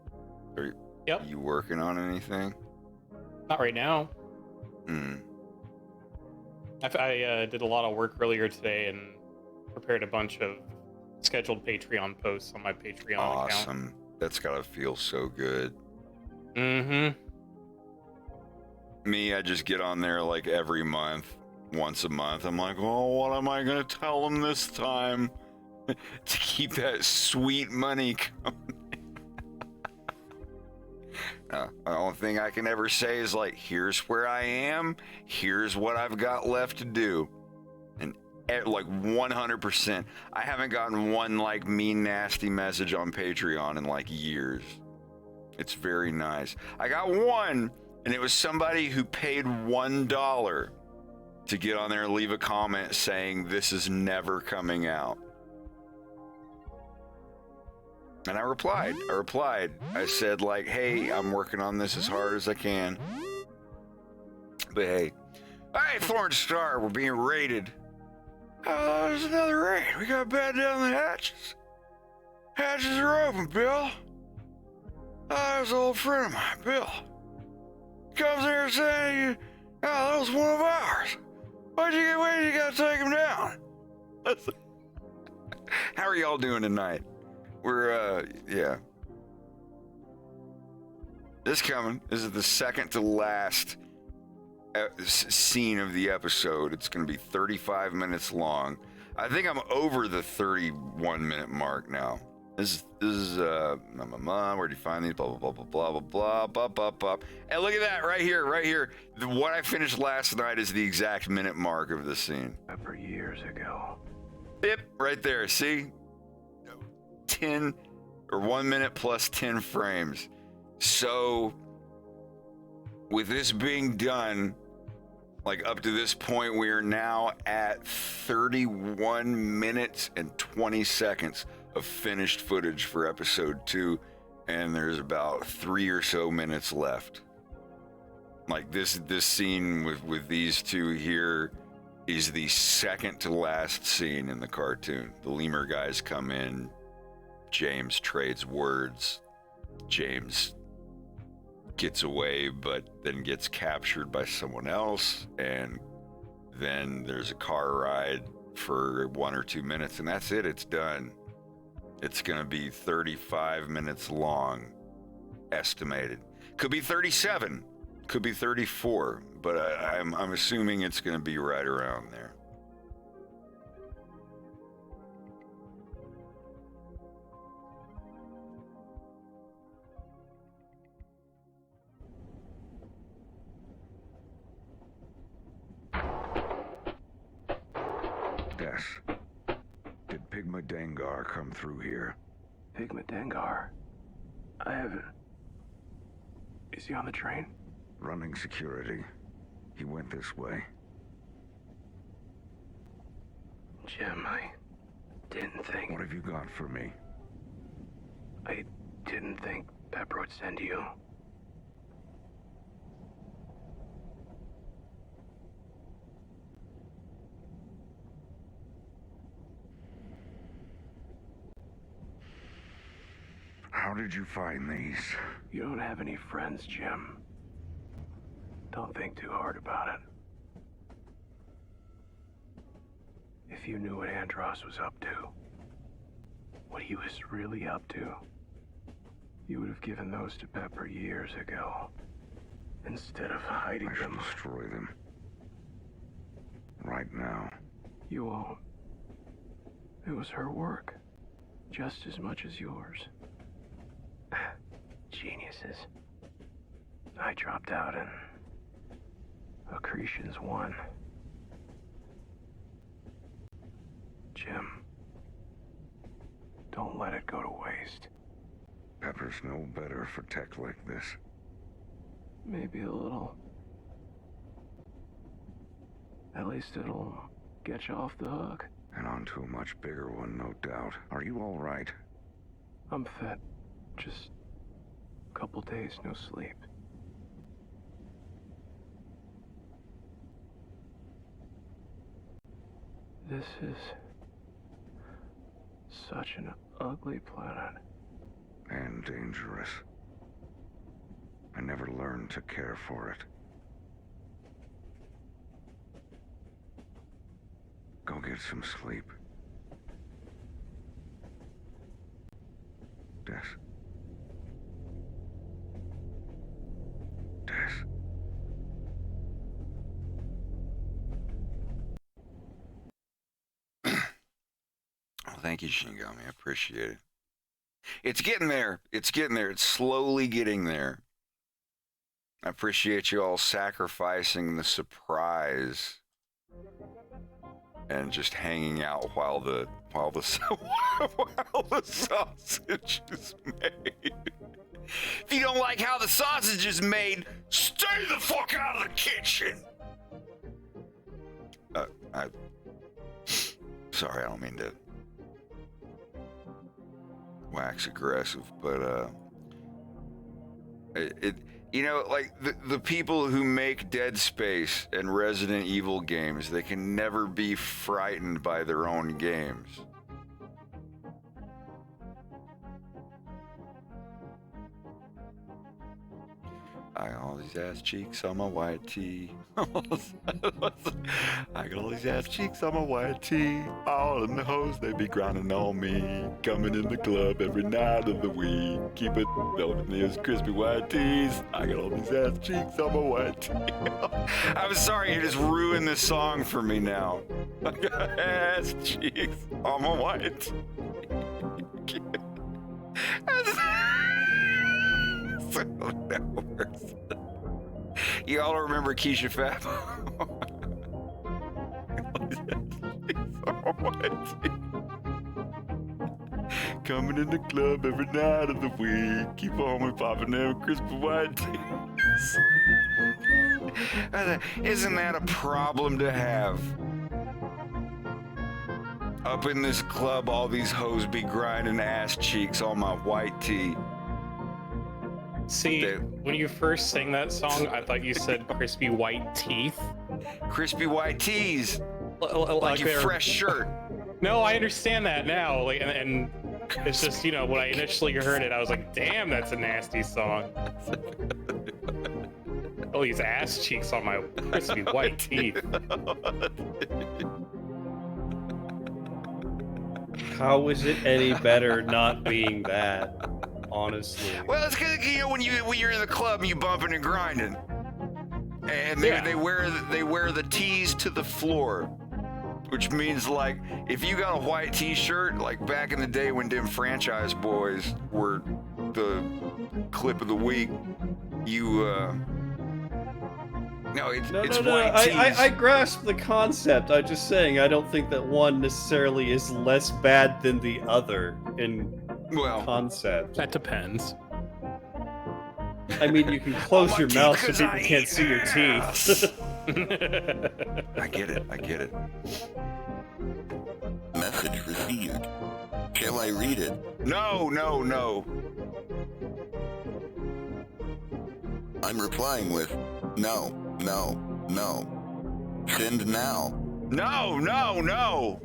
are you working on anything? Not right now. Hmm. I did a lot of work earlier today and prepared a bunch of scheduled Patreon posts on my Patreon account. Awesome. That's gotta feel so good. Mm-hmm. Me, I just get on there like every month, once a month. I'm like, oh, what am I gonna tell them this time to keep that sweet money coming? The only thing I can ever say is like, here's where I am, here's what I've got left to do. And like 100%, I haven't gotten one like mean, nasty message on Patreon in like years. It's very nice. I got one, and it was somebody who paid $1 to get on there and leave a comment saying this is never coming out. And I replied. I said like, hey, I'm working on this as hard as I can. But hey, Thorn Star, we're being raided. Oh, there's another raid. We got to bed down the hatches. Hatches are open, Bill. There's an old friend of mine, Bill. Comes here saying, oh, that was one of ours. Why you gotta take him down? How are y'all doing tonight? We're, yeah. This is the second to last scene of the episode. It's going to be 35 minutes long. I think I'm over the 31-minute mark now. This is where do you find these? Blah, blah, blah, blah, blah, blah, blah, blah. And look at that right here. What I finished last night is the exact minute mark of the scene. For years ago. Yep, right there. See? 10 or 1 minute plus 10 frames. So with this being done, like up to this point, we are now at 31 minutes and 20 seconds of finished footage for episode 2, and there's about 3 or so minutes left. Like this scene with these two here is the second to last scene in the cartoon. The lemur guys come in, James trades words, James gets away but then gets captured by someone else, and then there's a car ride for 1 or 2 minutes, and that's it. It's done. It's gonna be 35 minutes long, estimated. Could be 37, could be 34, but I'm assuming it's gonna be right around there. Yes. Did Pigma Dengar come through here? Pigma Dengar? I haven't... Is he on the train? Running security. He went this way. Jim, I didn't think... What have you got for me? I didn't think Pepper would send you. How did you find these? You don't have any friends, Jim. Don't think too hard about it. If you knew what Andros was up to, what he was really up to, you would have given those to Pepper years ago, instead of hiding I should them. destroy them. Right now. You won't. It was her work, just as much as yours. Geniuses. I dropped out and Accretions won. Jim, don't let it go to waste. Pepper's no better for tech like this. Maybe a little. At least it'll get you off the hook. And onto a much bigger one, no doubt. Are you all right? I'm fit. Just a couple days no sleep. This is such an ugly planet. And dangerous. I never learned to care for it. Go get some sleep. Des. Des. Oh, thank you, Shingami. I appreciate it. It's getting there. It's getting there. It's slowly getting there. I appreciate you all sacrificing the surprise and just hanging out while the while the sausage is made. If you don't like how the sausage is made, stay the fuck out of the kitchen. Sorry, I don't mean to wax aggressive, but you know, like the people who make Dead Space and Resident Evil games, they can never be frightened by their own games. I got all these ass cheeks on my white tee. I got all these ass cheeks on my white tee. All in the hoes, they be grinding on me. Coming in the club every night of the week. Keep it on these crispy white tees. I got all these ass cheeks on my white tee. I'm sorry, you just ruined this song for me now. I got ass cheeks on my white tee. You all remember Keisha Fab? Coming in the club every night of the week. Keep on me popping them crispy white tees. Isn't that a problem to have? Up in this club, all these hoes be grinding ass cheeks on my white tee. See, when you first sang that song, I thought you said crispy white teeth. Crispy white tees. Like your they're- fresh shirt. No, I understand that now. Like, and it's just, you know, when I initially heard it, I was like, damn, that's a nasty song. Oh, these ass cheeks on my crispy white teeth. How is it any better not being that? Honestly. Well, it's because, you know, when you're in the club, you bumping and grinding, and they wear the tees to the floor, which means, like, if you got a white T-shirt, like back in the day when them franchise boys were the clip of the week, you no, it's white tees. I grasp the concept. I'm just saying I don't think that one necessarily is less bad than the other in concept. That depends. I mean, you can close your mouth so people can't see your teeth. I get it. Message received. Shall I read it? No. I'm replying with no. Send now. No.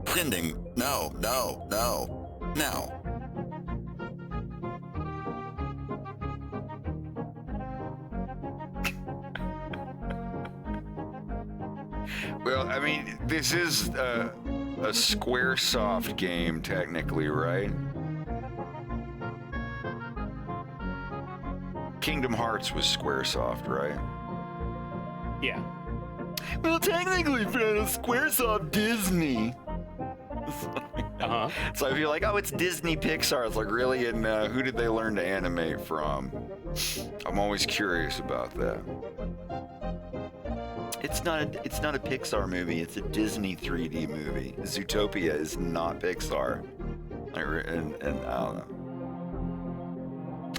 Sending. No. Now. Well, I mean, this is a Squaresoft game, technically, right? Kingdom Hearts was Squaresoft, right? Yeah. Well, technically, Squaresoft Disney. So if you're like, oh, it's Disney Pixar, it's like, really? And who did they learn to animate from? I'm always curious about that. It's not a Pixar movie. It's a Disney 3D movie. Zootopia is not Pixar. And I don't know.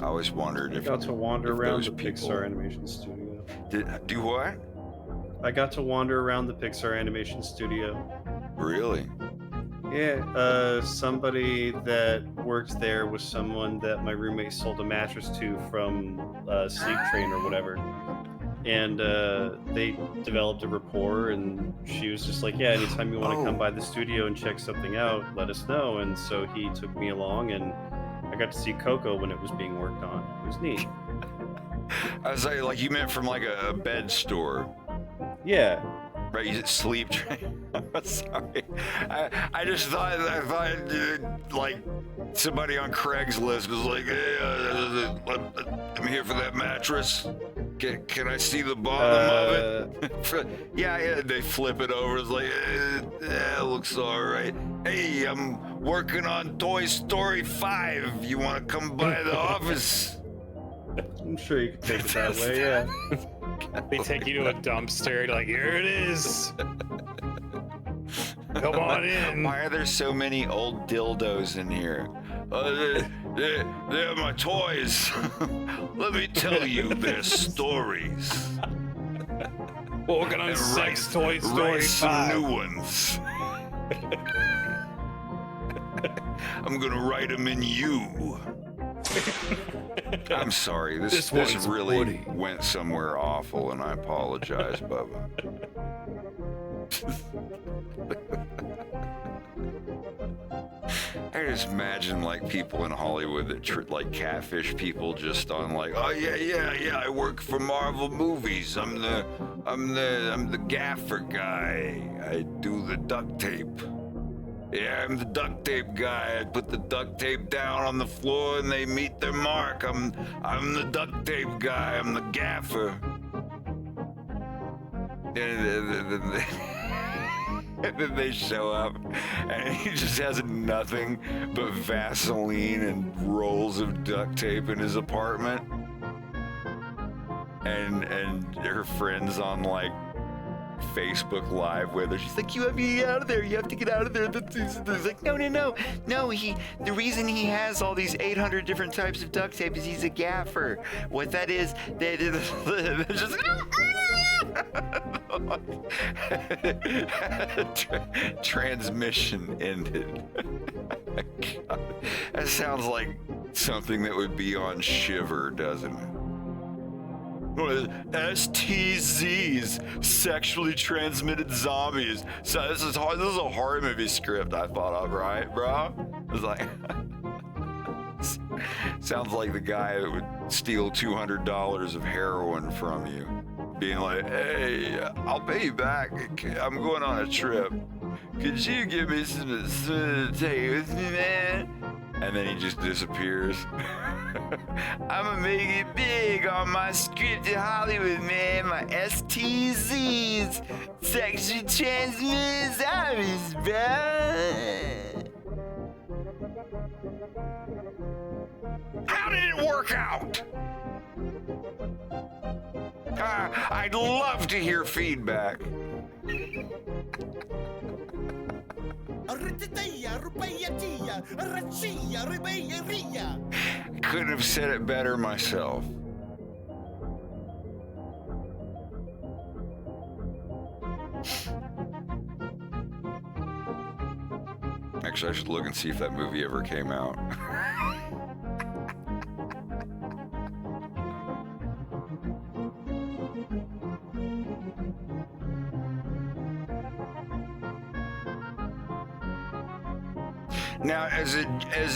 I always wondered if I got to wander around the people... Pixar animation studio. Do what? I got to wander around the Pixar animation studio. Really? Yeah, somebody that worked there was someone that my roommate sold a mattress to from Sleep Train or whatever. And they developed a rapport, and she was just like, yeah, anytime you want to come by the studio and check something out, let us know. And so he took me along, and I got to see Coco when it was being worked on. It was neat. I was like you meant from like a bed store. Yeah. Right, you sleep train. Sorry, I just thought like somebody on Craigslist was like, hey, I'm here for that mattress. Can I see the bottom of it? yeah, they flip it over. It's like, it looks all right. Hey, I'm working on Toy Story 5. You want to come by the office? I'm sure you can take it that way, yeah. They take you to a dumpster, like, here it is. Come on in. Why are there so many old dildos in here? They're my toys. Let me tell you their stories. Working on Sex Toy Story 5. Some new ones. I'm gonna write them in you. I'm sorry. This really Woody. Went somewhere awful, and I apologize, Bubba. I just imagine like people in Hollywood that like catfish people just on like, oh yeah, I work for Marvel movies. I'm the gaffer guy. I do the duct tape. Yeah, I'm the duct tape guy. I put the duct tape down on the floor and they meet their mark. I'm the duct tape guy. I'm the gaffer. And then they show up and he just has nothing but Vaseline and rolls of duct tape in his apartment. And her friend's on like Facebook Live with her. She's like, you have to get out of there. You have to get out of there. He's like, no. The reason he has all these 800 different types of duct tape is he's a gaffer. What that is, they're just... Transmission ended. God. That sounds like something that would be on Shiver, doesn't it? STZs, sexually transmitted zombies. So this is a horror movie script I thought of, right, bro? It's like sounds like the guy that would steal $200 of heroin from you, being like, "Hey, I'll pay you back. I'm going on a trip. Could you give me some to take with me, man?" And then he just disappears. I'm gonna make it big on my script in Hollywood, man. My STZs, sexually transmitted zombies, bro. How did it work out? I'd love to hear feedback. Couldn't have said it better myself. Actually, I should look and see if that movie ever came out. Now, as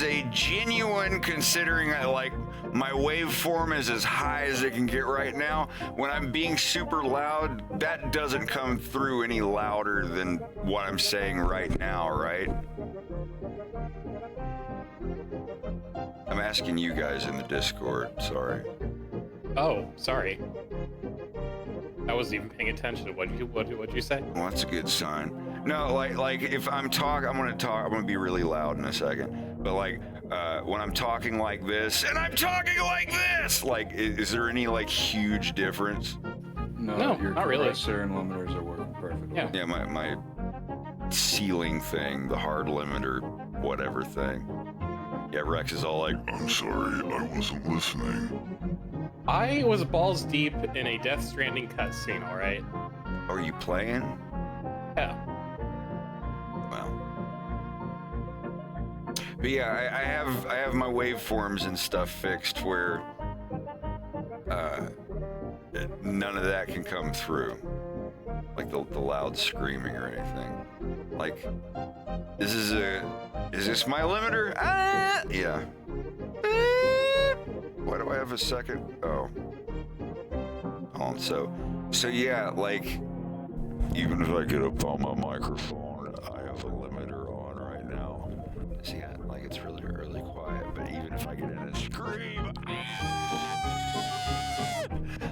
a genuine, considering like my waveform is as high as it can get right now, when I'm being super loud, that doesn't come through any louder than what I'm saying right now, right? I'm asking you guys in the Discord, sorry. Oh, sorry. I wasn't even paying attention. What'd you say? Well, that's a good sign. No, like if I'm talking, I'm gonna be really loud in a second. But like when I'm talking like this, and I'm talking like this, like is there any like huge difference? No, your not really. compressor and limiters are working perfectly. Yeah, my ceiling thing, the hard limiter, whatever thing. Yeah, Rex is all like, I'm sorry, I wasn't listening. I was balls deep in a Death Stranding cutscene, alright? are you playing? Yeah. Well. But yeah, I have my waveforms and stuff fixed where none of that can come through. Like the loud screaming or anything. Like, is this my limiter? Ah! Yeah. Why do I have a second? Oh. Hold on, so yeah, like, Even if I get up on my microphone, I have a limiter on right now. See, like it's really, really quiet, but even if I get in a scream,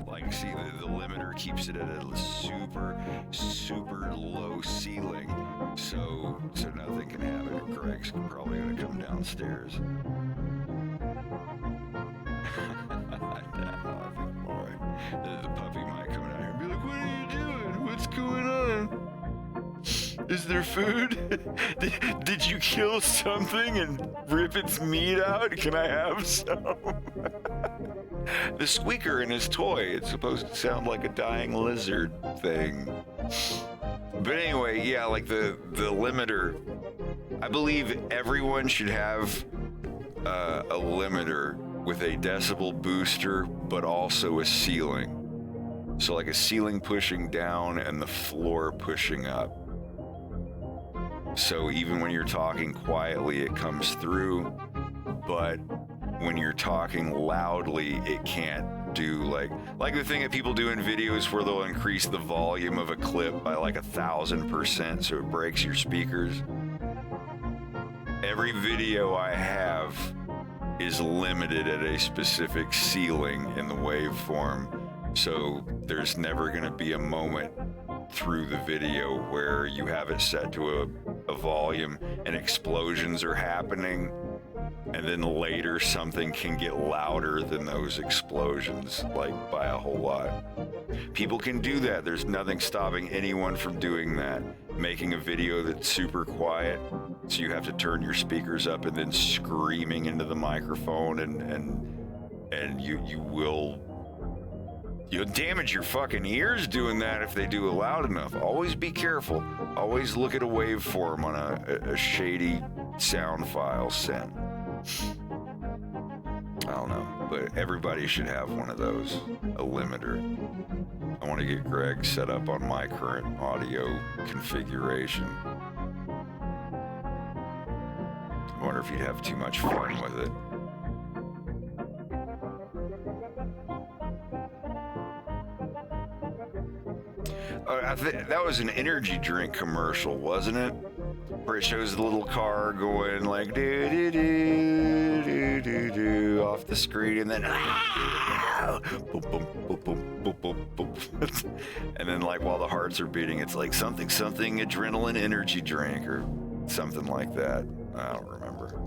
like, see, the limiter keeps it at a super, super low ceiling, so nothing can happen. Greg's probably gonna come downstairs. The puppy might come down here and be like, "What are you doing? What's going on? Is there food? Did you kill something and rip its meat out? Can I have some?" The squeaker in his toy, it's supposed to sound like a dying lizard thing. But anyway, yeah, like the limiter, I believe everyone should have a limiter with a decibel booster, but also a ceiling. So like a ceiling pushing down and the floor pushing up. So even when you're talking quietly, it comes through, but when you're talking loudly, it can't do like the thing that people do in videos where they'll increase the volume of a clip by like 1,000% so it breaks your speakers. Every video I have is limited at a specific ceiling in the waveform, so there's never going to be a moment through the video where you have it set to a volume and explosions are happening, and then later something can get louder than those explosions, like by a whole lot. People can do that. There's nothing stopping anyone from doing that. Making a video that's super quiet, so you have to turn your speakers up and then screaming into the microphone, and you'll damage your fucking ears doing that if they do it loud enough. Always be careful. Always look at a waveform on a shady sound file sent. I don't know, but everybody should have one of those, a limiter. I want to get Greg set up on my current audio configuration. I wonder if he'd have too much fun with it. That was an energy drink commercial, wasn't it? Where it shows the little car going like do do do do do do off the screen, and then boom, boom, boom, boom, boom, boom, boom. And then like while the hearts are beating, it's like something adrenaline energy drink or something like that. I don't remember.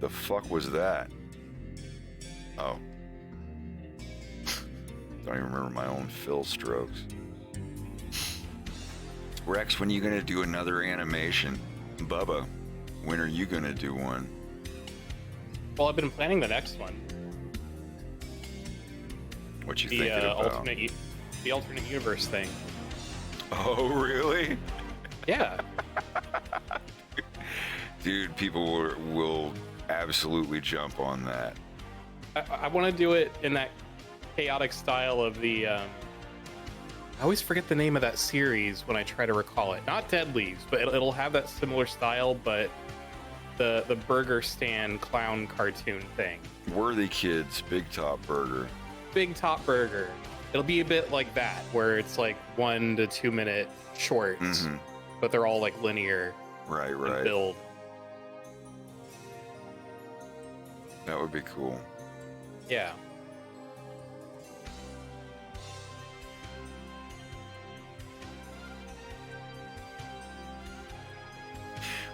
The fuck was that? Oh. Don't even remember my own fill strokes. Rex, when are you gonna do another animation? Bubba, when are you gonna do one? Well, I've been planning the next one. What you thinking about? The alternate universe thing. Oh, really? Yeah. Dude, people will absolutely jump on that. I want to do it in that chaotic style of the I always forget the name of that series when I try to recall it. Not Dead Leaves, but it'll have that similar style, but the burger stand clown cartoon thing. Worthy Kids, Big Top Burger. Big Top Burger. It'll be a bit like that, where it's like 1 to 2 minute shorts, but they're all like linear. Right. Build. That would be cool. Yeah.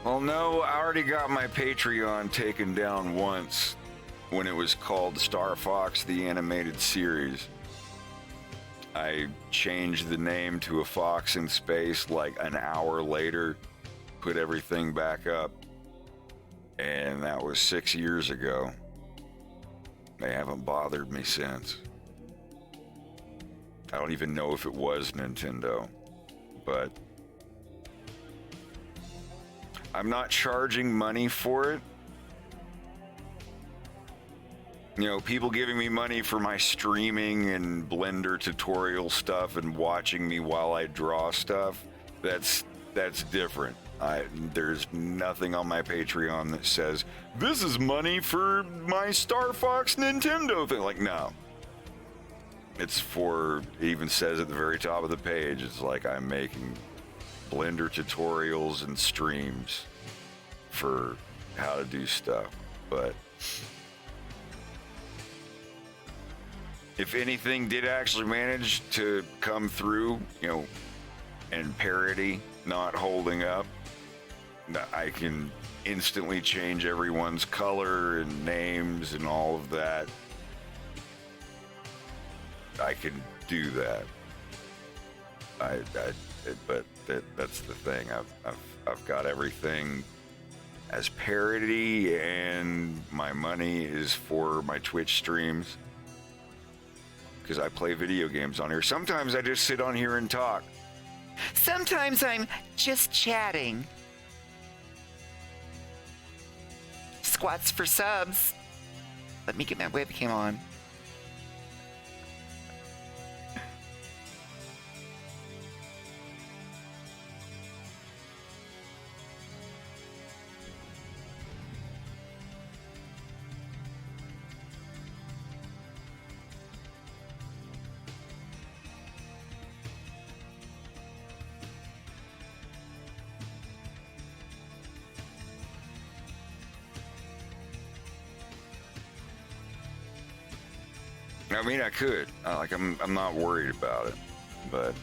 Well, no, I already got my Patreon taken down once when it was called Star Fox the Animated Series. I changed the name to A Fox in Space like an hour later, put everything back up, and that was 6 years ago. They haven't bothered me since. I don't even know if it was Nintendo, but I'm not charging money for it. You know, people giving me money for my streaming and Blender tutorial stuff and watching me while I draw stuff, that's different. There's nothing on my Patreon that says, this is money for my Star Fox Nintendo thing. Like, no. It's for, it even says at the very top of the page, it's like I'm making Blender tutorials and streams for how to do stuff. But if anything did actually manage to come through, you know, and parody not holding up, I can instantly change everyone's color and names and all of that. I can do that. But that's the thing. I've got everything as parody, and my money is for my Twitch streams because I play video games on here. Sometimes I just sit on here and talk. Sometimes I'm just chatting. Squats for subs. Let me get my webcam on. I mean, I could. I'm not worried about it, but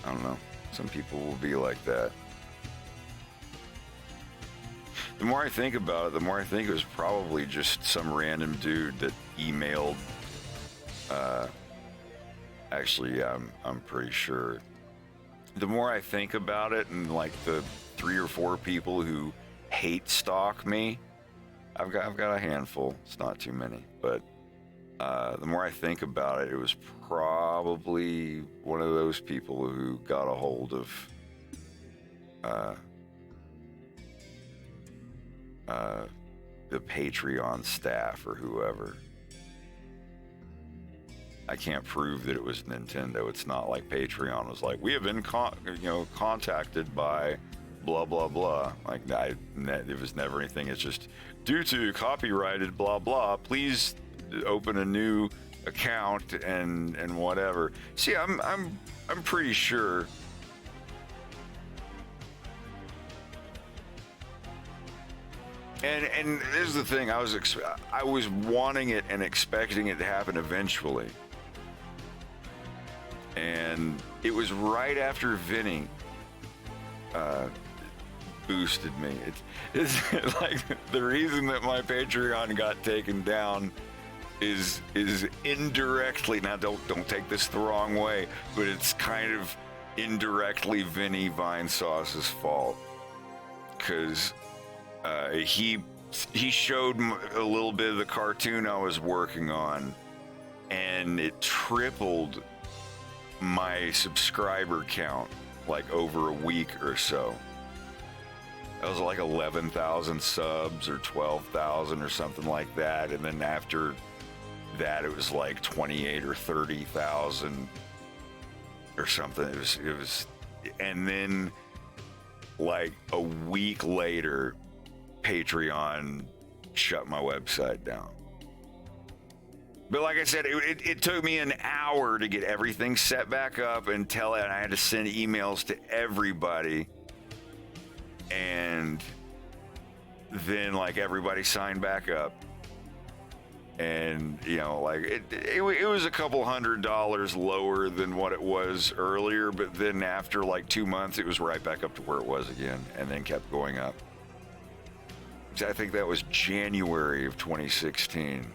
I don't know. Some people will be like that. The more I think about it, the more I think it was probably just some random dude that emailed. Actually, I'm pretty sure. The more I think about it, and like the 3 or 4 people who hate stalk me, I've got a handful. It's not too many, but. The more I think about it, it was probably one of those people who got a hold of the Patreon staff or whoever. I can't prove that it was Nintendo. It's not like Patreon was like, we have been contacted by blah blah blah. Like it was never anything. It's just due to copyrighted blah blah. Please open a new account and whatever. See, I'm pretty sure. And this is the thing. I was wanting it and expecting it to happen eventually. And it was right after Vinny boosted me. It's like the reason that my Patreon got taken down is indirectly, now don't take this the wrong way, but it's kind of indirectly Vinny Vinesauce's fault, because he showed a little bit of the cartoon I was working on, and it tripled my subscriber count like over a week or so. That was like 11,000 subs or 12,000 or something like that, and then after that it was like 28 or 30,000 or something. It was, and then like a week later, Patreon shut my website down. But like I said, it took me an hour to get everything set back up and I had to send emails to everybody, and then like everybody signed back up. And like it was a couple $100 lower than what it was earlier, but then after like 2 months it was right back up to where it was again, and then kept going up. So I think that was January of 2016,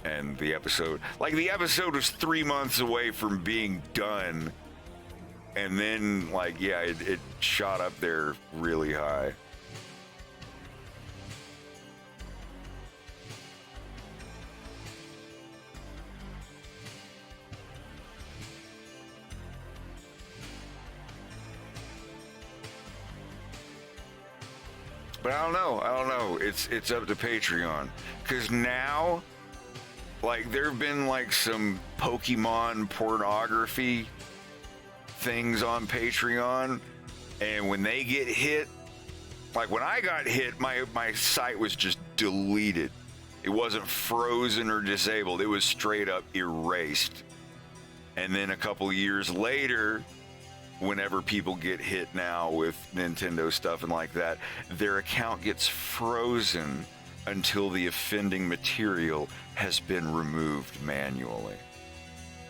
and the episode was 3 months away from being done, and then it shot up there really high. But I don't know. It's up to Patreon. Because now, like, there have been, like, some Pokemon pornography things on Patreon. And when they get hit, like, when I got hit, my site was just deleted. It wasn't frozen or disabled. It was straight up erased. And then a couple years later, whenever people get hit now with Nintendo stuff and like that, their account gets frozen until the offending material has been removed manually.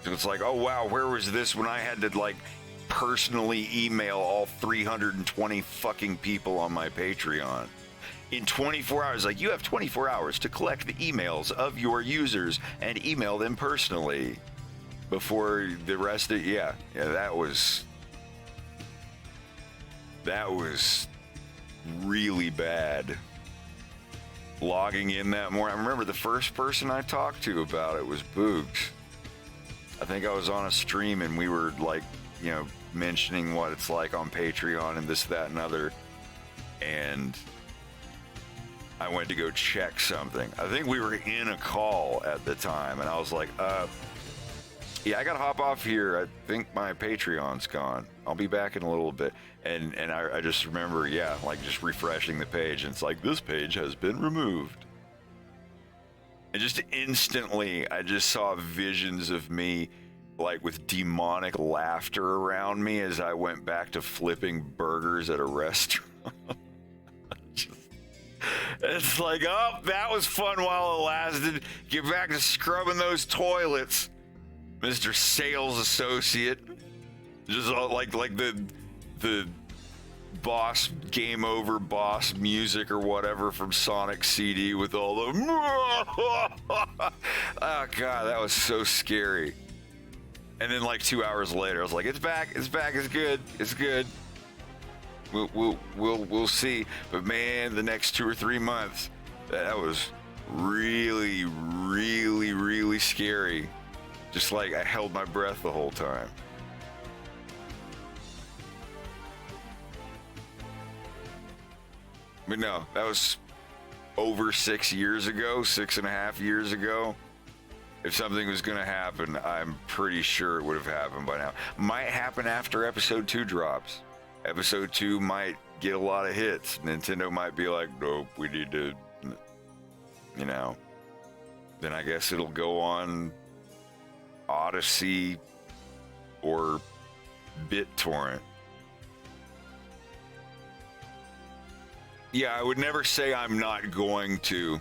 So it's like, oh wow, where was this when I had to like personally email all 320 fucking people on my Patreon? In 24 hours, like, you have 24 hours to collect the emails of your users and email them personally before the rest of, yeah, that was really bad. Logging in that morning, I remember the first person I talked to about it was Boogs. I think I was on a stream and we were like, you know, mentioning what it's like on Patreon and this, that, and other, and I went to go check something. I think we were in a call at the time, and I was like, yeah, I gotta hop off here. I think my Patreon's gone. I'll be back in a little bit. And I just remember, yeah, like just refreshing the page, and it's like, this page has been removed. And just instantly, I just saw visions of me, like with demonic laughter around me as I went back to flipping burgers at a restaurant. It's like, oh, that was fun while it lasted. Get back to scrubbing those toilets, Mr. Sales Associate. Just like the boss, game over boss music or whatever from Sonic CD with all the oh god, that was so scary. And then like 2 hours later, I was like, it's back, it's good. We'll see. But man, the next 2 or 3 months, that was really, really, really scary. Just like I held my breath the whole time. But no, that was over 6 years ago, 6.5 years ago. If something was going to happen, I'm pretty sure it would have happened by now. Might happen after episode 2 drops. Episode 2 might get a lot of hits. Nintendo might be like, nope, we need to, you know. Then I guess it'll go on Odyssey or BitTorrent. Yeah, I would never say I'm not going to.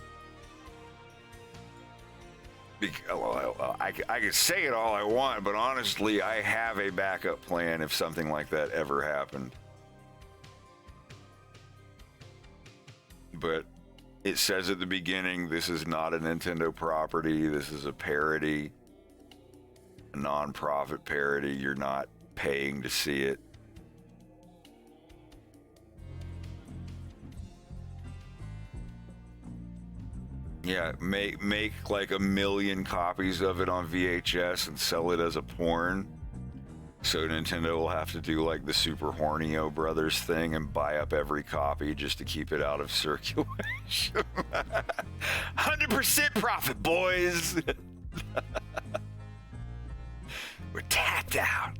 I can say it all I want, but honestly, I have a backup plan if something like that ever happened. But it says at the beginning, this is not a Nintendo property. This is a parody, a non-profit parody. You're not paying to see it. Yeah, make like 1 million copies of it on VHS and sell it as a porn. So Nintendo will have to do like the Super Hornio Brothers thing and buy up every copy just to keep it out of circulation. 100% profit, boys. We're tapped out.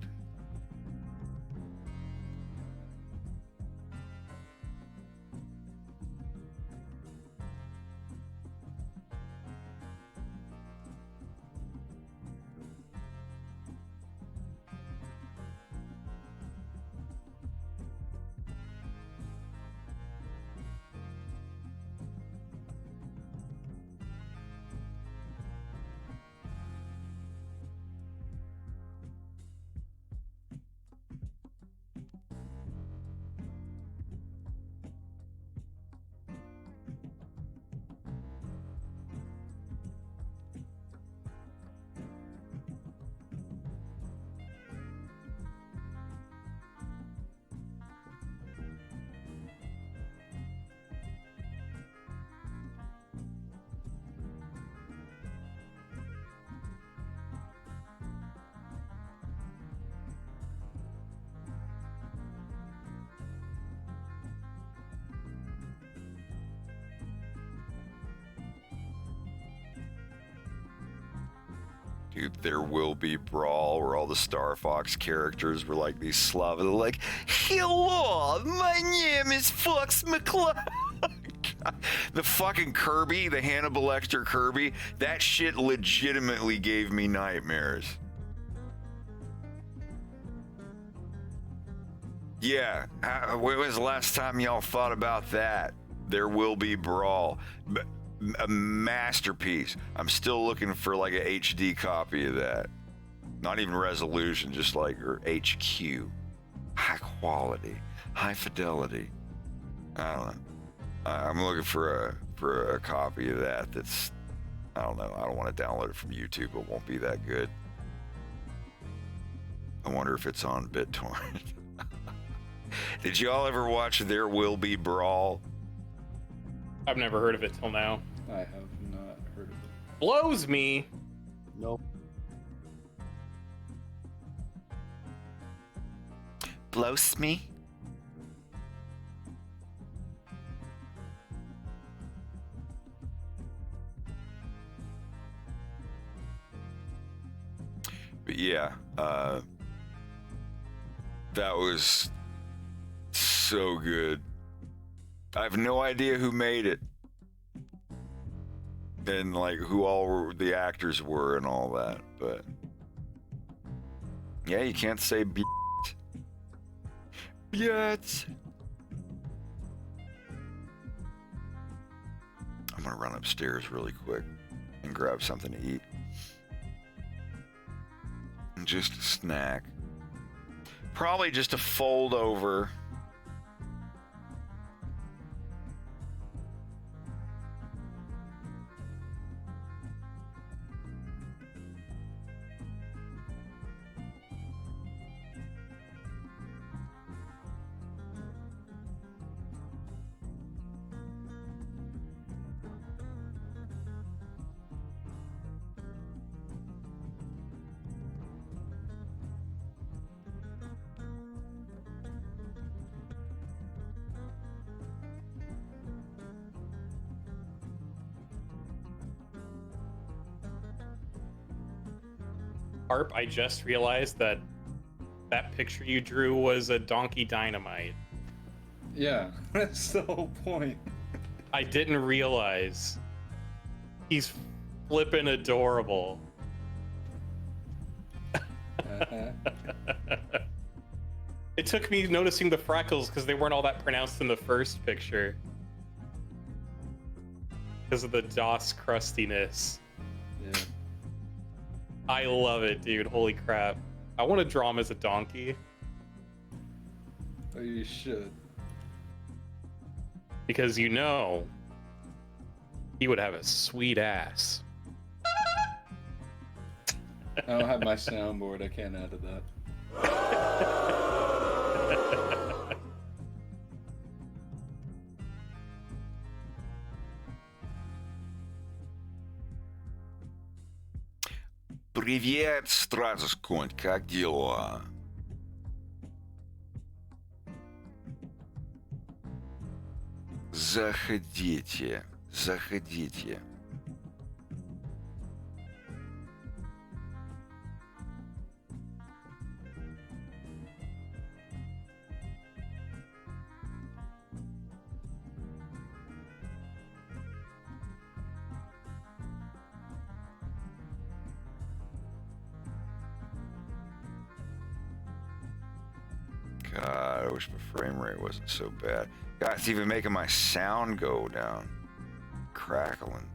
Dude, There Will Be Brawl, where all the Star Fox characters were like these Slav. They're like, hello, my name is Fox McCloud. The fucking Kirby, the Hannibal Lecter Kirby, that shit legitimately gave me nightmares. Yeah, when was the last time y'all thought about that? There Will Be Brawl. A masterpiece. I'm still looking for like a HD copy of that. Not even resolution, just like or HQ. High quality, high fidelity. I don't know. I'm looking for a copy of that. That's, I don't know. I don't want to download it from YouTube. It won't be that good. I wonder if it's on BitTorrent. Did y'all ever watch There Will Be Brawl? I've never heard of it till now. I have not heard of it. Blows me. Nope. Blows me. But yeah, that was so good. I have no idea who made it. And like who all the actors were and all that, but yeah, you can't say yet. I'm gonna run upstairs really quick and grab something to eat. And just a snack. Probably just a fold over. Harp, I just realized that picture you drew was a Donkey Dynamite. Yeah, that's the whole point. I didn't realize. He's flippin' adorable. It took me noticing the freckles because they weren't all that pronounced in the first picture. Because of the DOS crustiness. Yeah. I love it, dude. Holy crap. I want to draw him as a donkey. Oh, you should. Because you know, he would have a sweet ass. I don't have my soundboard. I can't add to that. Привет, Стразосконь, как дела? Заходите, заходите. God, I wish my frame rate wasn't so bad. God, it's even making my sound go down. Crackling.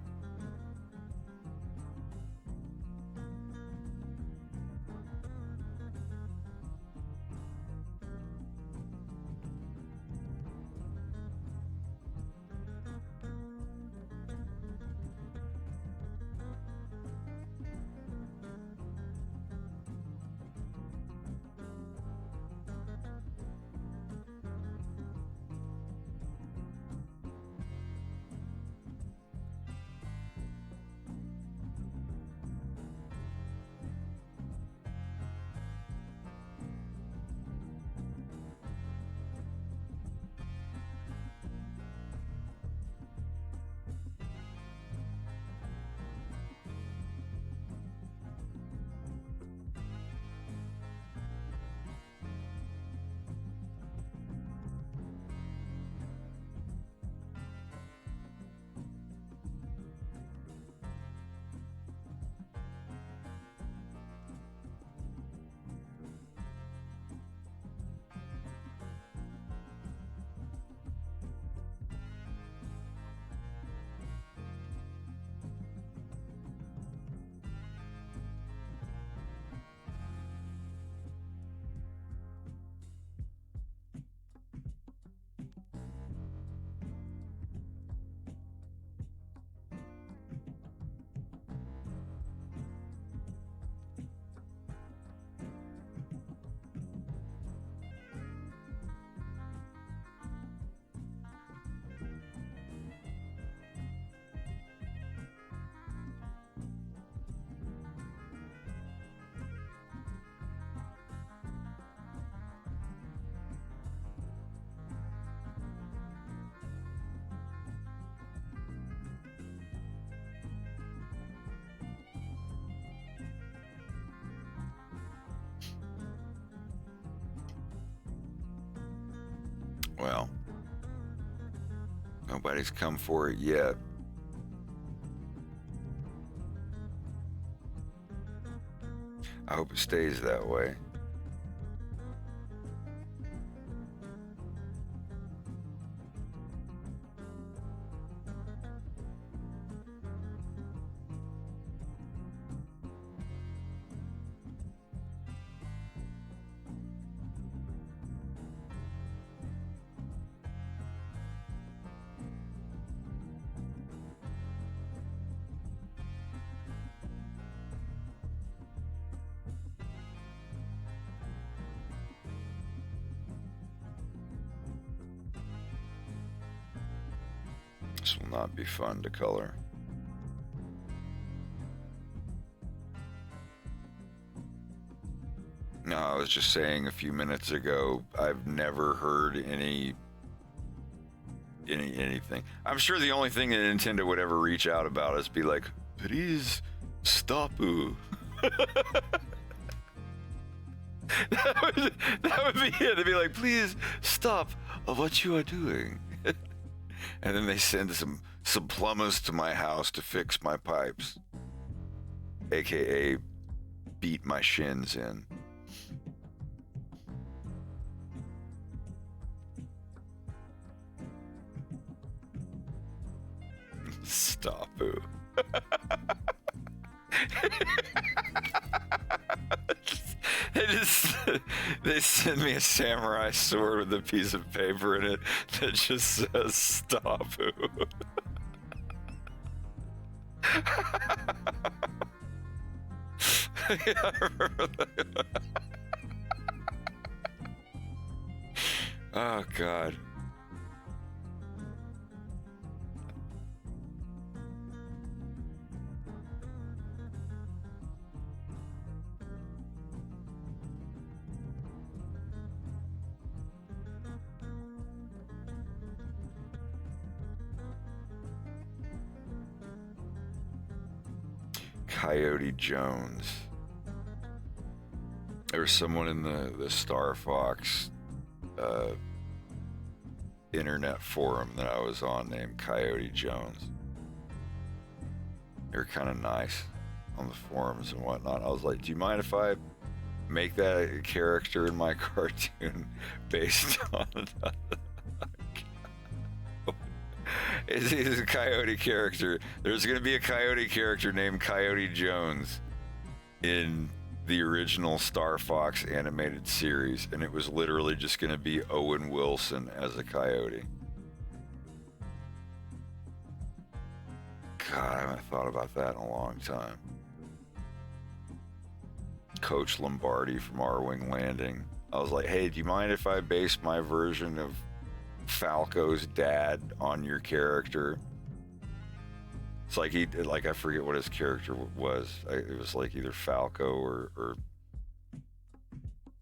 Well, nobody's come for it yet. I hope it stays that way. This will not be fun to color. No, I was just saying a few minutes ago, I've never heard anything. I'm sure the only thing that Nintendo would ever reach out about is be like, please stop. that would be it. They'd be like, please stop what you are doing. And then they send some plumbers to my house to fix my pipes, aka beat my shins in. Stop. They send me a samurai sword with a piece of paper in it that just says stop. Yeah, I remember that. Oh God. Coyote Jones. There was someone in the Star Fox internet forum that I was on named Coyote Jones. They were kind of nice on the forums and whatnot. I was like, do you mind if I make that a character in my cartoon based on He's a coyote character. There's going to be a coyote character named Coyote Jones in the original Star Fox animated series, and it was literally just going to be Owen Wilson as a coyote. God, I haven't thought about that in a long time. Coach Lombardi from R-Wing Landing. I was like, hey, do you mind if I base my version of Falco's dad on your character? It's like I forget what his character was. It was like either Falco or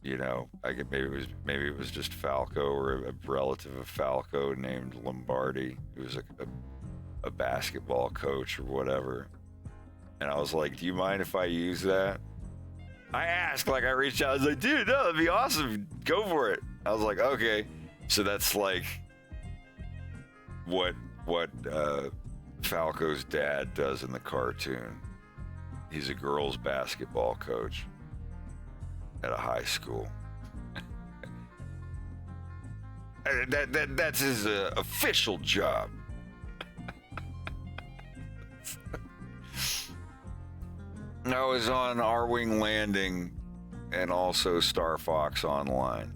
you know, maybe it was just Falco or a relative of Falco named Lombardi, who was a basketball coach or whatever. And I was like, do you mind if I use that? I asked, like, I reached out, I was like, dude, no, that'd be awesome, go for it. I was like, okay. So that's like what Falco's dad does in the cartoon. He's a girls basketball coach at a high school. That's his official job. I was on R-Wing Landing and also Star Fox Online.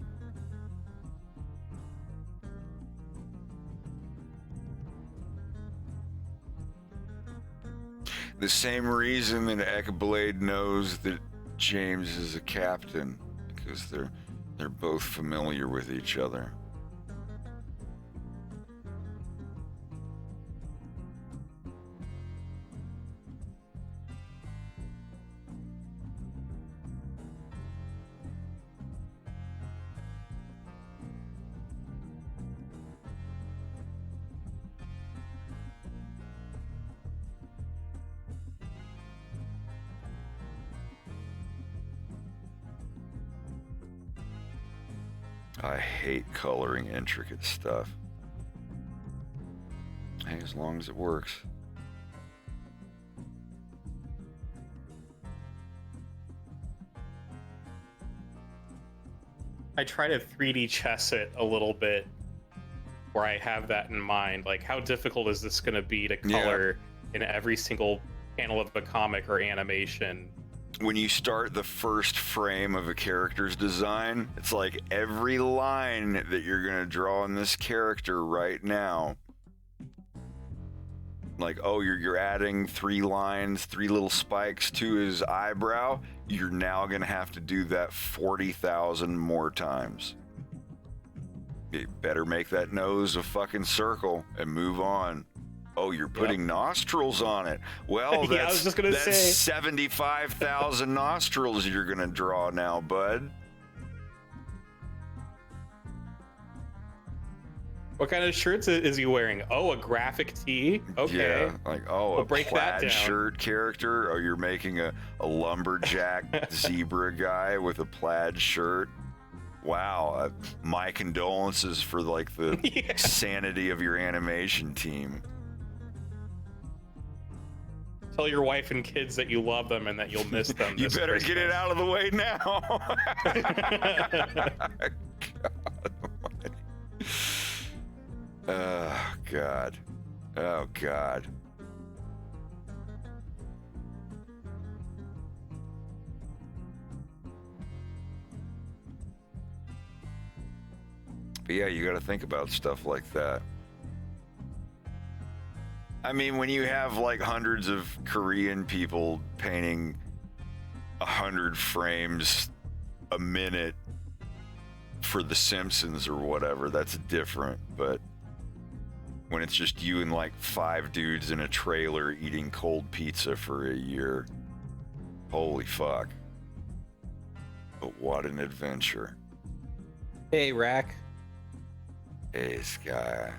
The same reason that Eckblade knows that James is a captain, because they're both familiar with each other. I hate coloring intricate stuff. Hey, as long as it works. I try to 3D chess it a little bit, where I have that in mind. Like, how difficult is this going to be to color in every single panel of a comic or animation? When you start the first frame of a character's design, it's like every line that you're going to draw on this character right now. Like, oh, you're adding 3 lines, 3 little spikes to his eyebrow. You're now going to have to do that 40,000 more times. You better make that nose a fucking circle and move on. Oh, you're putting nostrils on it. Well, Yeah, I was just gonna that's say. 75,000 nostrils you're going to draw now, bud. What kind of shirts is he wearing? Oh, a graphic tee? Okay. Yeah, like, oh, We'll a break that plaid down. shirt character. Oh, you're making a lumberjack zebra guy with a plaid shirt. Wow. My condolences for, like, the sanity of your animation team. Tell your wife and kids that you love them and that you'll miss them. You this better get it Christmas. out of the way now. Oh, God. Oh, God. But yeah, you got to think about stuff like that. I mean, when you have like hundreds of Korean people painting 100 frames a minute for The Simpsons or whatever, that's different. But when it's just you and like 5 dudes in a trailer eating cold pizza for a year, holy fuck. But what an adventure. Hey, Rack. Hey, Sky.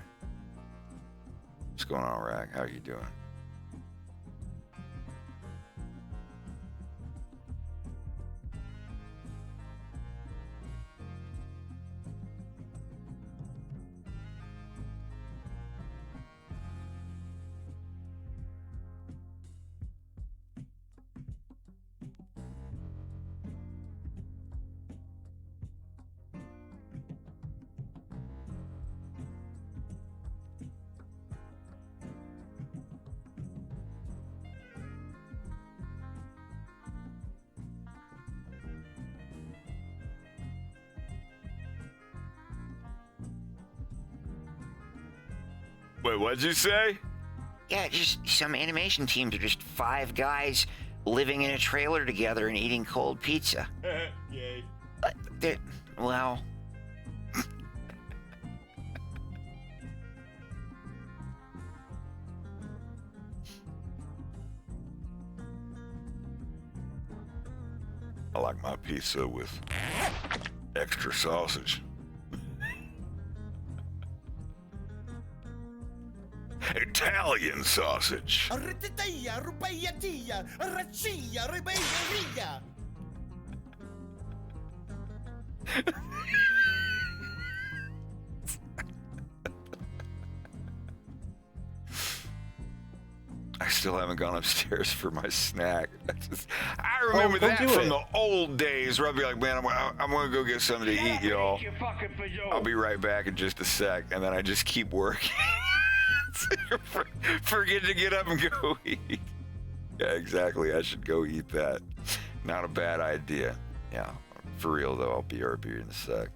What's going on, Rack? How you doing? Wait, what'd you say? Yeah, just some animation teams are just 5 guys living in a trailer together and eating cold pizza. Yay. Well, I like my pizza with extra sausage. Italian sausage. Arrititaya, rubayatia, rachia, ribayaria. I still haven't gone upstairs for my snack. I remember go that do from it. the old days where I'd be like, man, I'm going to go get something to eat, y'all. I'll be right back in just a sec. And then I just keep working. Forget to get up and go eat. Yeah, exactly. I should go eat that. Not a bad idea. Yeah, for real, though. I'll be in a sec.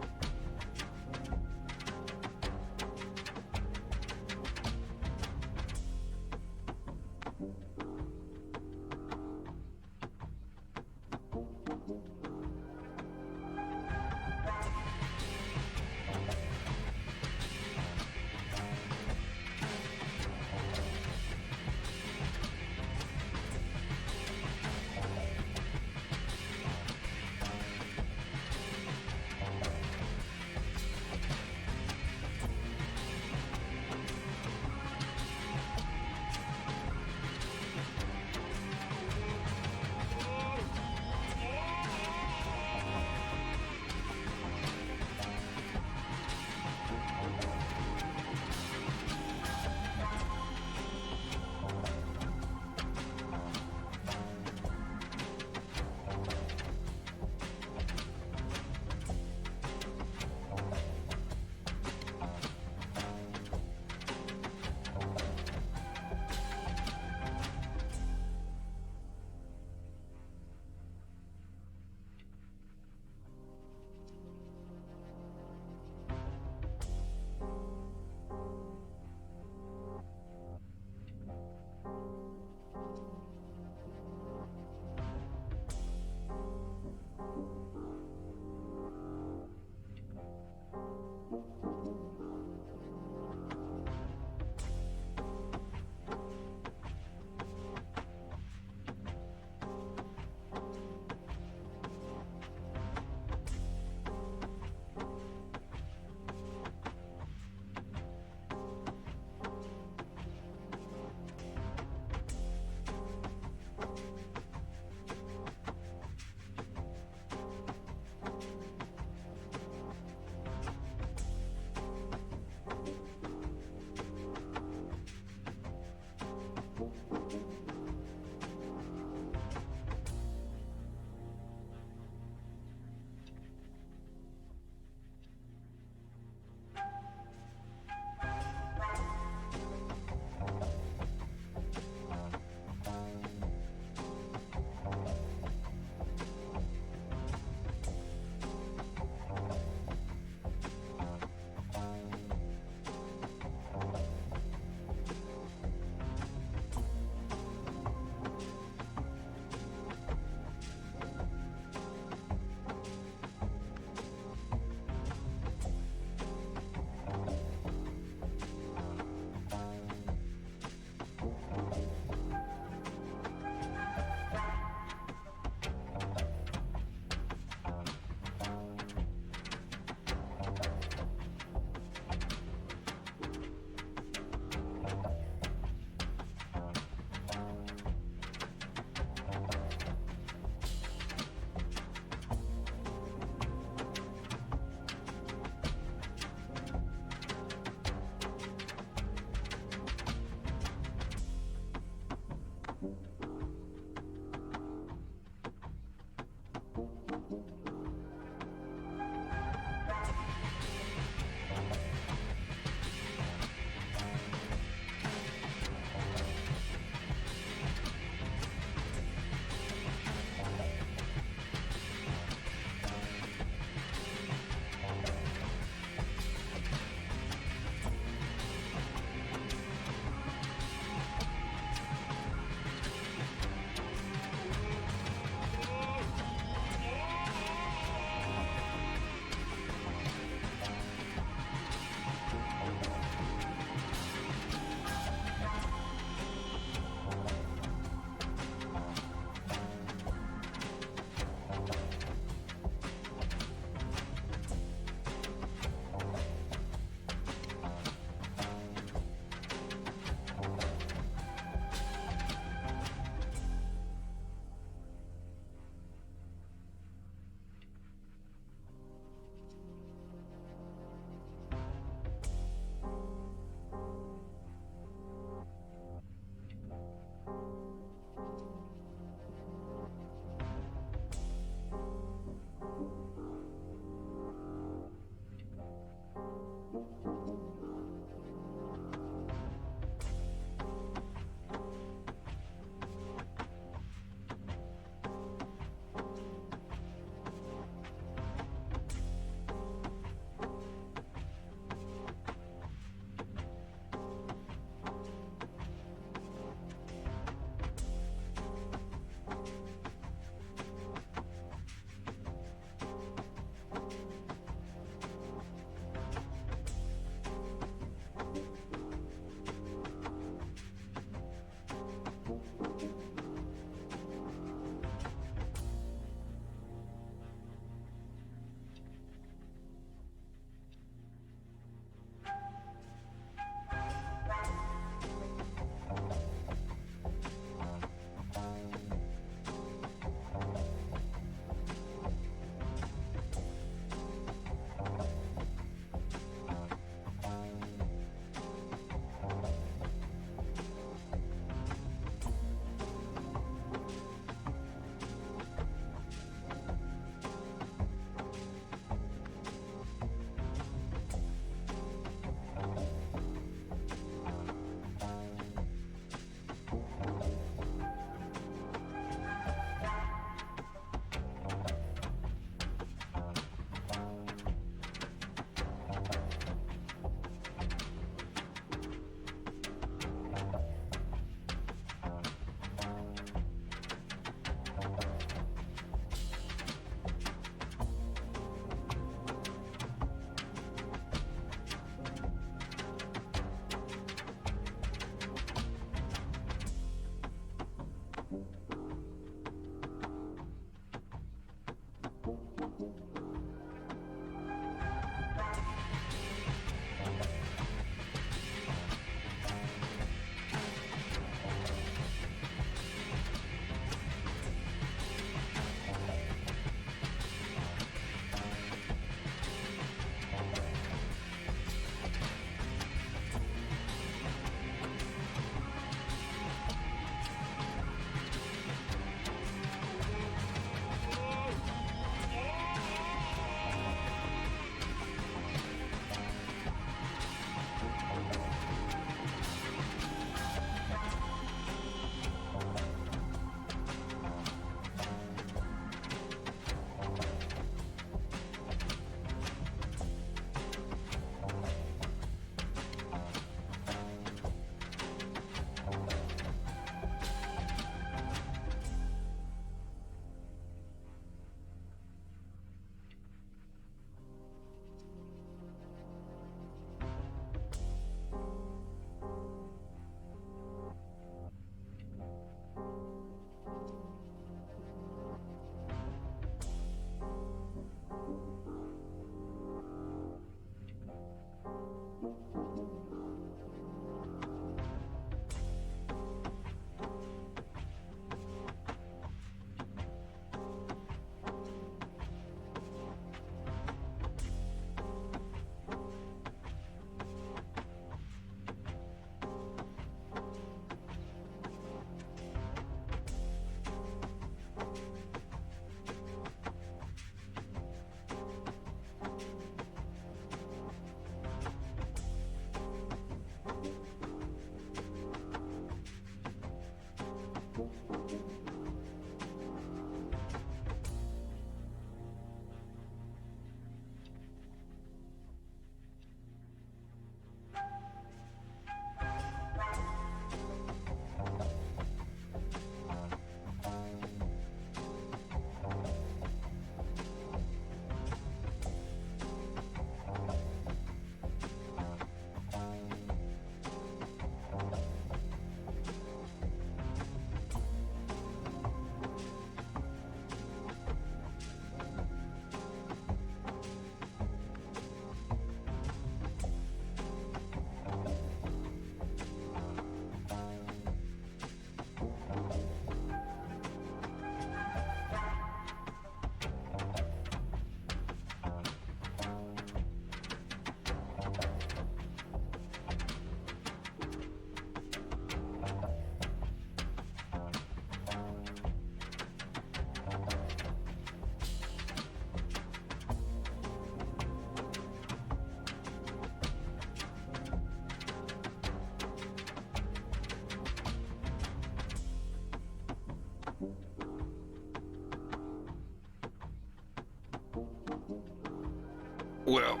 Well,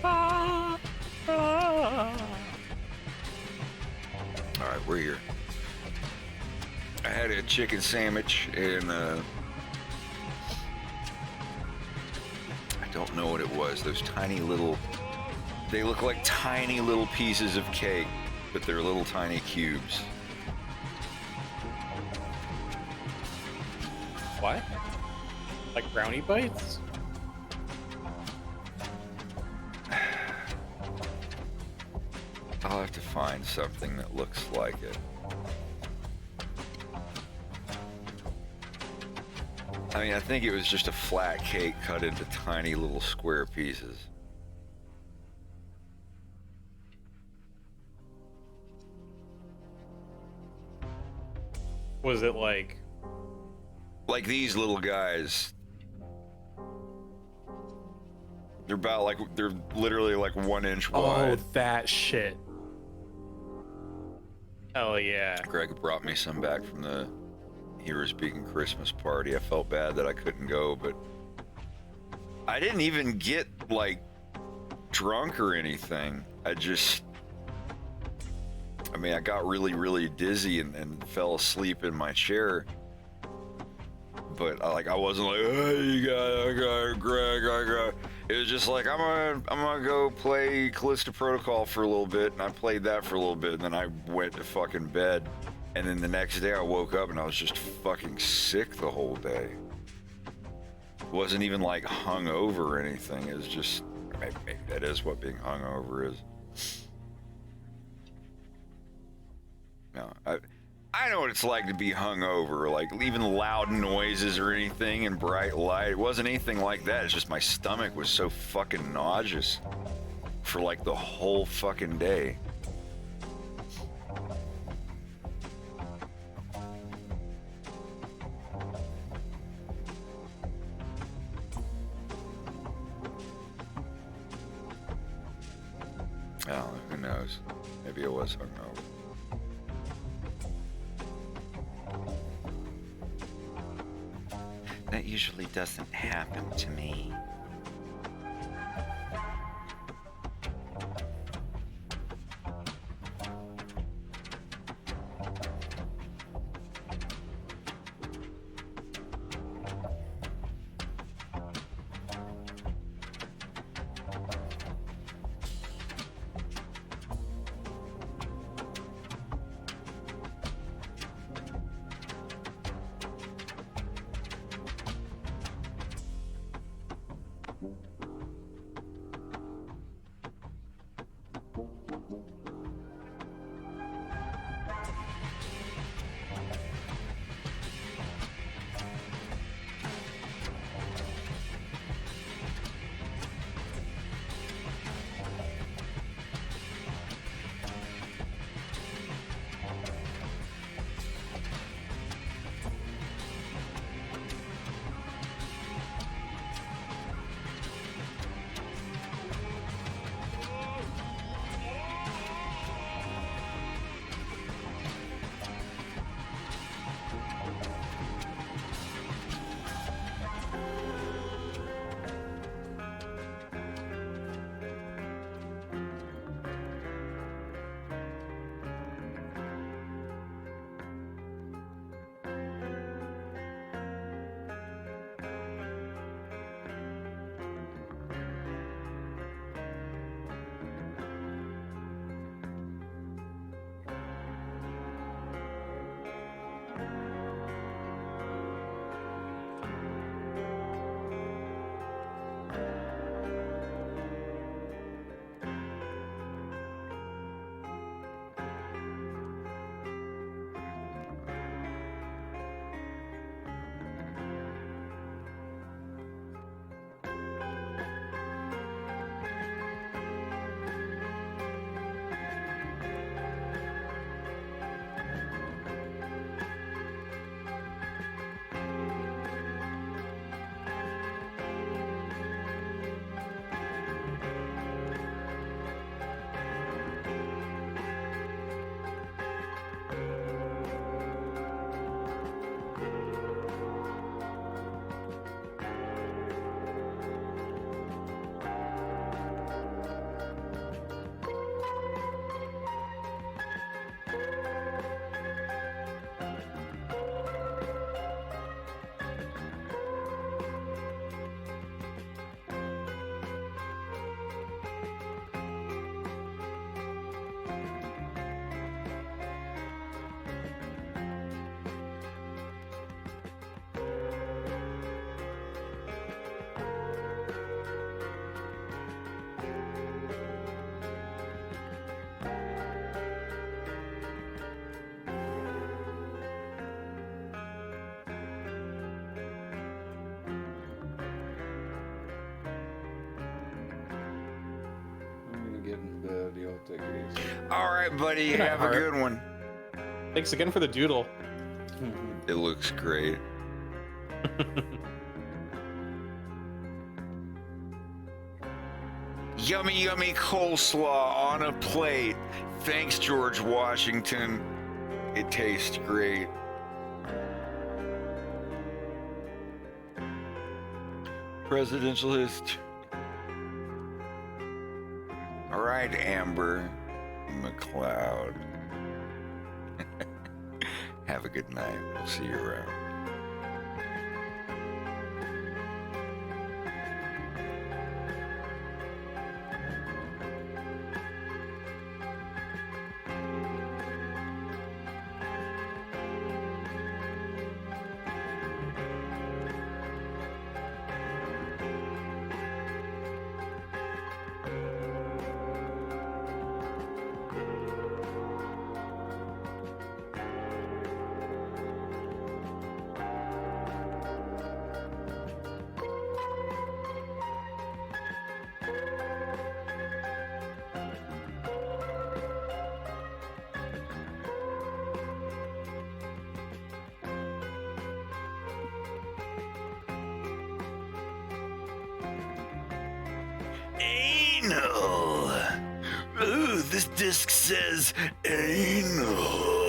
all right, we're here. I had a chicken sandwich and I don't know what it was. Those tiny little, they look like tiny little pieces of cake, but they're little tiny cubes. What? Like brownie bites? I'll have to find something that looks like it. I mean, I think it was just a flat cake cut into tiny little square pieces. Was it like these little guys? They're about like, they're literally like 1 inch wide. Oh, that shit. Hell yeah. Greg brought me some back from the Heroes Beacon Christmas party. I felt bad that I couldn't go, but I didn't even get like drunk or anything. I got really, really dizzy and fell asleep in my chair. But I wasn't like, hey, I got Greg, I got. It was just like, I'm gonna go play Callisto Protocol for a little bit, and I played that for a little bit, and then I went to fucking bed. And then the next day I woke up and I was just fucking sick the whole day. It wasn't even like hungover or anything. It was just, maybe that is what being hungover is. No, I know what it's like to be hungover, like even loud noises or anything and bright light. It wasn't anything like that. It's just my stomach was so fucking nauseous for like the whole fucking day. Oh, who knows? Maybe it was hungover. That usually doesn't happen to me. Yeah, y'all take it easy. All right, buddy. Good night, Have a Art. good one. Thanks again for the doodle. It looks great. Yummy, yummy coleslaw on a plate. Thanks, George Washington. It tastes great. Presidential history. All right, Amber McLeod. Have a good night. We'll see you around. Anal. Ooh, this disc says anal.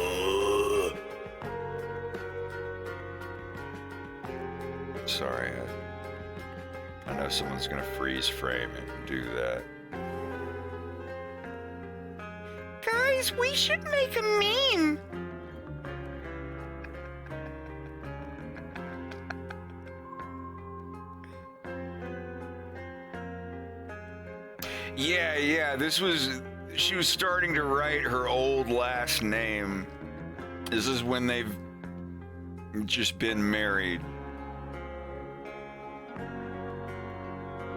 Sorry, I know someone's gonna freeze frame it and do that. Guys, we should make a meme. Yeah, she was starting to write her old last name. This is when they've just been married.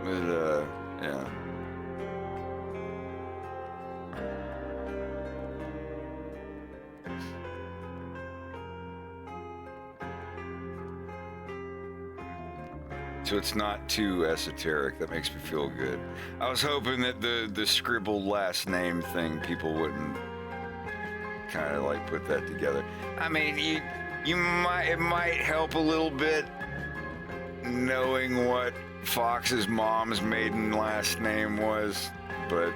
But, yeah. So it's not too esoteric. That makes me feel good. I was hoping that the scribbled last name thing, people wouldn't kind of like put that together. I mean, it might help a little bit knowing what Fox's mom's maiden last name was, but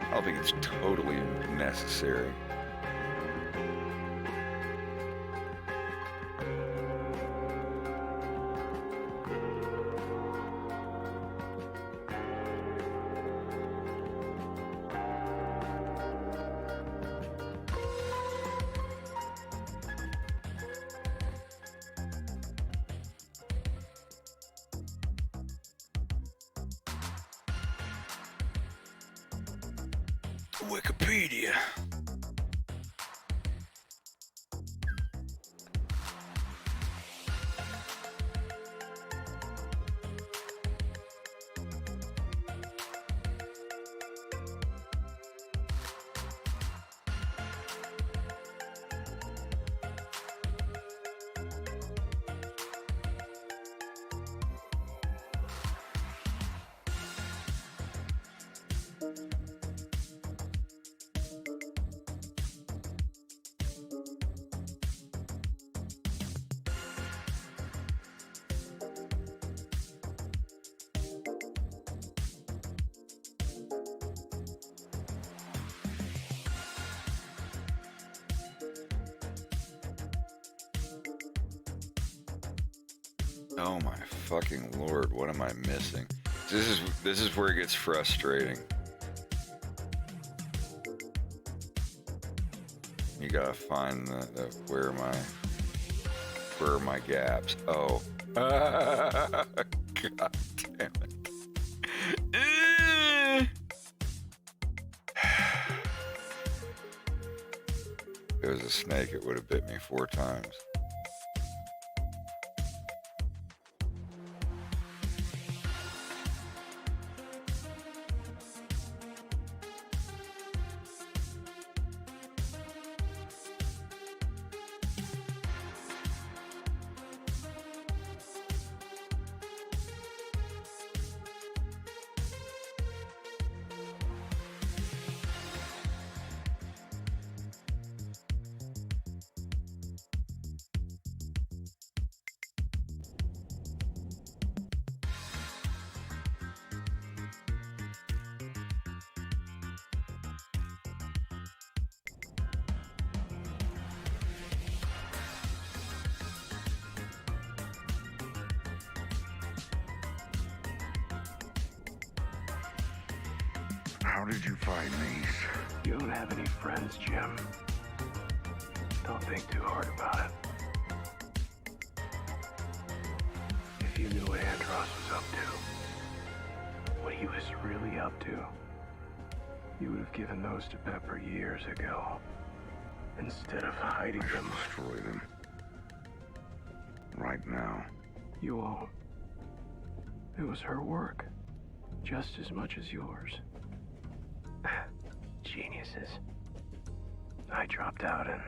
I don't think it's totally necessary. Wikipedia. Oh my fucking lord, what am I missing? This is where it gets frustrating. You gotta find where are my gaps? Oh. God damn it. If it was a snake, it would have bit me 4 times. How did you find these? You don't have any friends, Jim. Don't think too hard about it. If you knew what Andros was up to, what he was really up to, you would have given those to Pepper years ago. Instead of hiding them. Destroy them. Right now. You won't. It was her work. Just as much as yours. Geniuses. I dropped out and...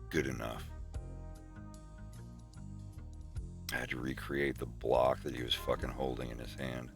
good enough. I had to recreate the block that he was fucking holding in his hand.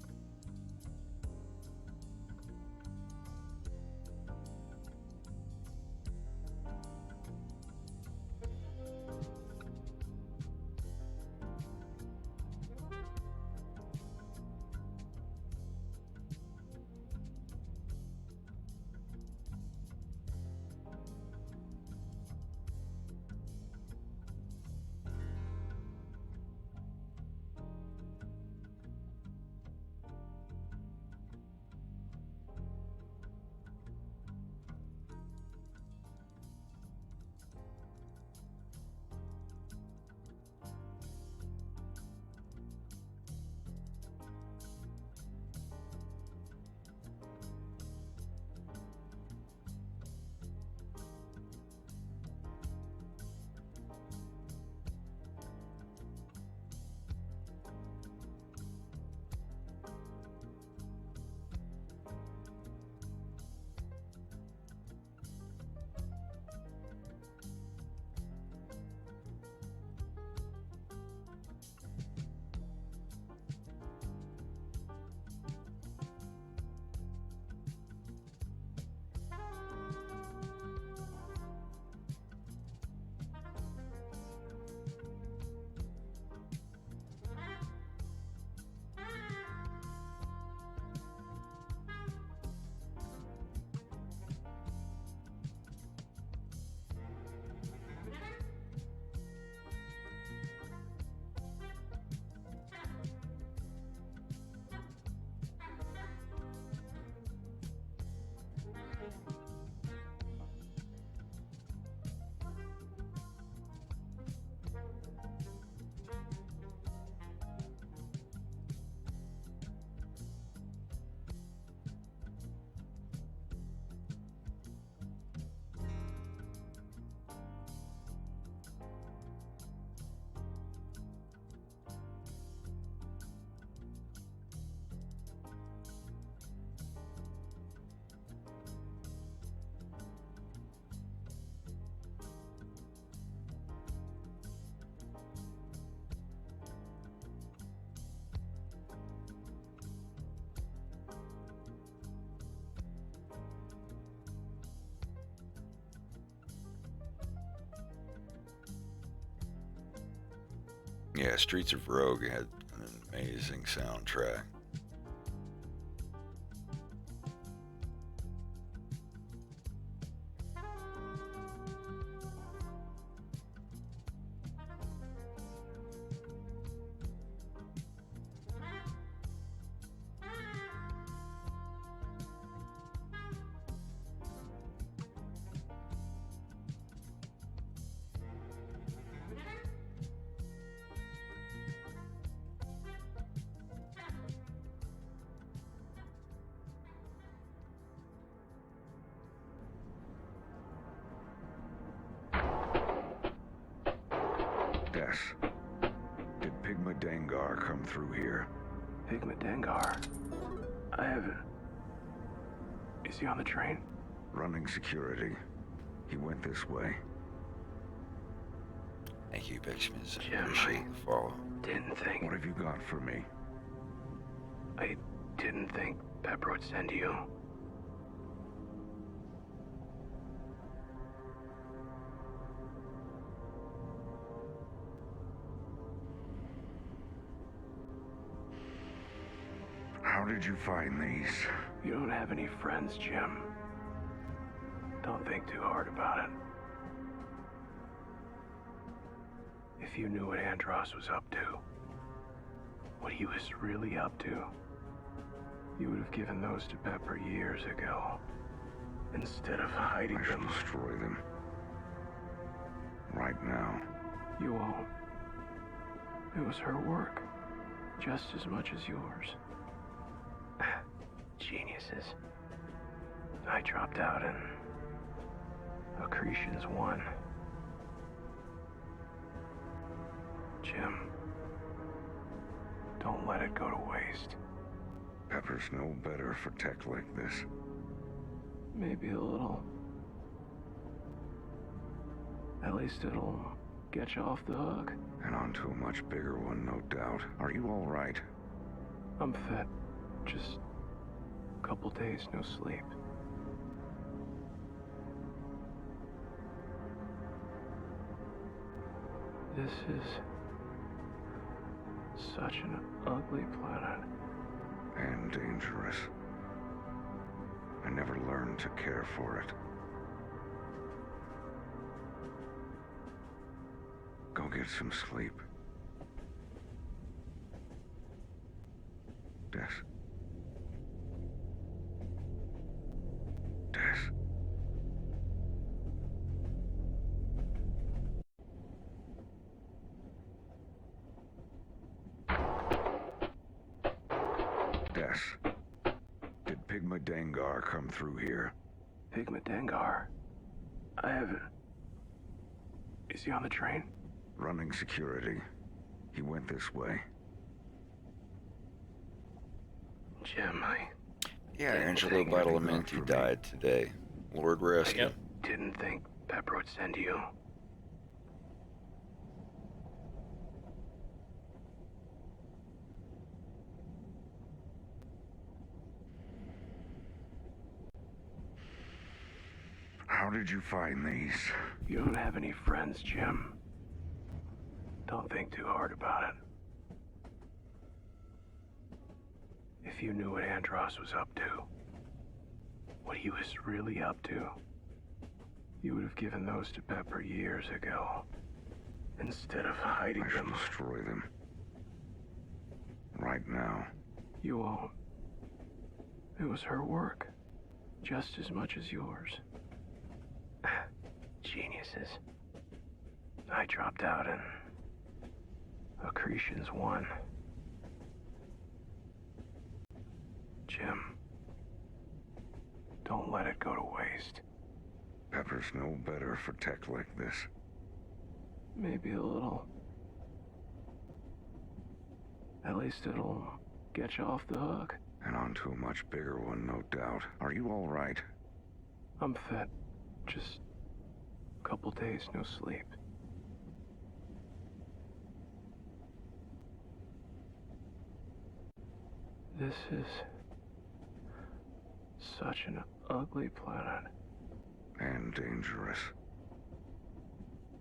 Yeah, Streets of Rogue had an amazing soundtrack. Des, did Pigma Dengar come through here? Pigma Dengar? I haven't. Is he on the train? Running security. He went this way. Thank you, Big Schmiz. Jim, Appreciate the follow. Didn't think. What have you got for me? I didn't think Pepper would send you. How did you find these? You don't have any friends, Jim. Don't think too hard about it. If you knew what Andros was up to, what he was really up to, you would have given those to Pepper years ago, instead of hiding I shall them. destroy them. Right now. You won't. It was her work, just as much as yours. Geniuses. I dropped out and Accretions won. Jim, don't let it go to waste. Pepper's no better for tech like this. Maybe a little. At least it'll get you off the hook. And onto a much bigger one, no doubt. Are you all right? I'm fit. Just a couple days no sleep. This is such an ugly planet. And dangerous. I never learned to care for it. Go get some sleep. Des. Des. Des. Did Pigma Dengar come through here? Pigma Dengar? I haven't... Is he on the train? Running security. He went this way. Jim, Yeah, Angelo Badalamenti died today. Lord rest him. didn't think Pepper would send you. How did you find these? You don't have any friends, Jim. Don't think too hard about it. If you knew what Andros was up to, what he was really up to, you would have given those to Pepper years ago. Instead of hiding them. Destroy them. Right now. You won't. It was her work. Just as much as yours. Geniuses. I dropped out and Accretions won. Jim, don't let it go to waste. Pepper's no better for tech like this. Maybe a little. At least it'll get you off the hook. And onto a much bigger one, no doubt. Are you all right? I'm fit. Just a couple days no sleep. This is such an ugly planet. And dangerous.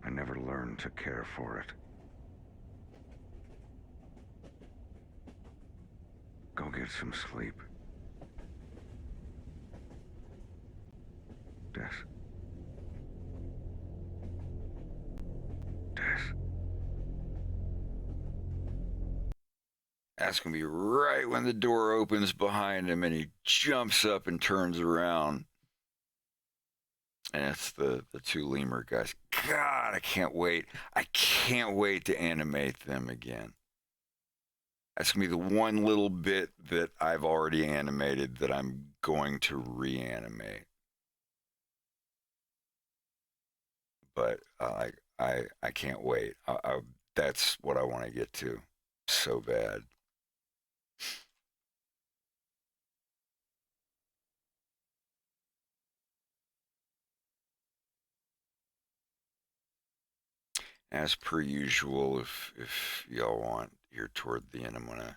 I never learned to care for it. Go get some sleep. Des. Des. That's going to be right when the door opens behind him and he jumps up and turns around. And it's the two lemur guys. God, I can't wait. I can't wait to animate them again. That's going to be the one little bit that I've already animated that I'm going to reanimate. But I can't wait. That's what I want to get to so bad. As per usual, if y'all want, here toward the end, I'm going to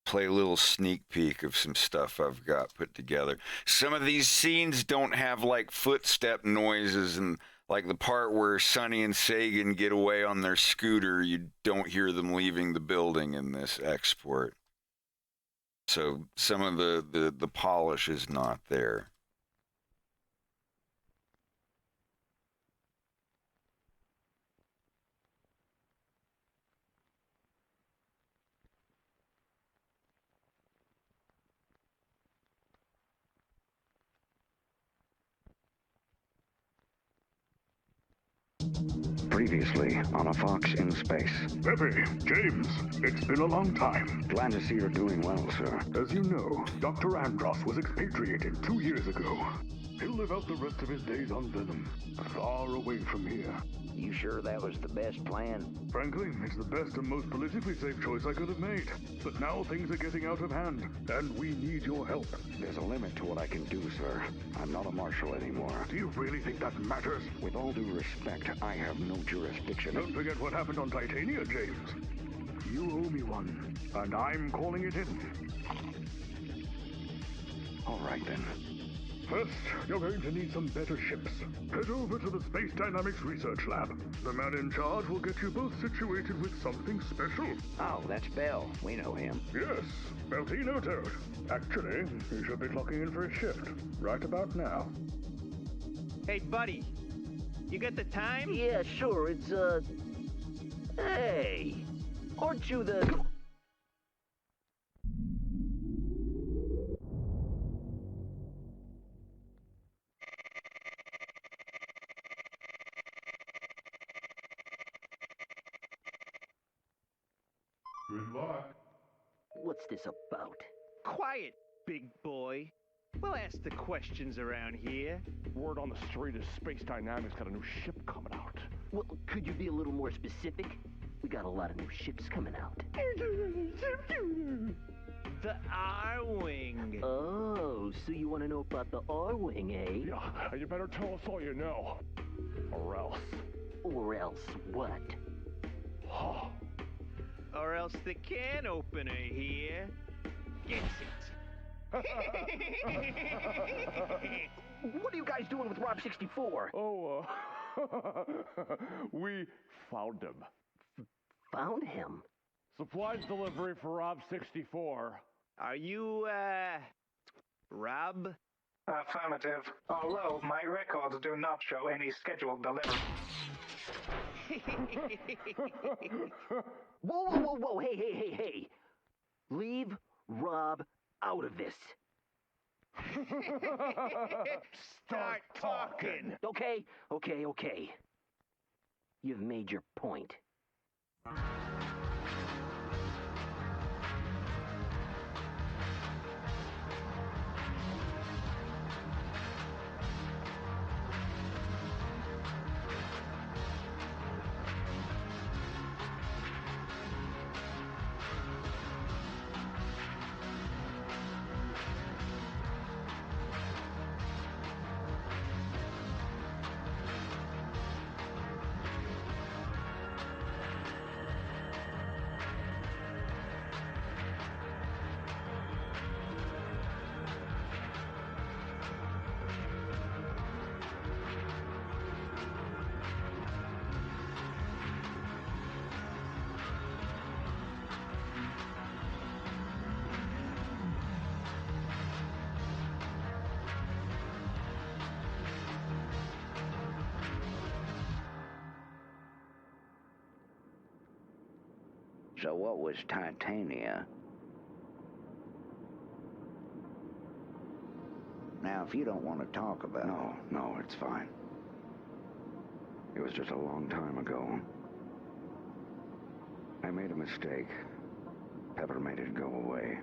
play a little sneak peek of some stuff I've got put together. Some of these scenes don't have, like, footstep noises, and, like, the part where Sonny and Sagan get away on their scooter, you don't hear them leaving the building in this export. So some of the polish is not there. Previously on A Fox in Space. Pepe, James, it's been a long time. Glad to see you're doing well, sir. As you know, Dr. Andros was expatriated 2 years ago. He'll live out the rest of his days on Venom, far away from here. You sure that was the best plan? Frankly, it's the best and most politically safe choice I could have made. But now things are getting out of hand, and we need your help. There's a limit to what I can do, sir. I'm not a marshal anymore. Do you really think that matters? With all due respect, I have no jurisdiction. Don't forget what happened on Titania, James. You owe me one, and I'm calling it in. All right, then. First, you're going to need some better ships. Head over to the Space Dynamics Research Lab. The man in charge will get you both situated with something special. Oh, that's Bell. We know him. Yes, Beltino Toad. Actually, he should be clocking in for his shift right about now. Hey, buddy. You got the time? Yeah, sure. It's, Hey! Aren't you the... Good luck. What's this about? Quiet, big boy. We'll ask the questions around here. Word on the street is Space Dynamics got a new ship coming out. Well, could you be a little more specific? We got a lot of new ships coming out. The R-Wing. Oh, so you want to know about the R-Wing, eh? Yeah, you better tell us all you know. Or else. Or else what? Or else the can opener here gets it. What are you guys doing with Rob 64? Oh, we found him. Found him? Supplies delivery for Rob 64. Are you, Rob? Affirmative. Although my records do not show any scheduled delivery. Whoa, hey. Leave Rob out of this. Start talking. Okay. You've made your point. So what was Titania? Now, if you don't want to talk about it... No, it's fine. It was just a long time ago. I made a mistake. Pepper made it go away.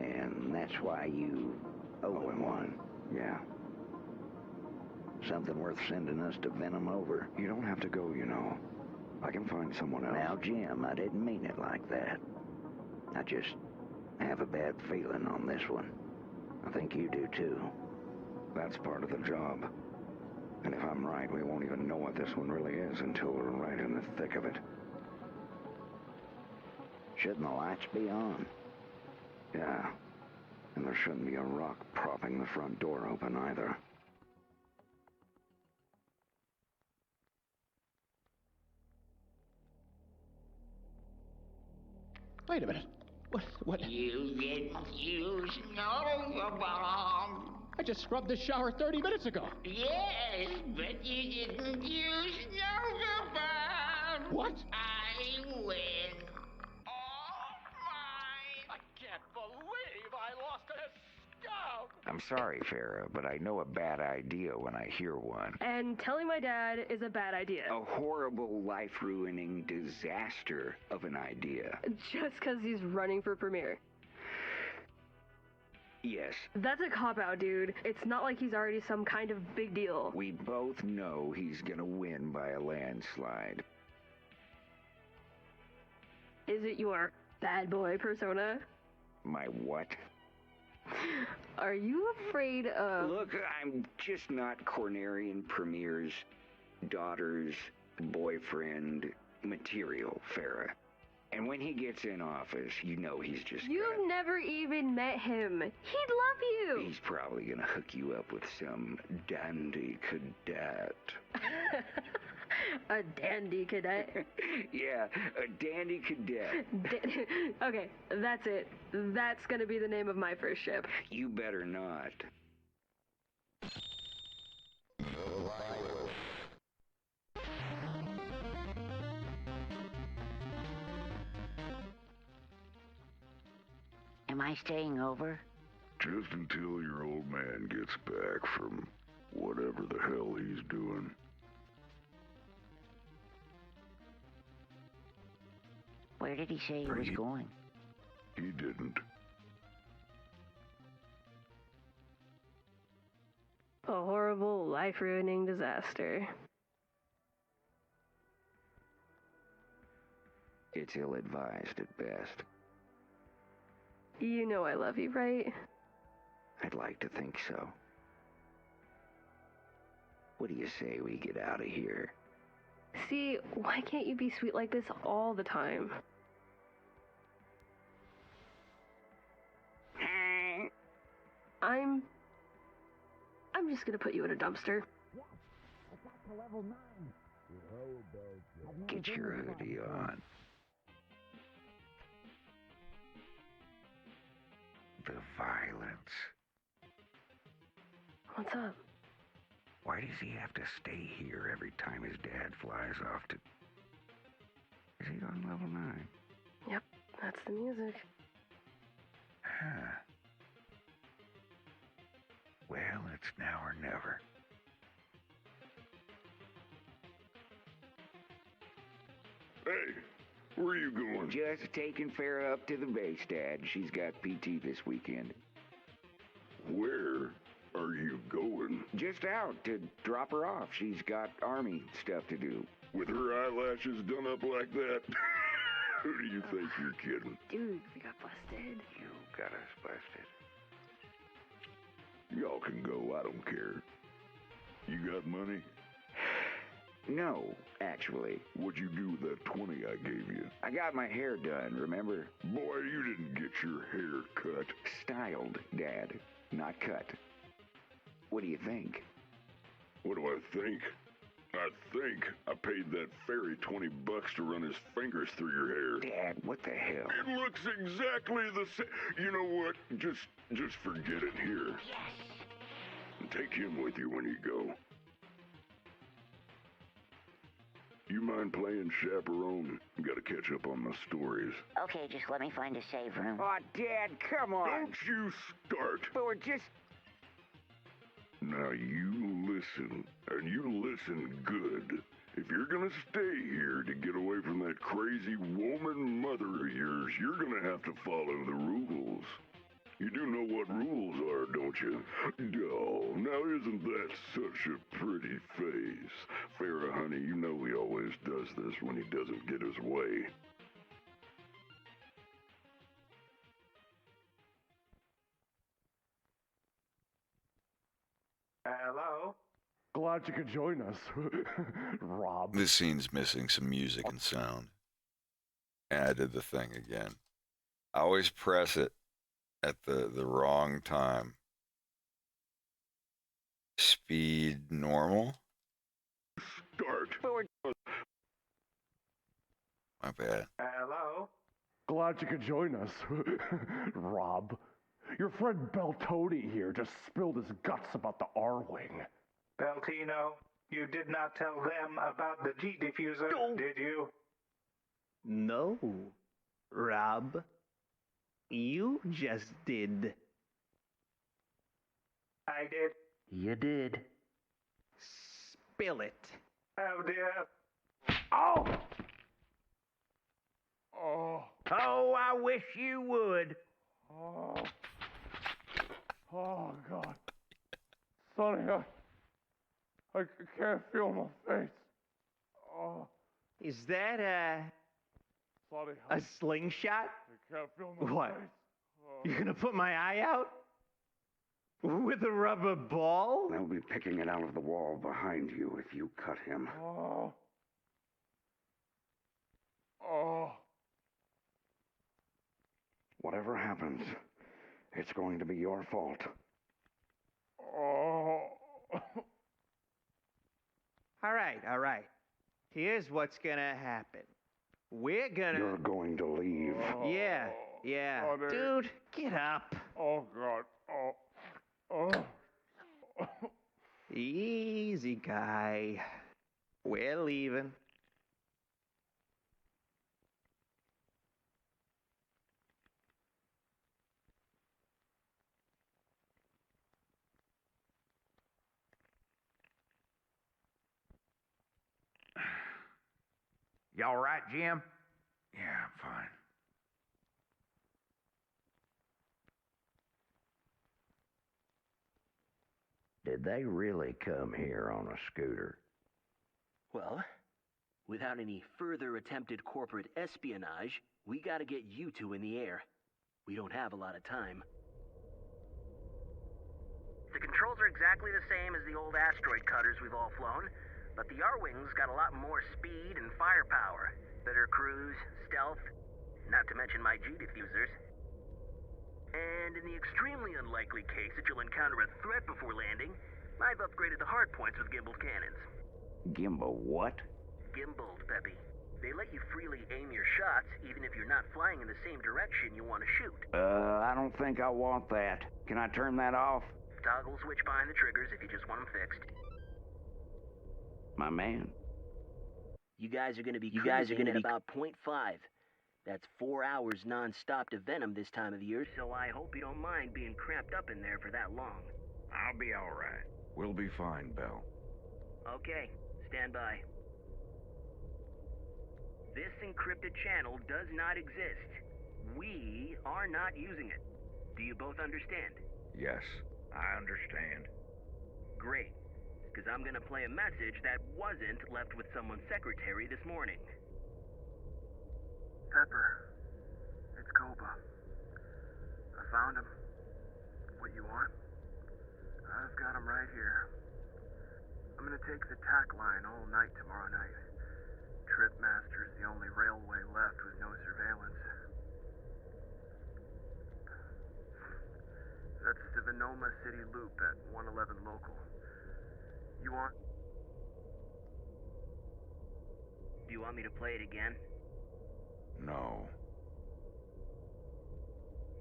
And that's why you owe him one. Yeah. Something worth sending us to Venom over. You don't have to go, you know. I can find someone else. Now, Jim, I didn't mean it like that. I just have a bad feeling on this one. I think you do, too. That's part of the job. And if I'm right, we won't even know what this one really is until we're right in the thick of it. Shouldn't the lights be on? Yeah. And there shouldn't be a rock propping the front door open either. Wait a minute. What? You didn't use no bomb. I just scrubbed this shower 30 minutes ago. Yes, but you didn't use no bomb. What? I win. I can't believe I lost a scout. I'm sorry, Farrah, but I know a bad idea when I hear one. And telling my dad is a bad idea. A horrible, life-ruining disaster of an idea. Just because he's running for premier. Yes, That's a cop-out, dude. It's not like he's already some kind of big deal. we both know he's gonna win by a landslide. Is it your bad boy persona? My what? Are you afraid of... Look, I'm just not Cornerian Premier's daughter's boyfriend material, Farah. And when he gets in office, you know he's just You've never even met him. He'd love you. He's probably gonna hook you up with some dandy cadet. A dandy cadet? Yeah, a dandy cadet. Okay, that's it. That's gonna be the name of my first ship. You better not. Am I staying over? Just until your old man gets back from whatever the hell he's doing. Where did he say he was going? He didn't. A horrible, life-ruining disaster. It's ill-advised at best. You know I love you, right? I'd like to think so. What do you say we get out of here? See, why can't you be sweet like this all the time? I'm just gonna put you in a dumpster. Get your hoodie on. The violence. What's up? Why does he have to stay here every time his dad flies off to... Is he on level 9? Yep, that's the music. Huh. Well, it's now or never. Hey, where are you going? Just taking Farah up to the base, Dad. She's got PT this weekend. Where are you going? Just out to drop her off. She's got army stuff to do. With her eyelashes done up like that? Who do you think you're kidding? Dude, we got busted. You got us busted. Y'all can go, I don't care. You got money? No, actually. What'd you do with that 20 I gave you? I got my hair done, remember? Boy, you didn't get your hair cut. Styled, Dad, not cut. What do you think? What do I think? I think I paid that fairy $20 to run his fingers through your hair. Dad, what the hell? It looks exactly the same. You know what? Just forget it here. Yes. And take him with you when you go. You mind playing chaperone? Gotta catch up on my stories. Okay, just let me find a save room. Oh, Dad, come on. Don't you start. But we're just... Now you listen, and you listen good. If you're gonna stay here to get away from that crazy woman mother of yours, you're gonna have to follow the rules. You do know what rules are, don't you? Oh, now isn't that such a pretty face? Farah, honey, you know he always does this when he doesn't get his way. Hello? Glad you could join us, Rob. This scene's missing some music and sound. And I did the thing again. I always press it at the wrong time. Speed normal? Start. My bad. Hello? Glad you could join us, Rob. Your friend Beltoni here just spilled his guts about the R-Wing. Beltino, you did not tell them about the G diffuser, did you? No, Rob. You just did. I did. You did. Spill it. Oh dear. Oh! Oh. Oh, I wish you would. Oh. Oh, God. Sonny, I can't feel my face. Oh. Is that Sonny, a slingshot? I can't feel my What? face. Oh. You're gonna put my eye out? With a rubber ball? They'll be picking it out of the wall behind you if you cut him. Oh. Oh. Whatever happens, it's going to be your fault. Oh. All right. Here's what's gonna happen. We're gonna... You're going to leave. Yeah. Sonny. Dude, get up. Oh, God. Oh. Easy, guy. We're leaving. You all right, Jim? Yeah, I'm fine. Did they really come here on a scooter? Well, without any further attempted corporate espionage, we gotta get you two in the air. We don't have a lot of time. The controls are exactly the same as the old asteroid cutters we've all flown, but the R-Wings got a lot more speed and firepower. Better cruise, stealth, not to mention my G-diffusers. And in the extremely unlikely case that you'll encounter a threat before landing, I've upgraded the hardpoints with gimbaled cannons. Gimbal what? Gimbaled, Peppy. They let you freely aim your shots, even if you're not flying in the same direction you want to shoot. I don't think I want that. Can I turn that off? Toggle switch behind the triggers if you just want them fixed. My man. You guys are gonna be cruising at about 0.5. That's 4 hours non-stop to Venom this time of the year. So I hope you don't mind being cramped up in there for that long. I'll be all right. We'll be fine, Bell. Okay, stand by. This encrypted channel does not exist. We are not using it. Do you both understand? Yes. I understand. Great, because I'm gonna play a message that wasn't left with someone's secretary this morning. Pepper, it's Koba. I found him. What you want? I've got him right here. I'm gonna take the tack line all night tomorrow night. Tripmaster's the only railway left with no surveillance. That's the Venoma City Loop at 111 local. You want... Do you want me to play it again? No.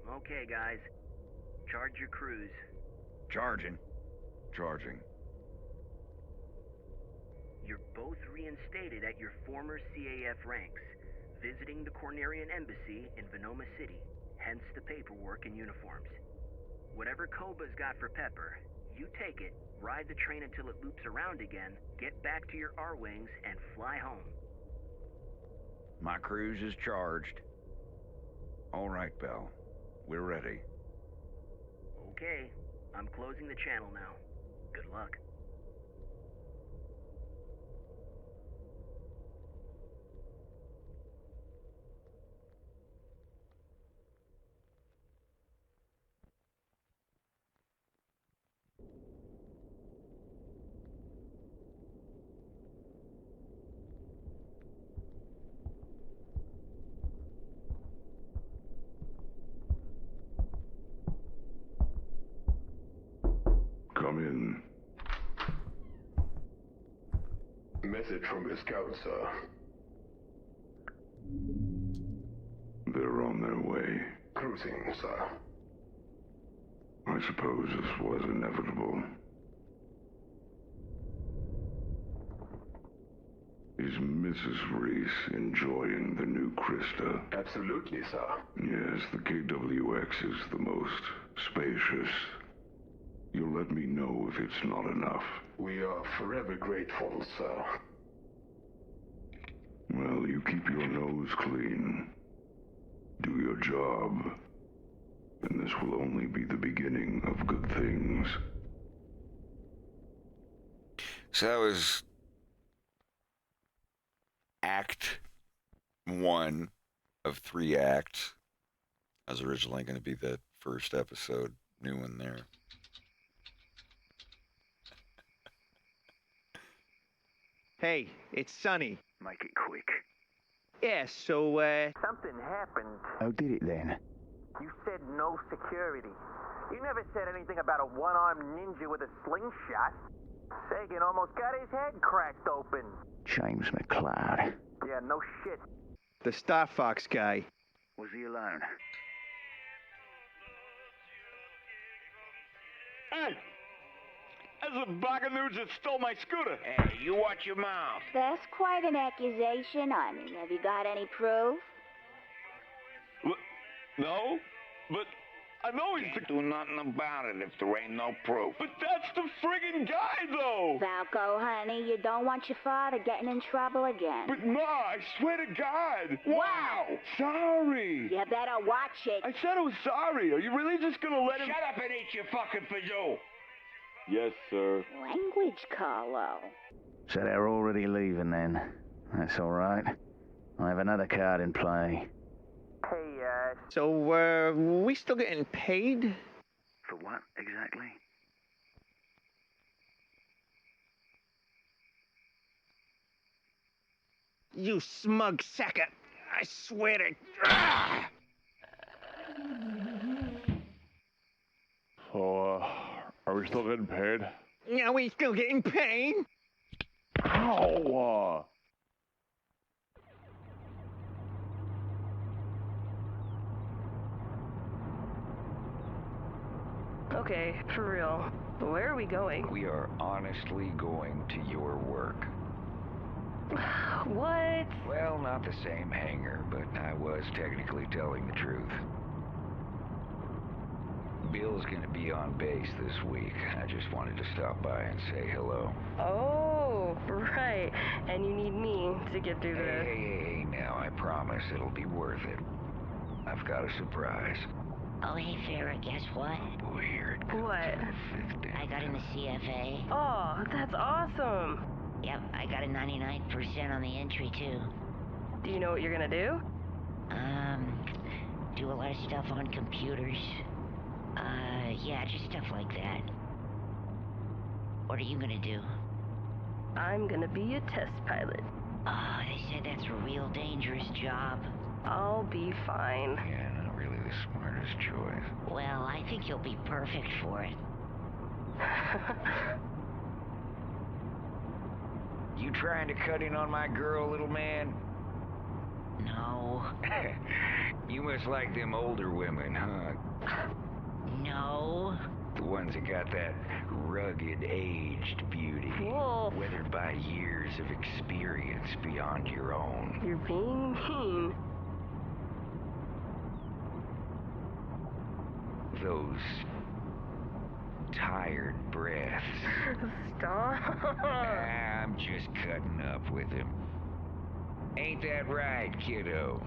Okay, guys. Charge your crews. Charging. You're both reinstated at your former CAF ranks, visiting the Cornerian Embassy in Venoma City, hence the paperwork and uniforms. Whatever Koba's got for Pepper, you take it, ride the train until it loops around again, get back to your R-Wings, and fly home. My cruise is charged. All right, Bell. We're ready. Okay, I'm closing the channel now. Good luck. Come in. Message from the scout, sir. They're on their way. Cruising, sir. I suppose this was inevitable. Is Mrs. Reese enjoying the new Krista? Absolutely, sir. Yes, the KWX is the most spacious. You'll let me know if it's not enough. We are forever grateful, sir. Well, you keep your nose clean. Do your job. And this will only be the beginning of good things. So that was Act 1 of 3 acts. That was originally going to be the first episode. New one there. Hey, it's Sonny. Make it quick. Yeah, so, Something happened. How did it then? You said no security. You never said anything about a one-armed ninja with a slingshot. Sagan almost got his head cracked open. James McCloud. Yeah, no shit. the Star Fox guy. Was he alone? Hey! That's the buckaroos that stole my scooter. Hey, you watch your mouth. That's quite an accusation. I mean, have you got any proof? No, but I know he's Can't do nothing about it if there ain't no proof. But that's the friggin' guy, though! Falco, honey, you don't want your father getting in trouble again. But, Ma, I swear to God! Wow! Sorry! You better watch it. I said I was sorry. Are you really just gonna let him... Shut up and eat your fucking fazoo! Yes, sir. Language, Carlo. So they're already leaving then. That's all right. I have another card in play. Hey, So, we still getting paid? For what, exactly? You smug sacker. I swear to... Ah! So, are we still getting paid? Yeah, we still getting paid? Ow! Okay, for real. Where are we going? We are honestly going to your work. What? Well, not the same hangar, but I was technically telling the truth. Bill's gonna be on base this week. I just wanted to stop by and say hello. Oh, right. And you need me to get through the... Hey, now, I promise it'll be worth it. I've got a surprise. Oh, hey, Farrah, guess what? Boy, here it comes. What? I got in the CFA. Oh, that's awesome. Yep, I got a 99% on the entry, too. Do you know what you're gonna do? Do a lot of stuff on computers. Yeah, just stuff like that. What are you gonna do? I'm gonna be a test pilot. Oh, they said that's a real dangerous job. I'll be fine. Yeah, not really the smartest choice. Well, I think you'll be perfect for it. You trying to cut in on my girl, little man? No. You must like them older women, huh? No. The ones that got that rugged, aged beauty. Whoa. Weathered by years of experience beyond your own. You're being mean. Those tired breaths. Stop. I'm just cutting up with him. Ain't that right, kiddo?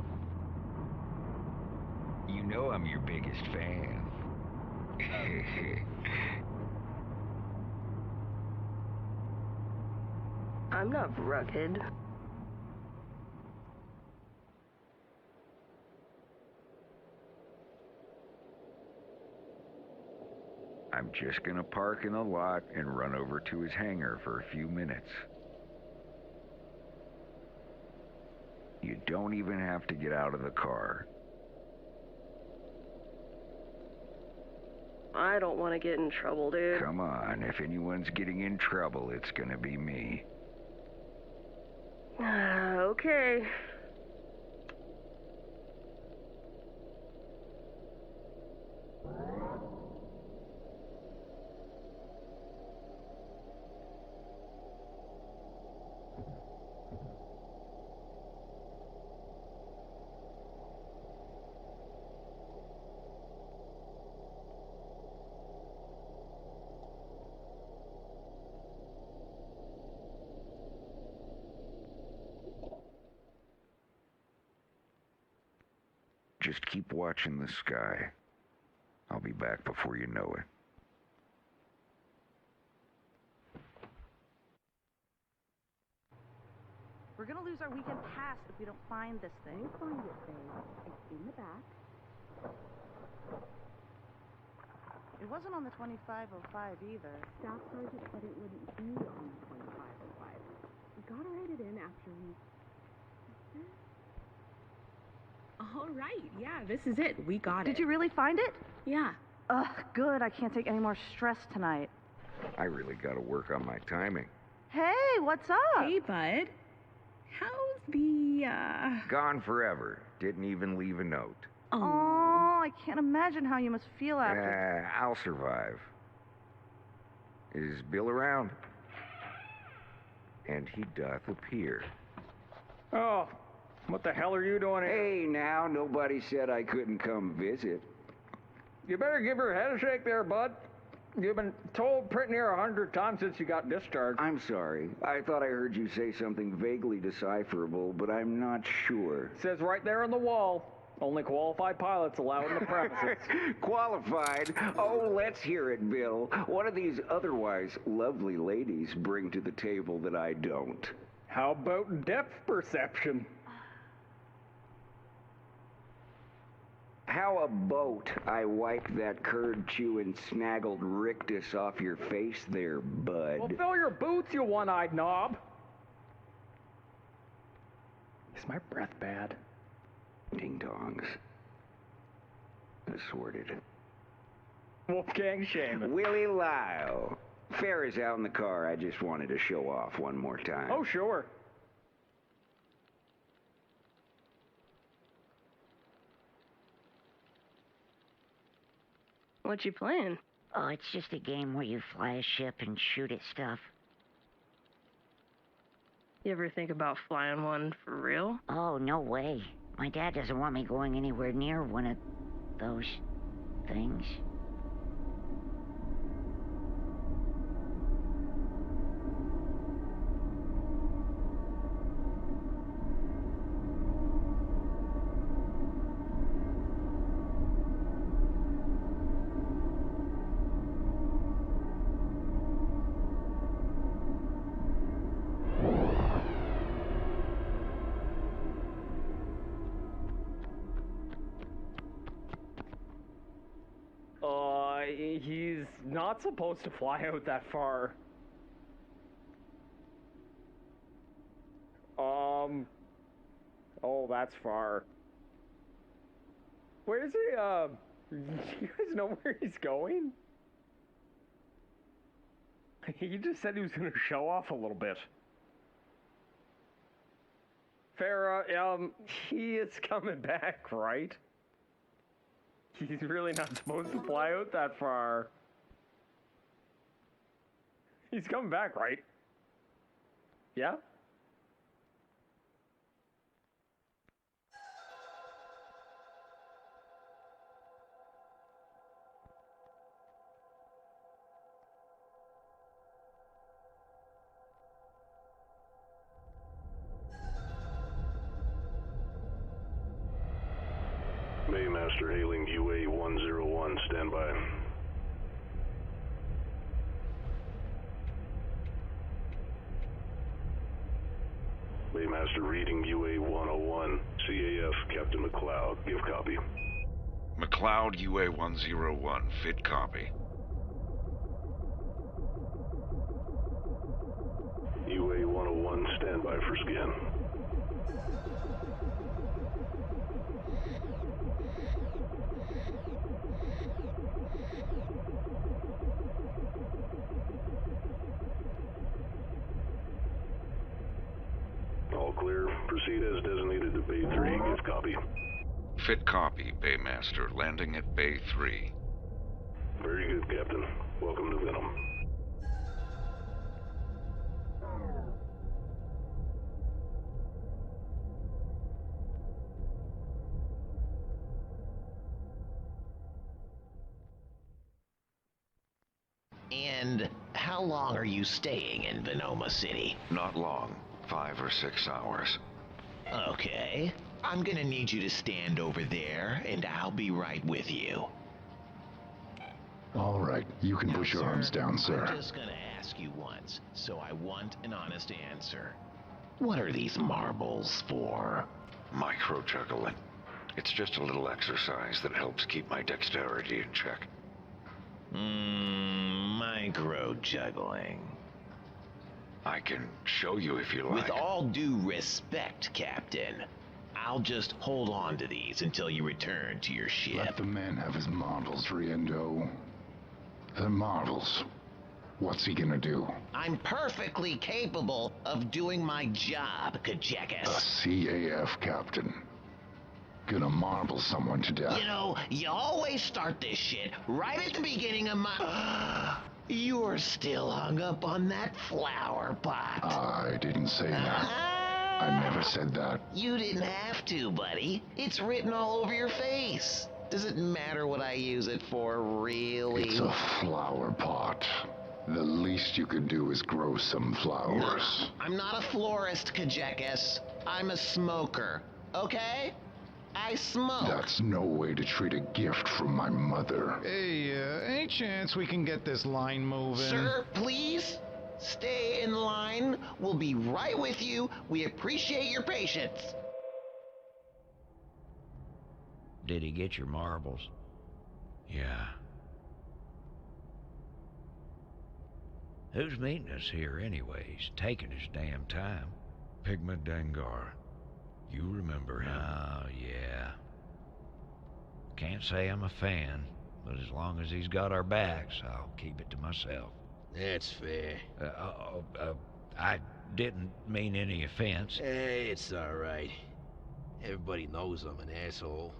You know I'm your biggest fan. I'm not rugged. I'm just gonna park in the lot and run over to his hangar for a few minutes. You don't even have to get out of the car. I don't want to get in trouble, dude. Come on, if anyone's getting in trouble, it's gonna be me. Okay. Just keep watching the sky. I'll be back before you know it. We're gonna lose our weekend pass if we don't find this thing. We'll find it, babe. It's in the back. It wasn't on the 2505 either. Staff sergeant said it wouldn't be on the 2505. We gotta write it in after we... All right, yeah, this is it. We got it. Did you really find it? Yeah. Ugh, good. I can't take any more stress tonight. I really gotta work on my timing. Hey, what's up? Hey, bud. How's the, Gone forever. Didn't even leave a note. Oh, I can't imagine how you must feel after... I'll survive. Is Bill around? And he doth appear. Oh, what the hell are you doing here? Hey, now, nobody said I couldn't come visit. You better give her a head shake there, bud. You've been told pretty near 100 times since you got discharged. I'm sorry. I thought I heard you say something vaguely decipherable, but I'm not sure. It says right there on the wall, only qualified pilots allowed in the premises. Qualified? Oh, let's hear it, Bill. What do these otherwise lovely ladies bring to the table that I don't? How about depth perception? How about I wipe that curd-chewing, snaggled rictus off your face there, bud? Well, fill your boots, you one-eyed knob. Is my breath bad? Ding-dongs. Assorted. Wolfgang Shaman. Willie Lyle. Fair is out in the car. I just wanted to show off one more time. Oh, sure. What you playing? Oh, it's just a game where you fly a ship and shoot at stuff. You ever think about flying one for real? Oh, no way. My dad doesn't want me going anywhere near one of those things. He's not supposed to fly out that far. Oh, that's far. Where's he, you guys know where he's going? He just said he was gonna show off a little bit. Farrah, he is coming back, right? He's really not supposed to fly out that far. He's coming back, right? Yeah? Maymaster hailing UA-101, stand by. Maymaster reading UA-101, CAF, Captain McLeod, give copy. McLeod UA-101, fit copy. UA-101, stand by for scan. All clear. Proceed as designated to Bay 3. Give copy. Fit copy, Baymaster. Landing at Bay 3. Very good, Captain. Welcome to Venom. And how long are you staying in Venoma City? Not long. 5 or 6 hours. Okay. I'm gonna need you to stand over there, and I'll be right with you. All right, you can push your arms down, sir. I'm just gonna ask you once, so I want an honest answer. What are these marbles for? Micro-juggling. It's just a little exercise that helps keep my dexterity in check. Micro-juggling. I can show you if you like. With all due respect, Captain, I'll just hold on to these until you return to your ship. Let the man have his marbles, Riendo. The marbles. What's he gonna do? I'm perfectly capable of doing my job, Kajekas. A CAF captain. Gonna marble someone to death. You know, you always start this shit right at the beginning of my... You're still hung up on that flower pot. I didn't say that. I never said that. You didn't have to, buddy. It's written all over your face. Does it matter what I use it for, really? It's a flower pot. The least you could do is grow some flowers. No, I'm not a florist, Kajekas. I'm a smoker, okay? I smoke. That's no way to treat a gift from my mother. Hey, any chance we can get this line moving? Sir, please? Stay in line. We'll be right with you. We appreciate your patience. Did he get your marbles? Yeah. Who's meeting us here anyway? He's taking his damn time. Pigma Dengar. You remember him? Oh, yeah. Can't say I'm a fan, but as long as he's got our backs, I'll keep it to myself. That's fair. I didn't mean any offense. Hey, it's alright. Everybody knows I'm an asshole.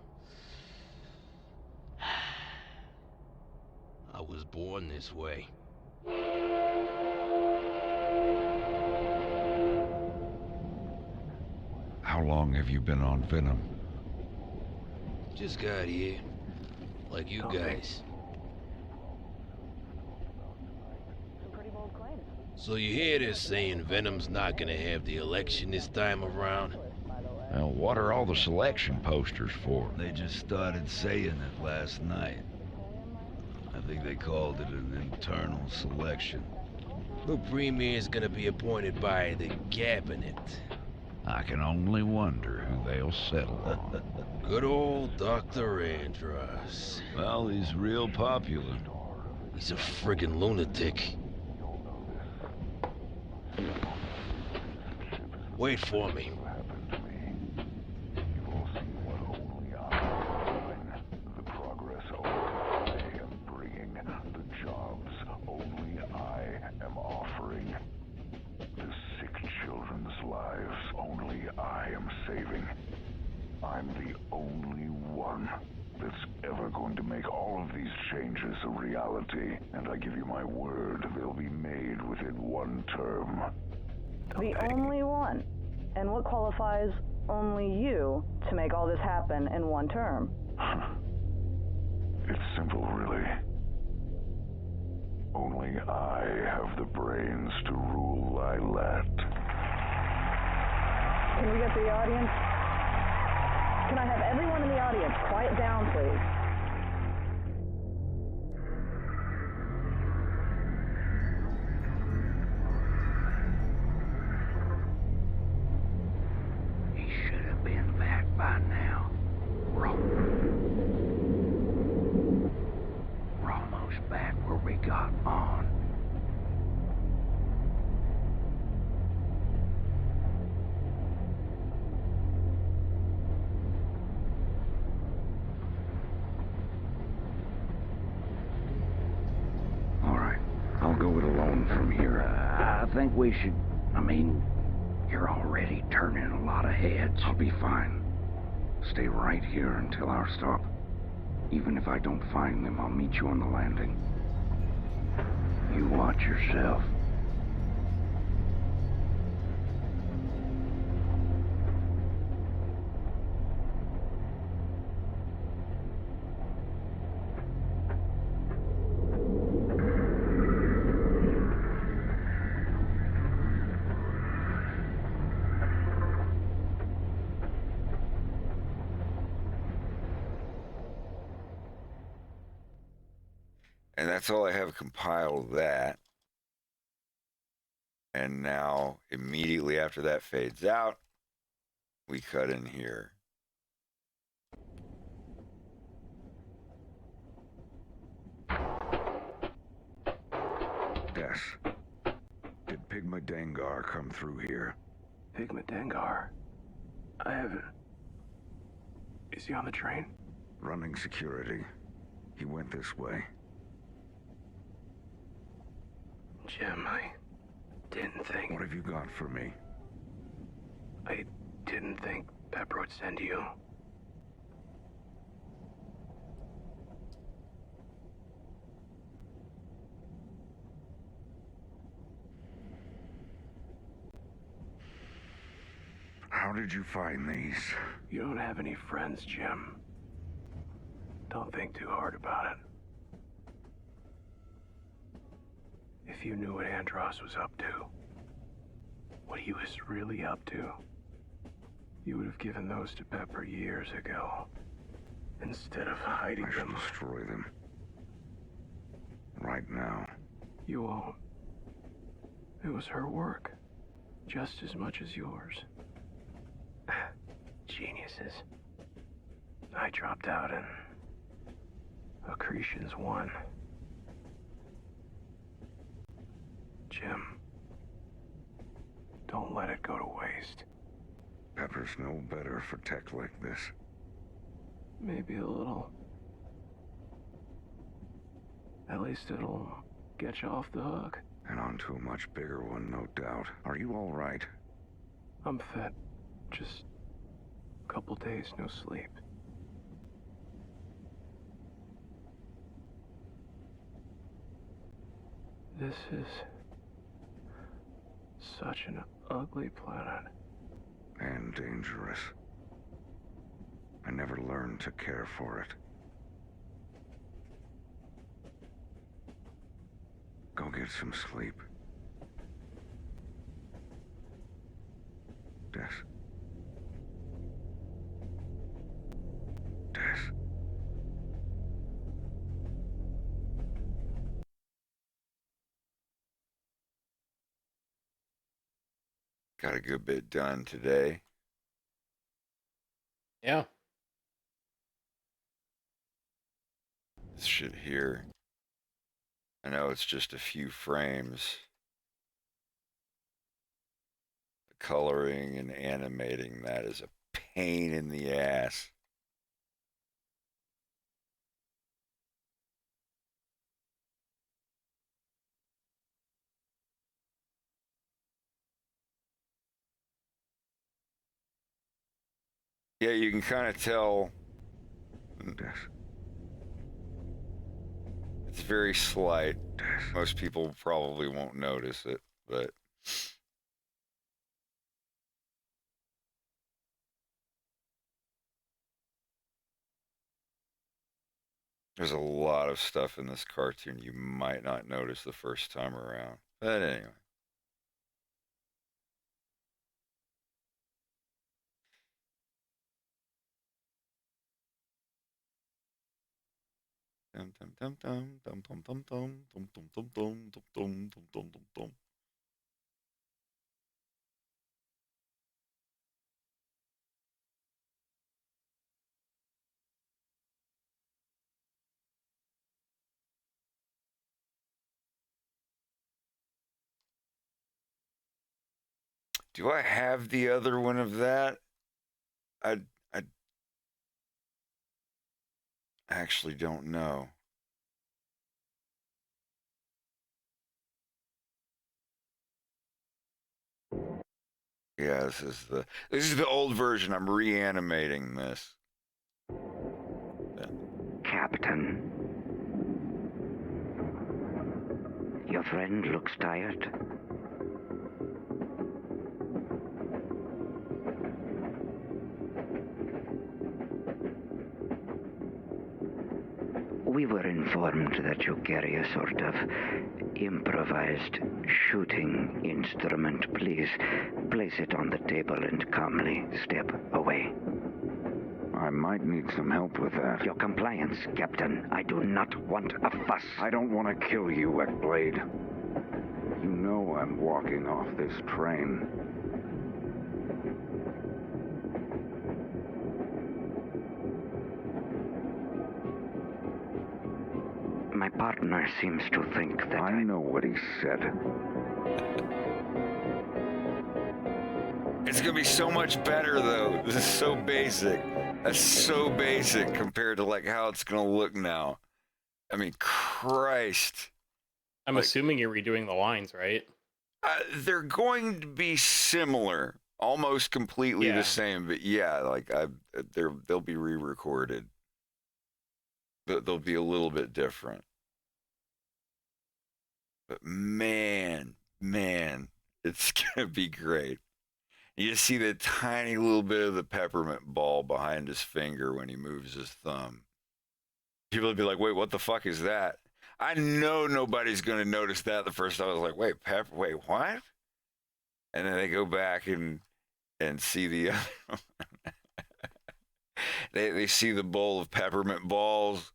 I was born this way. How long have you been on Venom? Just got here. Like you guys. So you hear this saying Venom's not gonna have the election this time around? Well, what are all the selection posters for? They just started saying it last night. I think they called it an internal selection. The premier's gonna be appointed by the cabinet. I can only wonder who they'll settle on. Good old Dr. Andros. Well, he's real popular. He's a friggin' lunatic. Wait for me. The progress only I am bringing. The jobs only I am offering. The sick children's lives only I am saving. I'm the only one that's ever going to make all of these changes a reality. And I give you my word, they'll be made within one term. The only one? And what qualifies only you to make all this happen in one term? It's simple, really. Only I have the brains to rule Lilat. Can we get the audience? Can I have everyone in the audience quiet down, please? He should have been back by now. We're almost back where we got on. I'll go it alone from here. I think we should... you're already turning a lot of heads. I'll be fine. Stay right here until our stop. Even if I don't find them, I'll meet you on the landing. You watch yourself. And that's all I have compiled that. And now, immediately after that fades out, we cut in here. Des, did Pigma Dengar come through here? Pigma Dengar? I haven't... Is he on the train? Running security. He went this way. Jim, I didn't think... What have you got for me? I didn't think Pepper would send you. How did you find these? You don't have any friends, Jim. Don't think too hard about it. If you knew what Andros was up to, what he was really up to, you would have given those to Pepper years ago, instead of hiding them. Destroy them. Right now. You won't. It was her work, just as much as yours. Geniuses. I dropped out and Accretions won. Jim, don't let it go to waste. Pepper's no better for tech like this. Maybe a little. At least it'll get you off the hook. And onto a much bigger one, no doubt. Are you all right? I'm fit. Just a couple days, no sleep. This is such an ugly planet. And dangerous. I never learned to care for it. Go get some sleep. Des. Des. Got a good bit done today. Yeah. This shit here. I know it's just a few frames. The coloring and animating that is a pain in the ass. Yeah, you can kind of tell. It's very slight. Most people probably won't notice it, but there's a lot of stuff in this cartoon you might not notice the first time around. But anyway. Dum dum dum dum dum dum dum dum dum dum dum dum dum dum dum dum dum. Do I have the other one of that? I actually don't know. Yeah, this is the old version. I'm reanimating this. Captain. Your friend looks tired. We were informed that you carry a sort of improvised shooting instrument. Please place it on the table and calmly step away. I might need some help with that. Your compliance, Captain. I do not want a fuss. I don't want to kill you, Wetblade. You know I'm walking off this train. My partner seems to think that I know what he said. It's gonna be so much better though. This is so basic. That's so basic compared to like how it's gonna look now. I mean, Christ. I'm assuming you're redoing the lines, right? They're going to be similar, almost completely the same. But yeah, like they'll be re-recorded, but they'll be a little bit different. But man, it's gonna be great. You just see the tiny little bit of the peppermint ball behind his finger when he moves his thumb. People will be like, wait, what the fuck is that? I know nobody's going to notice that the first time. I was like, wait, wait, what? And then they go back and see the other they see the bowl of peppermint balls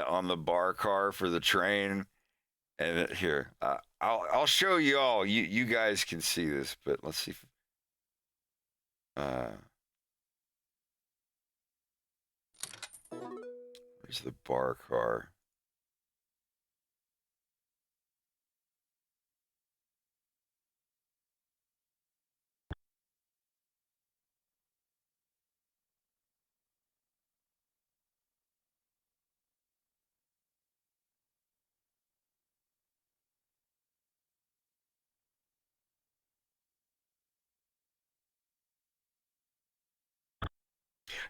on the bar car for the train. And here, I'll show you all. You guys can see this, but let's see. Where's the bar car?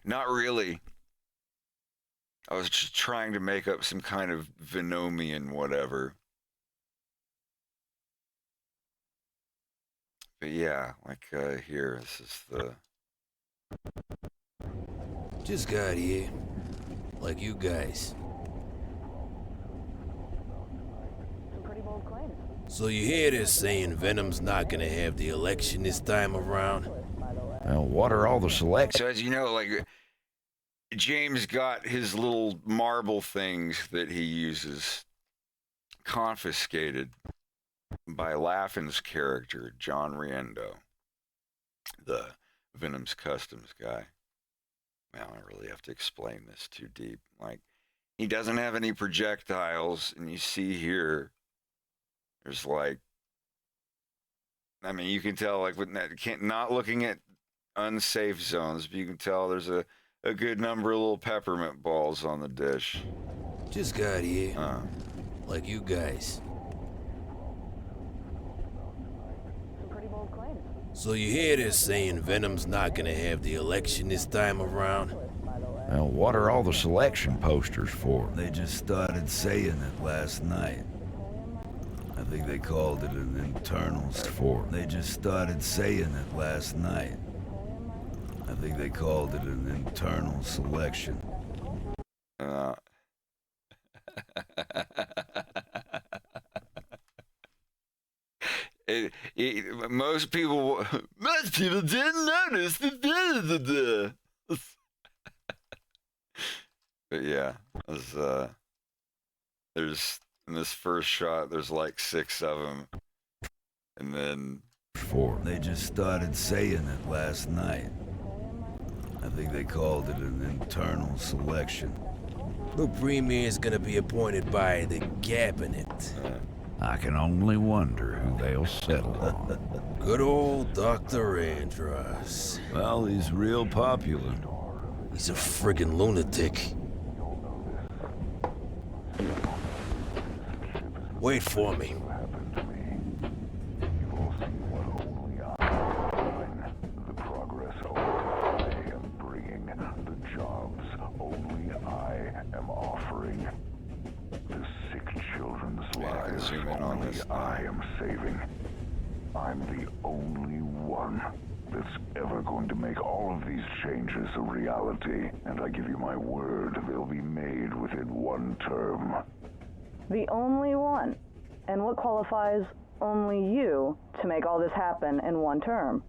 Not really. I was just trying to make up some kind of Venomian whatever. But yeah, like here, this is the... Just got here. Like you guys. Some pretty bold claims. So you hear this saying Venom's not gonna have the election this time around? Well, what are all the selections? So as you know, like, James got his little marble things that he uses confiscated by Laughing's character, John Riendo, the Venom's Customs guy. Well, I don't really have to explain this too deep. Like, he doesn't have any projectiles, and you see here, there's like, I mean, you can tell, like, with not looking at unsafe zones, but you can tell there's a good number of little peppermint balls on the dish. Just got here. Like you guys. Some pretty bold claims. So you hear this saying Venom's not gonna have the election this time around? Well, what are all the selection posters for? They just started saying it last night. I think they called it an internals for. They just started saying it last night. I think they called it an internal selection. Most people didn't notice. But yeah, there's in this first shot, there's like 6 of them, and then they just started saying it last night. I think they called it an internal selection. The premier's gonna be appointed by the cabinet. I can only wonder who they'll settle on. Good old Dr. Andros. Well, he's real popular. He's a friggin' lunatic. Wait for me. Zoom in on this. I am saving. I'm the only one that's ever going to make all of these changes a reality, and I give you my word, they'll be made within 1 term. The only one. And what qualifies only you to make all this happen in 1 term?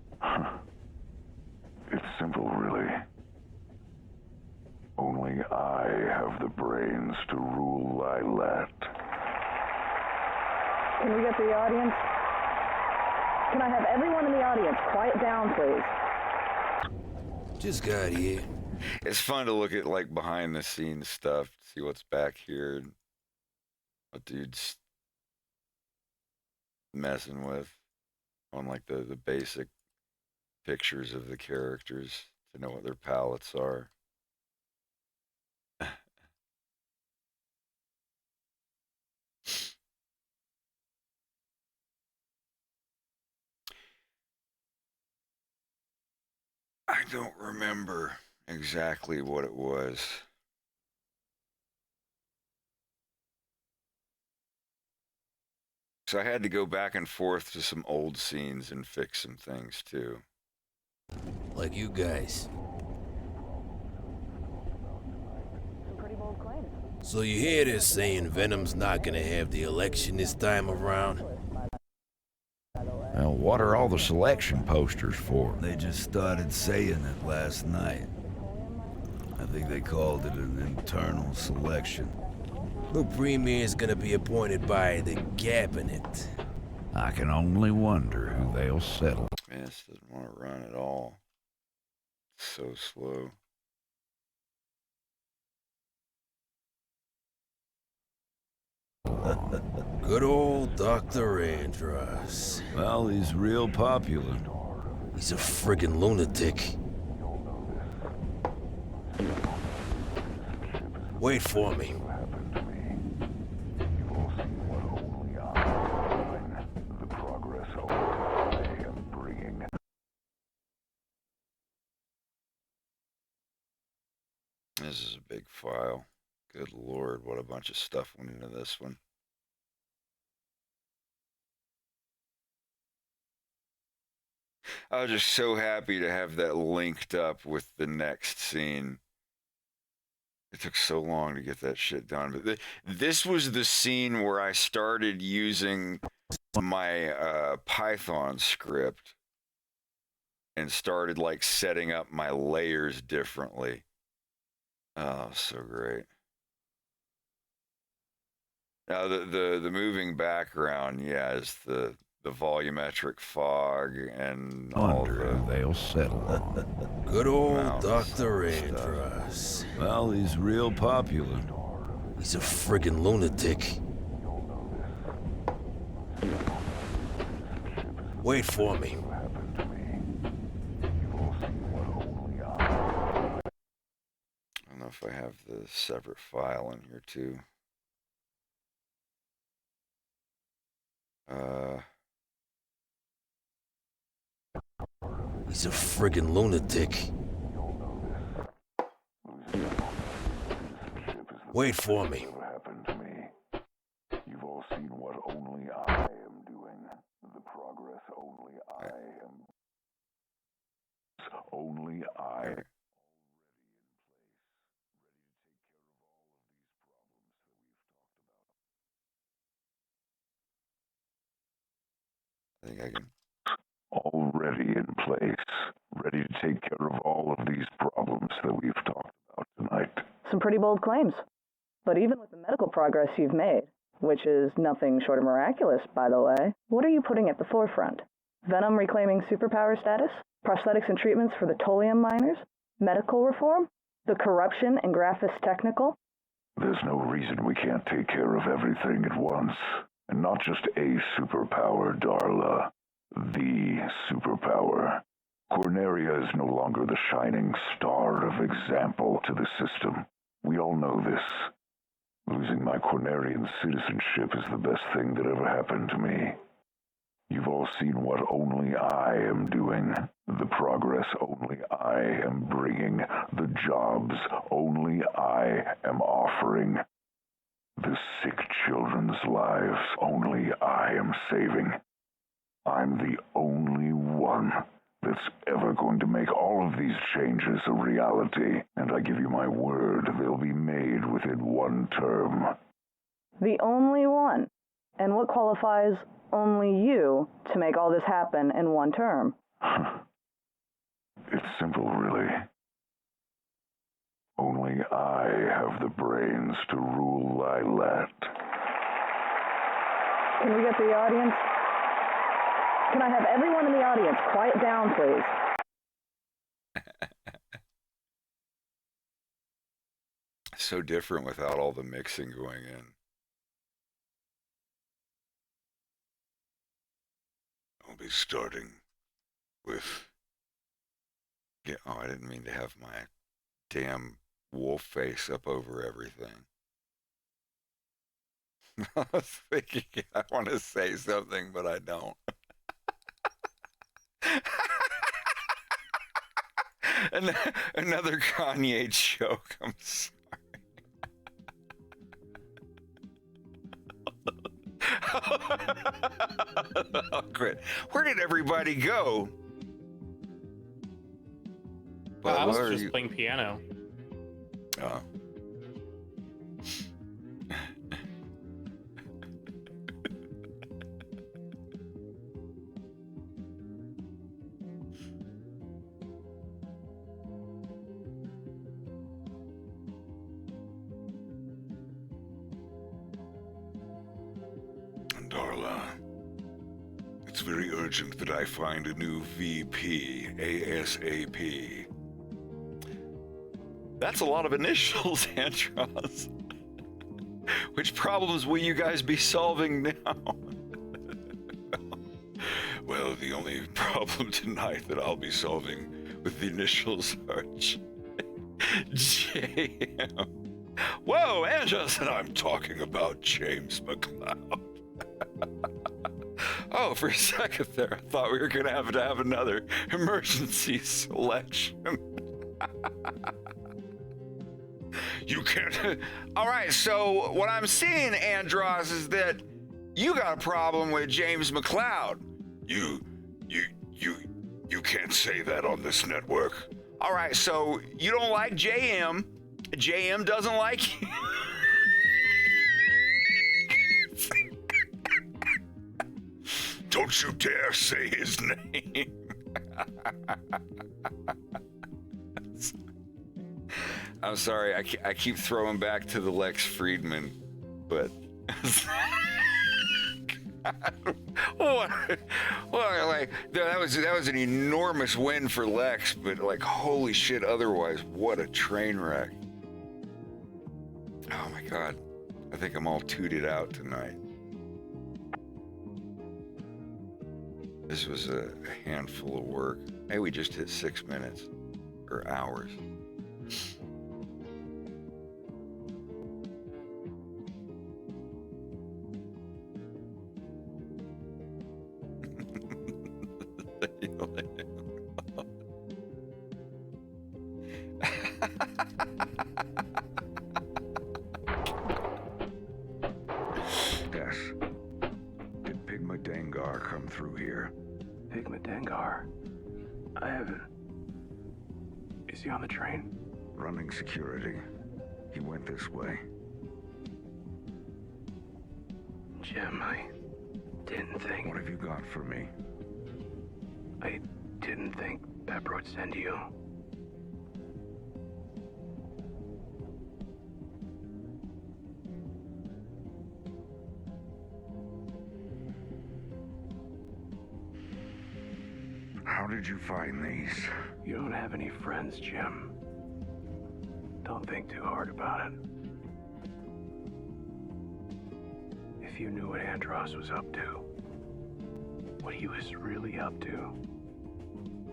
It's simple, really. Only I have the brains to rule Lilat. Can we get the audience? Can I have everyone in the audience quiet down, please? Just got here. It's fun to look at like behind the scenes stuff, see what's back here, what dude's messing with on like the basic pictures of the characters to know what their palettes are. I don't remember exactly what it was. So I had to go back and forth to some old scenes and fix some things too. Like you guys. Some pretty bold claims. So you hear this saying Venom's not gonna have the election this time around? Well, what are all the selection posters for? They just started saying it last night. I think they called it an internal selection. The premier's gonna be appointed by the cabinet. I can only wonder who they'll settle. Man, this doesn't want to run at all. It's so slow. Good old Dr. Andros. Well, he's real popular. He's a friggin' lunatic. Wait for me. This is a big file. Good Lord, what a bunch of stuff went into this one. I was just so happy to have that linked up with the next scene. It took so long to get that shit done. But this was the scene where I started using my Python script and started like setting up my layers differently. Oh, so great. Now the moving background, yeah, is the volumetric fog and all the... they'll settle. Good old Dr. Andros. Well, he's real popular. He's a friggin' lunatic. Wait for me. I don't know if I have the separate file in here too. He's a friggin' lunatic. Wait for me. You've all seen what only I am doing. The progress only I am. Only I. I think I can. Already in place, ready to take care of all of these problems that we've talked about tonight. Some pretty bold claims. But even with the medical progress you've made, which is nothing short of miraculous, by the way, what are you putting at the forefront? Venom reclaiming superpower status? Prosthetics and treatments for the Tolium miners? Medical reform? The corruption in Graphis Technical? There's no reason we can't take care of everything at once. And not just a superpower, Darla. The superpower. Corneria is no longer the shining star of example to the system. We all know this. Losing my Cornerian citizenship is the best thing that ever happened to me. You've all seen what only I am doing. The progress only I am bringing. The jobs only I am offering. The sick children's lives only I am saving. I'm the only one that's ever going to make all of these changes a reality, and I give you my word they'll be made within one term. The only one. And what qualifies only you to make all this happen in one term? It's simple, really. Only only I have the brains to rule Lilat. Can we get the audience? Can I have everyone in the audience quiet down, please? So different without all the mixing going in. I'll be starting with... Yeah, oh, I didn't mean to have my damn wolf face up over everything. I was thinking I want to say something, but I don't. Another Kanye joke. I'm sorry. Oh, great. Where did everybody go? Well, I was just playing piano. Oh. Darla, it's very urgent that I find a new VP ASAP. That's a lot of initials, Andros. Which problems will you guys be solving now? Well, the only problem tonight that I'll be solving with the initials are JM. Whoa, Andros, and I'm talking about James McCloud. Oh, for a second there, I thought we were going to have another emergency selection. You can't... All right, so what I'm seeing, Andros, is that you got a problem with James McCloud. You can't say that on this network. All right, so you don't like JM. JM doesn't like you. Don't you dare say his name. I'm sorry, I keep throwing back to the Lex Friedman, but... What? Well, like, that was an enormous win for Lex, but like, holy shit, otherwise, what a train wreck. Oh my god, I think I'm all tooted out tonight. This was a handful of work. Hey, we just hit 6 minutes, or hours. Yes. Did Pigma Dengar come through here? Pigma Dengar? I haven't... Is he on the train? Running security. He went this way. Jim, I didn't think... What have you got for me? I didn't think Pepper would send you. How did you find these? You don't have any friends, Jim. Don't think too hard about it. If you knew what Andros was up to, what he was really up to,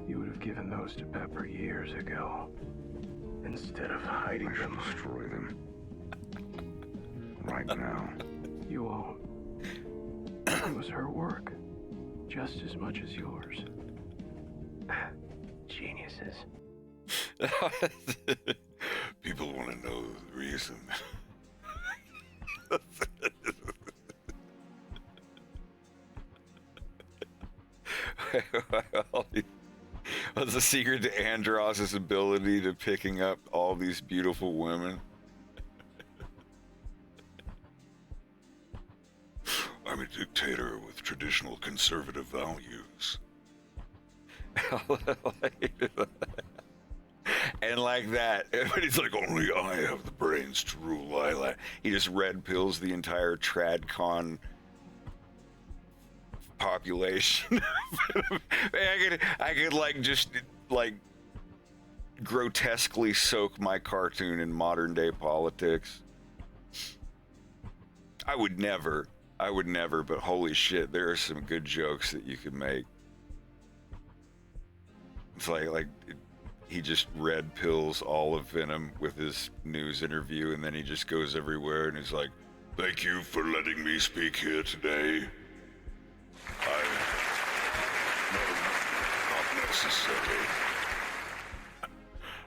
you would have given those to Pepper years ago. Instead of hiding them. Destroy them. Right now. You won't. It was her work. Just as much as yours. Geniuses. People want to know the reason. What's the secret to Andros' ability to picking up all these beautiful women? I'm a dictator with traditional conservative values. And And like that. But he's like, only I have the brains to rule Lilac. He just red pills the entire TradCon population. I could like just like grotesquely soak my cartoon in modern day politics. I would never, but holy shit, there are some good jokes that you could make. It's like he just red pills all of Venom with his news interview, and then he just goes everywhere and he's like, thank you for letting me speak here today. Not necessary.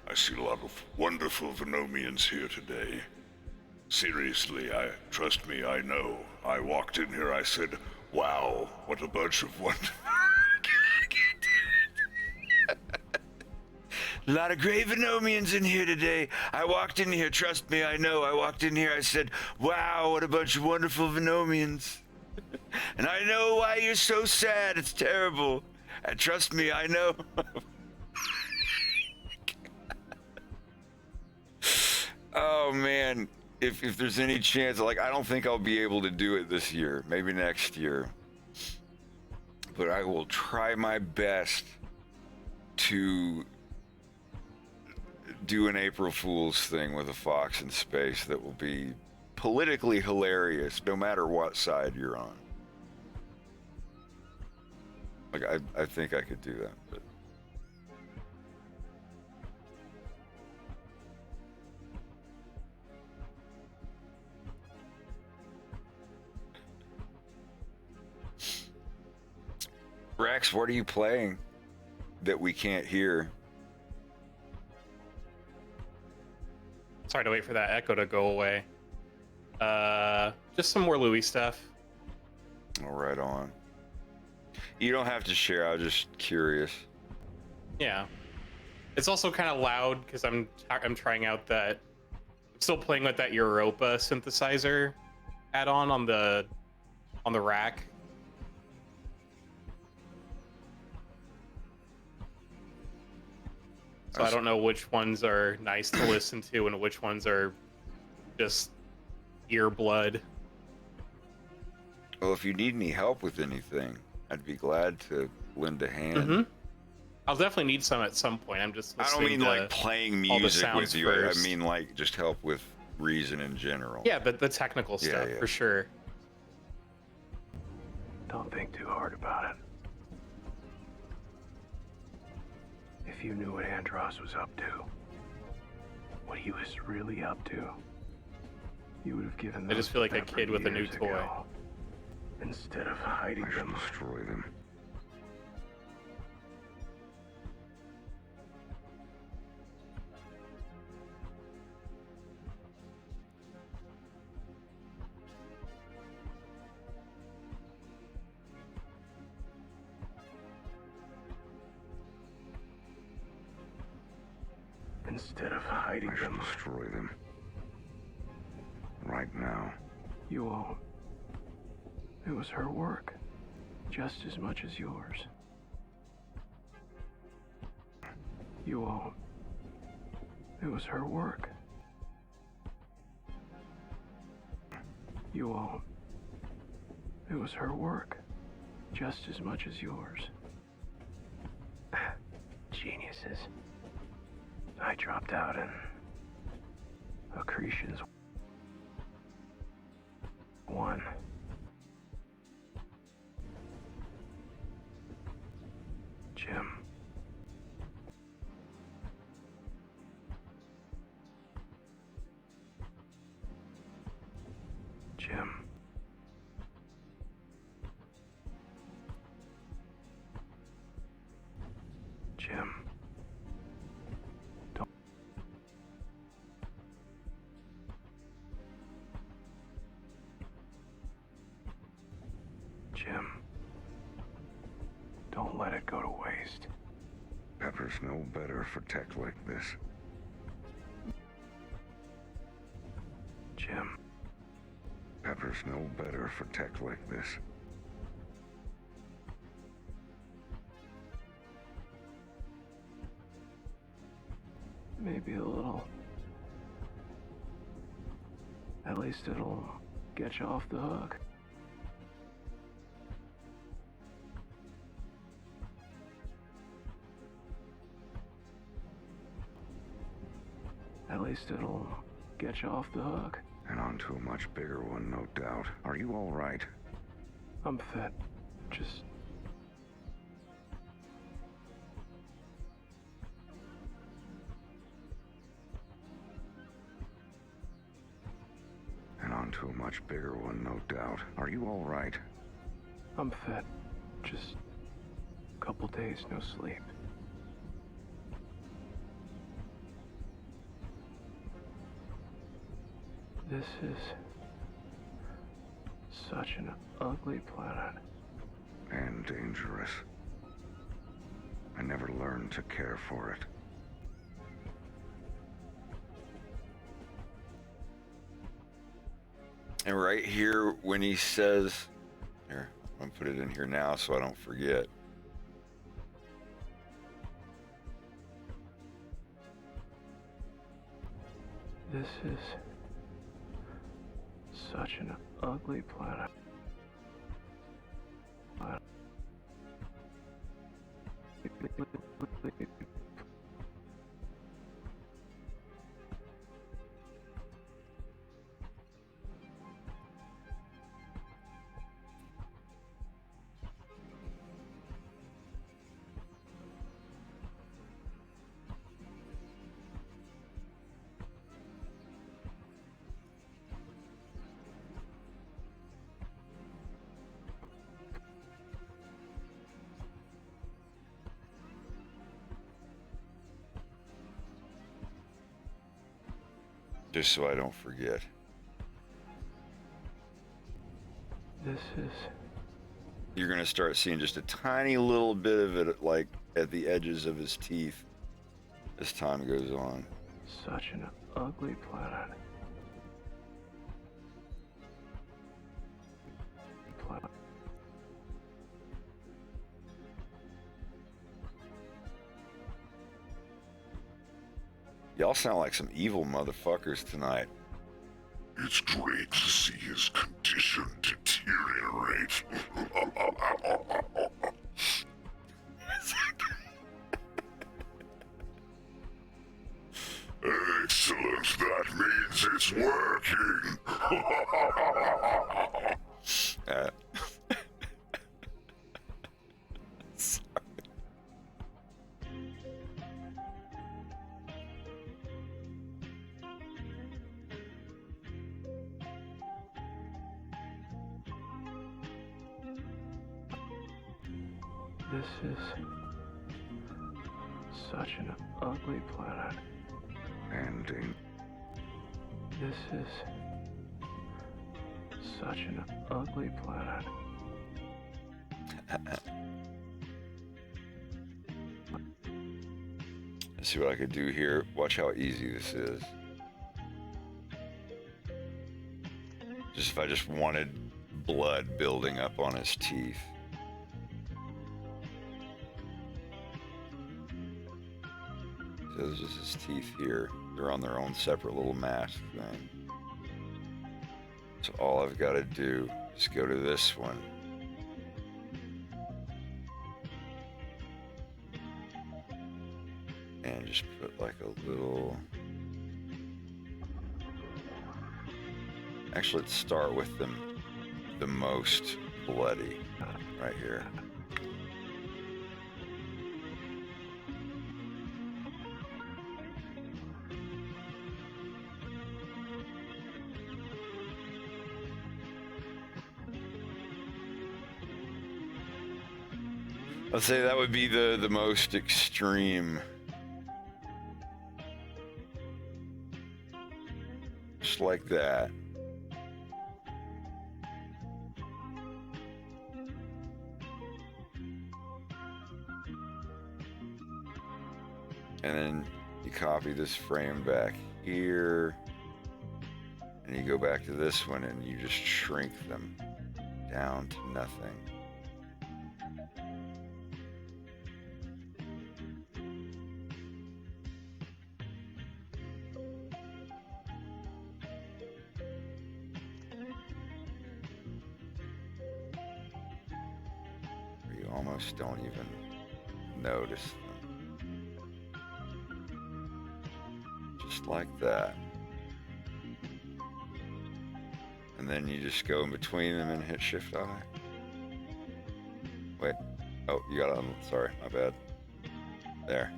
I see a lot of wonderful Venomians here today. Seriously, trust me, I know. I walked in here, I said, wow, what a bunch of wonderful... A lot of great Venomians in here today. I walked in here, trust me, I know. I walked in here, I said, wow, what a bunch of wonderful Venomians. And I know why you're so sad, it's terrible. And trust me, I know. Oh, man. If there's any chance, like, I don't think I'll be able to do it this year. Maybe next year. But I will try my best to do an April Fool's thing with a Fox in Space that will be politically hilarious, no matter what side you're on. Like, I think I could do that, but... Rex, what are you playing that we can't hear? Sorry to wait for that echo to go away. Just some more Louis stuff. Oh, right on. You don't have to share, I was just curious. Yeah. It's also kind of loud because I'm trying out that... I'm still playing with that Europa synthesizer add-on on the rack. So I don't know which ones are nice to listen to and which ones are just ear blood. Well, if you need any help with anything, I'd be glad to lend a hand. Mm-hmm. I'll definitely need some at some point. I'm just I don't mean like playing music with you. First. I mean like just help with Reason in general. Yeah, but the technical stuff for sure. Don't think too hard about it. If you knew what Andros was up to, what he was really up to, you would have given them. I just feel like a kid with a new toy. Instead of hiding them, destroy them. Instead of hiding them, destroy them. Right now. You won't. It was her work, just as much as yours. You won't. It was her work. You won't. It was her work, just as much as yours. Geniuses. I dropped out in accretions 1. Jim. Jim. Jim. Jim, don't let it go to waste. Pepper's no better for tech like this. Jim. Pepper's no better for tech like this. Maybe a little. At least it'll get you off the hook. At least it'll get you off the hook. And onto a much bigger one, no doubt. Are you all right? I'm fit. Just... And onto a much bigger one, no doubt. Are you all right? I'm fit. Just a couple days, no sleep. This is such an ugly planet. And dangerous. I never learned to care for it. And right here, when he says, here, I'm gonna put it in here now so I don't forget. This is such an ugly planet. Just so I don't forget. This is... You're gonna start seeing just a tiny little bit of it, like at the edges of his teeth, as time goes on. Such an ugly planet. Y'all sound like some evil motherfuckers tonight. It's great to see his condition deteriorate. Excellent, that means it's working. This is such an ugly planet. Ending. This is such an ugly planet. Let's see what I could do here. Watch how easy this is. Just if I just wanted blood building up on his teeth. So there's just his teeth here. They're on their own separate little mask thing. So all I've got to do is go to this one. And just put like a little... Actually, let's start with the most bloody right here. Let's say that would be the most extreme. Just like that. And then you copy this frame back here. And you go back to this one and you just shrink them down to nothing. almost don't even notice them. Just like that. And then you just go in between them and hit Shift I. Wait. Oh, you got on. Sorry, my bad. There.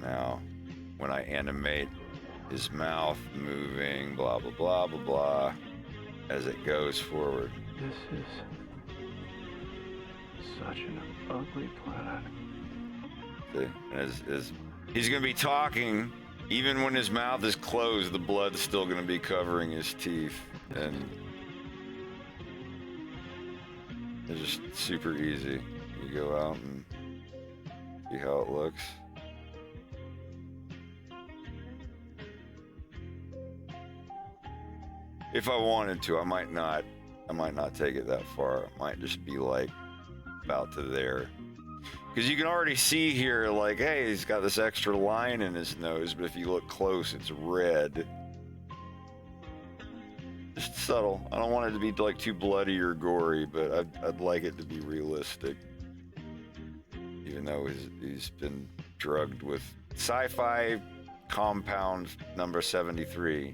Now, when I animate his mouth moving, blah, blah, blah, blah, blah, as it goes forward. This is such an ugly planet. See? And as he's going to be talking, even when his mouth is closed, the blood's still going to be covering his teeth. And it's just super easy. You go out and see how it looks. If I wanted to, I might not take it that far. It might just be like about to there. Because you can already see here, like, hey, he's got this extra line in his nose, but if you look close, it's red. Just subtle. I don't want it to be like too bloody or gory, but I'd like it to be realistic. Even though he's been drugged with sci-fi compound number 73.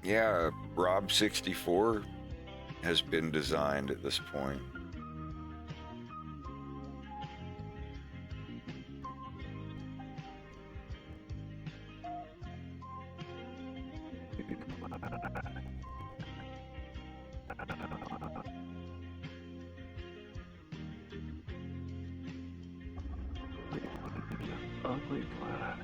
Yeah, Rob 64 has been designed at this point. Ugly planet.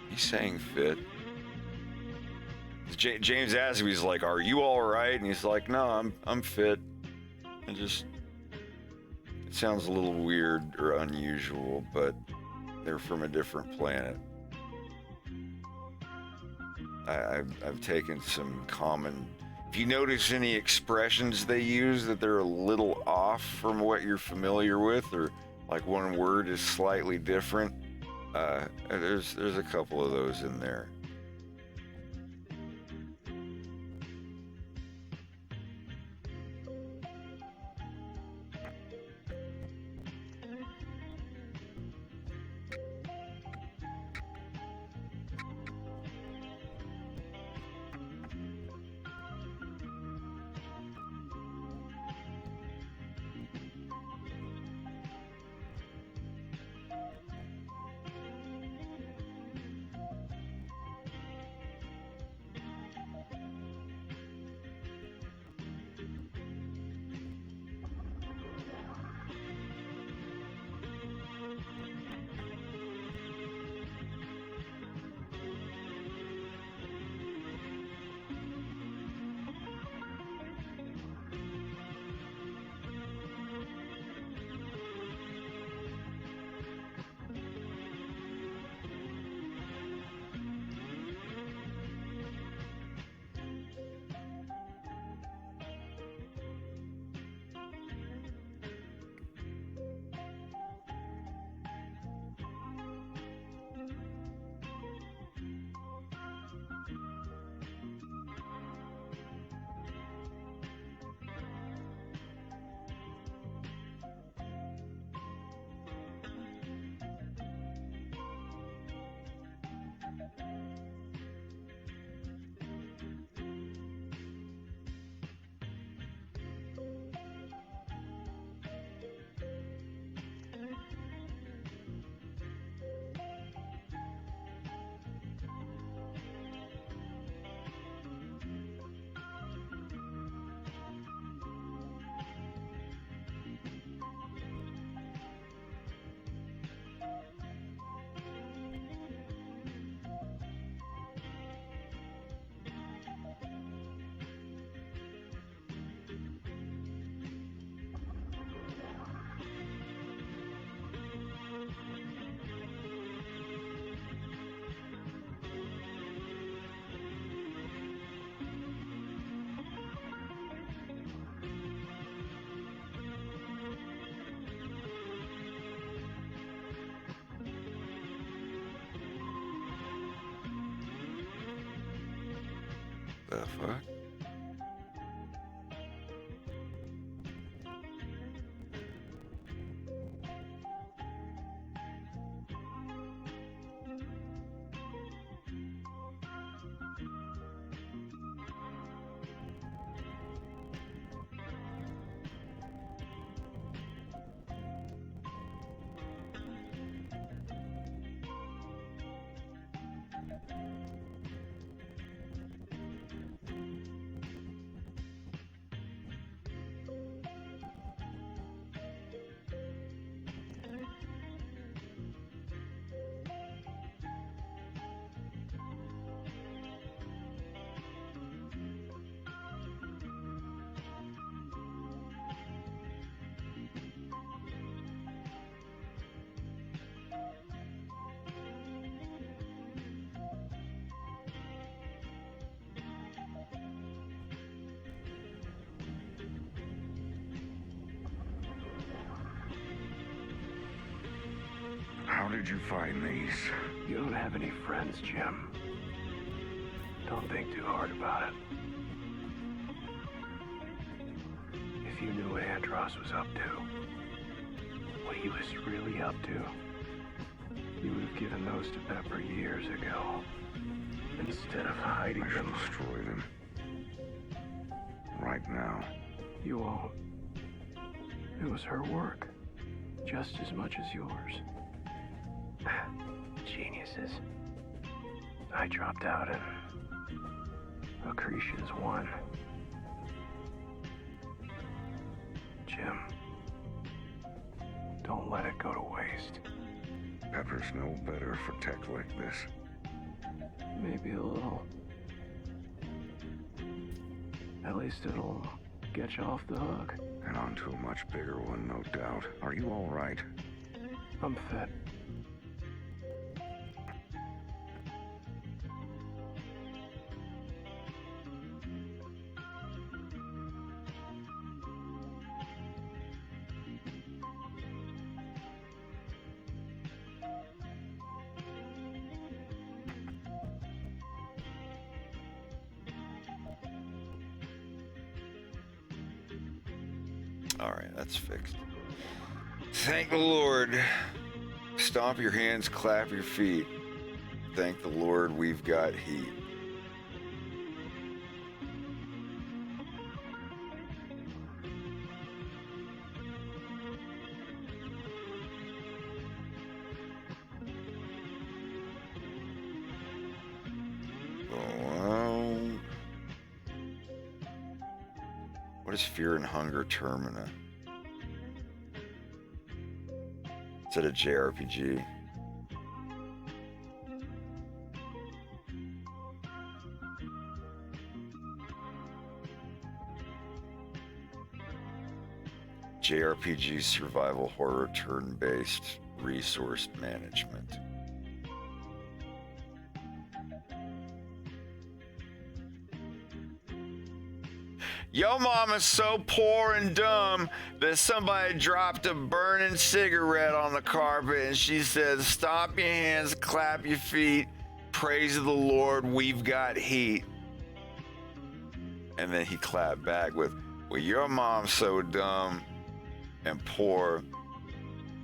He's saying fit. James asked him, he's like, "Are you all right?" And he's like, "No, I'm fit." It sounds a little weird or unusual, but they're from a different planet. I've taken some common. If you notice any expressions they use that they're a little off from what you're familiar with, or like one word is slightly different, there's a couple of those in there. The fuck? How did you find these? You don't have any friends, Jim. Don't think too hard about it. If you knew what Andros was up to, what he was really up to, you would have given those to Pepper years ago. Instead of hiding them. Destroy them. Right now. You won't. It was her work. Just as much as yours. Geniuses. I dropped out and Accretions won. Jim, don't let it go to waste. Pepper's no better for tech like this. Maybe a little. At least it'll get you off the hook. And onto a much bigger one, no doubt. Are you all right? I'm fit. All right, that's fixed. Thank the Lord. Stomp your hands, clap your feet. Thank the Lord we've got heat. What is Fear and Hunger Termina? Is it a JRPG? JRPG survival horror turn-based resource management. Yo mama's so poor and dumb that somebody dropped a burning cigarette on the carpet and she said, "Stomp your hands, clap your feet, praise the Lord, we've got heat." And then he clapped back with, "Well, your mom's so dumb and poor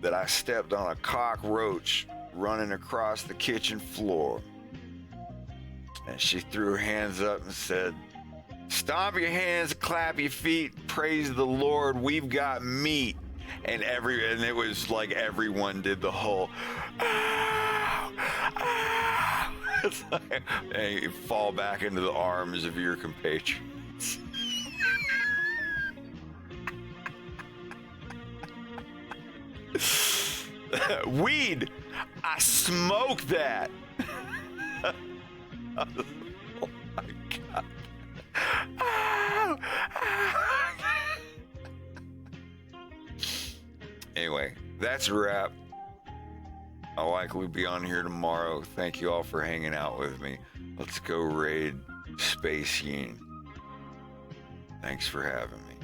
that I stepped on a cockroach running across the kitchen floor." And she threw her hands up and said, "Stomp your hands, clap your feet, praise the Lord, we've got meat." And it was like everyone did the whole, "Ow, ow." It's like, and you fall back into the arms of your compatriots. Weed, I smoke that. Oh my God. Anyway, that's a wrap. I'll likely be on here tomorrow. Thank you all for hanging out with me. Let's go raid Space Yin. Thanks for having me.